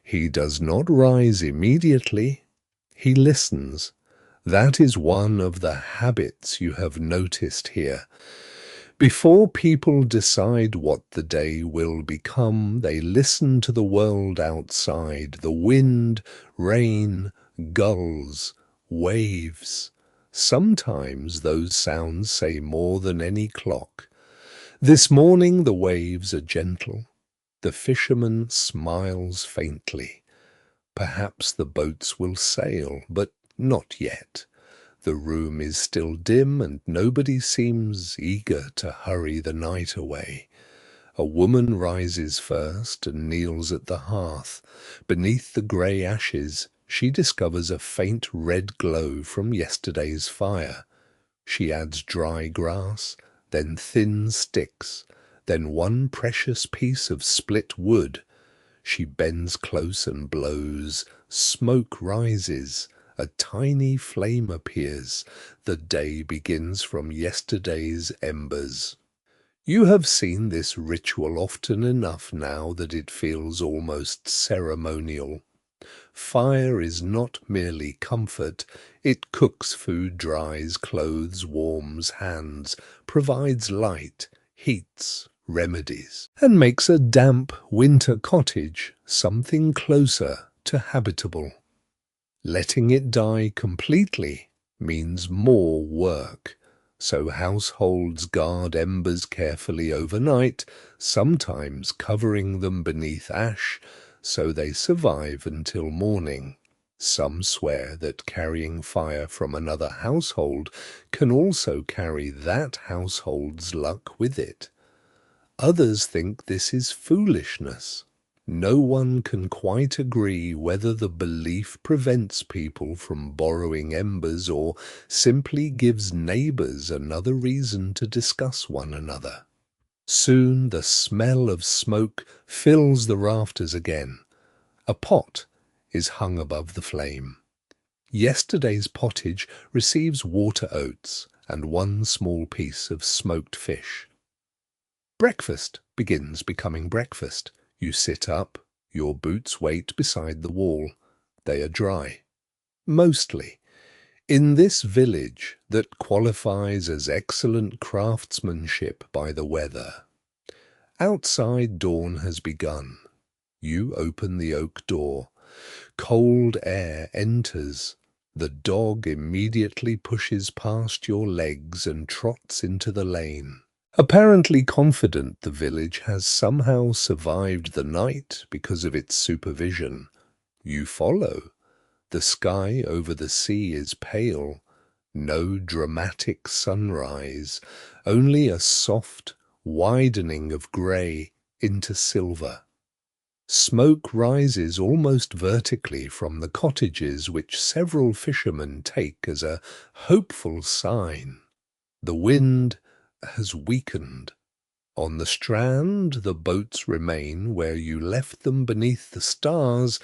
He does not rise immediately. He listens. That is one of the habits you have noticed here. Before people decide what the day will become, they listen to the world outside, the wind, rain, gulls, waves. Sometimes those sounds say more than any clock. This morning the waves are gentle. The fisherman smiles faintly. Perhaps the boats will sail, but not yet. The room is still dim and nobody seems eager to hurry the night away. A woman rises first and kneels at the hearth. Beneath the grey ashes, she discovers a faint red glow from yesterday's fire. She adds dry grass, then thin sticks, then one precious piece of split wood. She bends close and blows. Smoke rises. A tiny flame appears. The day begins from yesterday's embers. You have seen this ritual often enough now that it feels almost ceremonial. Fire is not merely comfort. It cooks food, dries clothes, warms hands, provides light, heats, remedies, and makes a damp winter cottage something closer to habitable. Letting it die completely means more work. So households guard embers carefully overnight, sometimes covering them beneath ash, so they survive until morning. Some swear that carrying fire from another household can also carry that household's luck with it. Others think this is foolishness. No one can quite agree whether the belief prevents people from borrowing embers or simply gives neighbors another reason to discuss one another. Soon the smell of smoke fills the rafters again. A pot is hung above the flame. Yesterday's pottage receives water oats and one small piece of smoked fish. Breakfast begins becoming breakfast. You sit up, your boots wait beside the wall. They are dry. Mostly. In this village that qualifies as excellent craftsmanship by the weather. Outside dawn has begun. You open the oak door. Cold air enters. The dog immediately pushes past your legs and trots into the lane. Apparently confident the village has somehow survived the night because of its supervision. You follow. The sky over the sea is pale. No dramatic sunrise, only a soft widening of grey into silver. Smoke rises almost vertically from the cottages, which several fishermen take as a hopeful sign. The wind has weakened. On the strand the boats remain where you left them beneath the stars.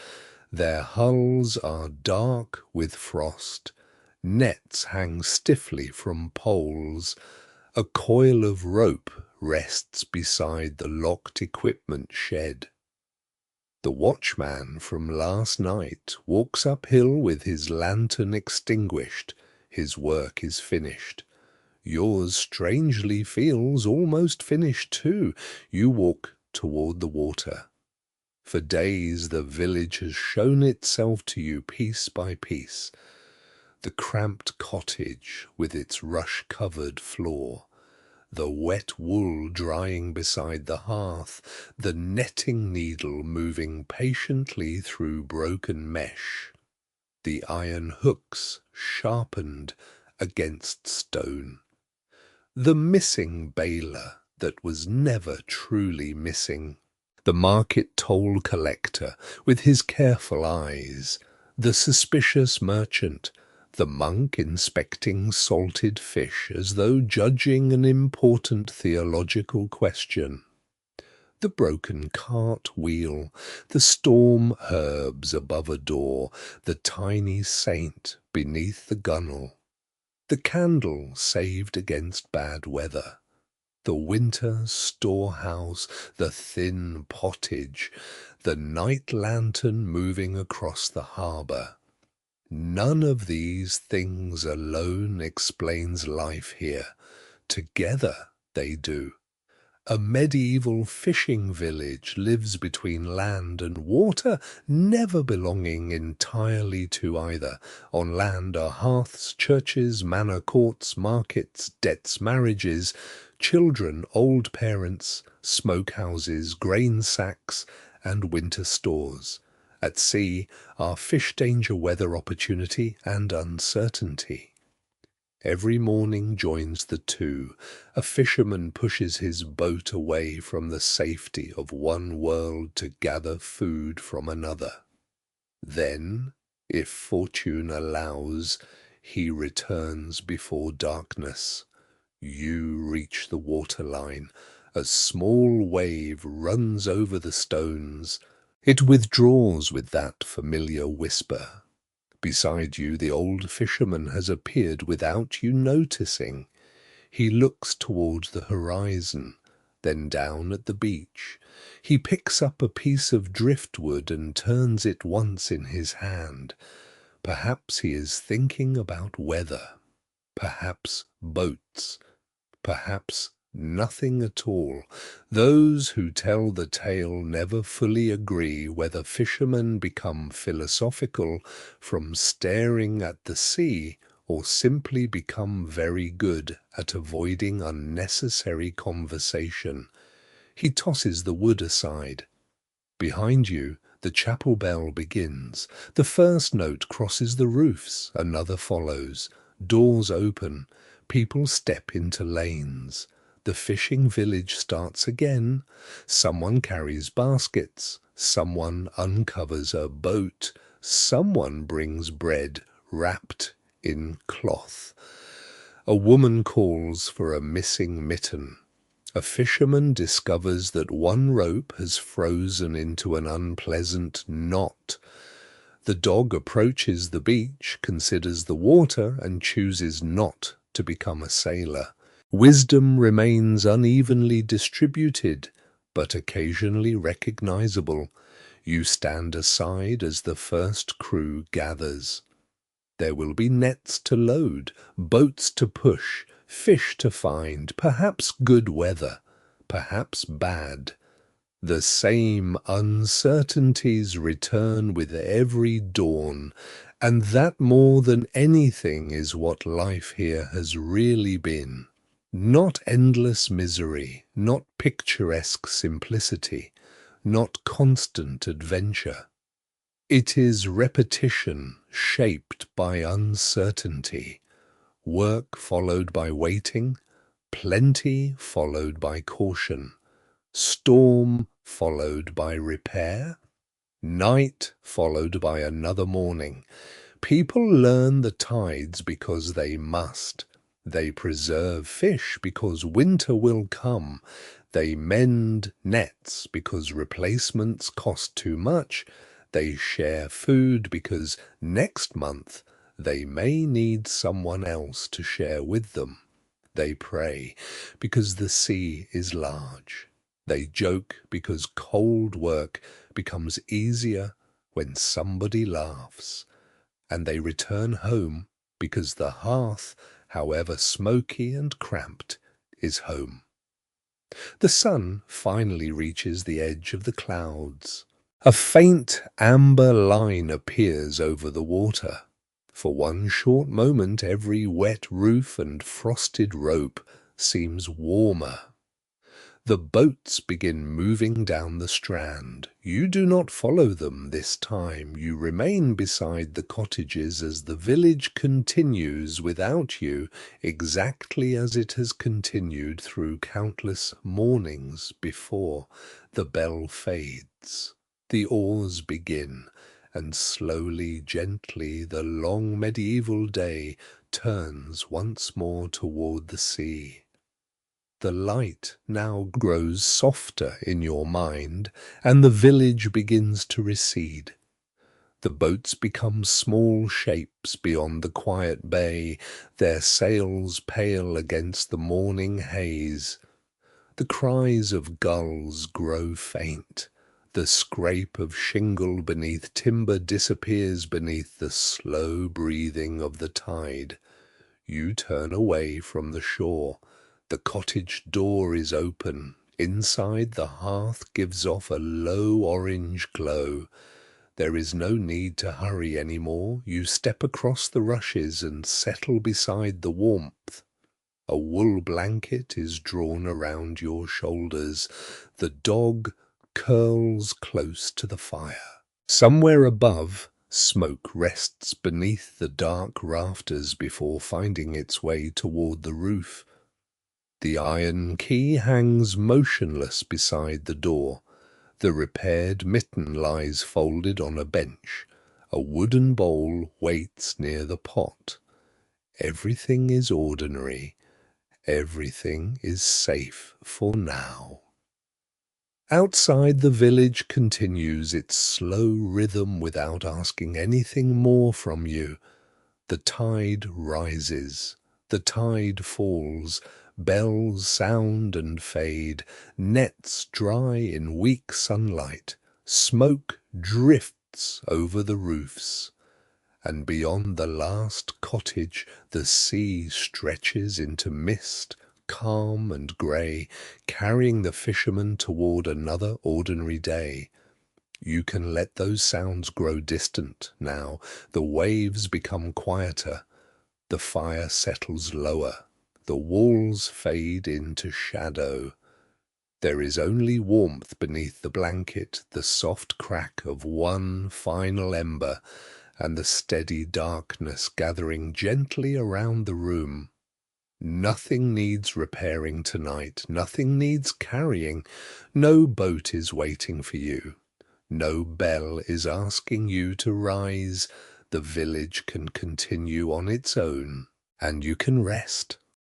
Their hulls are dark with frost. Nets hang stiffly from poles. A coil of rope rests beside the locked equipment shed. The watchman from last night walks uphill with his lantern extinguished. His work is finished. Yours strangely feels almost finished too. You walk toward the water. For days the village has shown itself to you piece by piece. The cramped cottage with its rush-covered floor, the wet wool drying beside the hearth, the netting needle moving patiently through broken mesh, the iron hooks sharpened against stone. The missing baler that was never truly missing. the market toll collector with his careful eyes, the suspicious merchant, the monk inspecting salted fish as though judging an important theological question, the broken cart wheel, the storm herbs above a door, the tiny saint beneath the gunwale, the candle saved against bad weather, the winter storehouse, the thin pottage, the night lantern moving across the harbour. None of these things alone explains life here. Together they do. A medieval fishing village lives between land and water, never belonging entirely to either. On land are hearths, churches, manor courts, markets, debts, marriages, children, old parents, smokehouses, grain sacks, and winter stores. At sea are fish danger, weather opportunity, and uncertainty. Every morning joins the two. A fisherman pushes his boat away from the safety of one world to gather food from another. Then, if fortune allows, he returns before darkness. You reach the waterline. A small wave runs over the stones. It withdraws with that familiar whisper. Beside you, the old fisherman has appeared without you noticing. He looks toward the horizon, then down at the beach. He picks up a piece of driftwood and turns it once in his hand. Perhaps he is thinking about weather, perhaps boats, perhaps nothing at all. Those who tell the tale never fully agree whether fishermen become philosophical from staring at the sea or simply become very good at avoiding unnecessary conversation. He tosses the wood aside. Behind you, the chapel bell begins. The first note crosses the roofs, another follows. Doors open. People step into lanes. The fishing village starts again. Someone carries baskets. Someone uncovers a boat. Someone brings bread wrapped in cloth. A woman calls for a missing mitten. A fisherman discovers that one rope has frozen into an unpleasant knot. The dog approaches the beach, considers the water, and chooses not to become a sailor. Wisdom remains unevenly distributed, but occasionally recognizable. You stand aside as the first crew gathers. There will be nets to load, boats to push, fish to find, perhaps good weather, perhaps bad. The same uncertainties return with every dawn, and that more than anything is what life here has really been. Not endless misery, not picturesque simplicity, not constant adventure. It is repetition shaped by uncertainty, work followed by waiting, plenty followed by caution, storm followed by repair, night followed by another morning. People learn the tides because they must. They preserve fish because winter will come. They mend nets because replacements cost too much. They share food because next month they may need someone else to share with them. They pray because the sea is large. They joke because cold work becomes easier when somebody laughs. And they return home because the hearth, however smoky and cramped, is home. The sun finally reaches the edge of the clouds. A faint amber line appears over the water. For one short moment every wet roof and frosted rope seems warmer. The boats begin moving down the strand. You do not follow them this time. You remain beside the cottages as the village continues without you, exactly as it has continued through countless mornings before. The bell fades. The oars begin, and slowly, gently, the long medieval day turns once more toward the sea. The light now grows softer in your mind, and the village begins to recede. The boats become small shapes beyond the quiet bay, their sails pale against the morning haze. The cries of gulls grow faint. The scrape of shingle beneath timber disappears beneath the slow breathing of the tide. You turn away from the shore. The cottage door is open. Inside, the hearth gives off a low orange glow. There is no need to hurry any more. You step across the rushes and settle beside the warmth. A wool blanket is drawn around your shoulders. The dog curls close to the fire. Somewhere above, smoke rests beneath the dark rafters before finding its way toward the roof. The iron key hangs motionless beside the door. The repaired mitten lies folded on a bench. A wooden bowl waits near the pot. Everything is ordinary. Everything is safe for now. Outside, the village continues its slow rhythm without asking anything more from you. The tide rises. The tide falls. Bells sound and fade. Nets dry in weak sunlight. Smoke drifts over the roofs. And beyond the last cottage, the sea stretches into mist, calm and grey, carrying the fisherman toward another ordinary day. You can let those sounds grow distant now. The waves become quieter. The fire settles lower. The walls fade into shadow. There is only warmth beneath the blanket, the soft crack of one final ember, and the steady darkness gathering gently around the room. Nothing needs repairing tonight. Nothing needs carrying. No boat is waiting for you. No bell is asking you to rise. The village can continue on its own, and you can rest.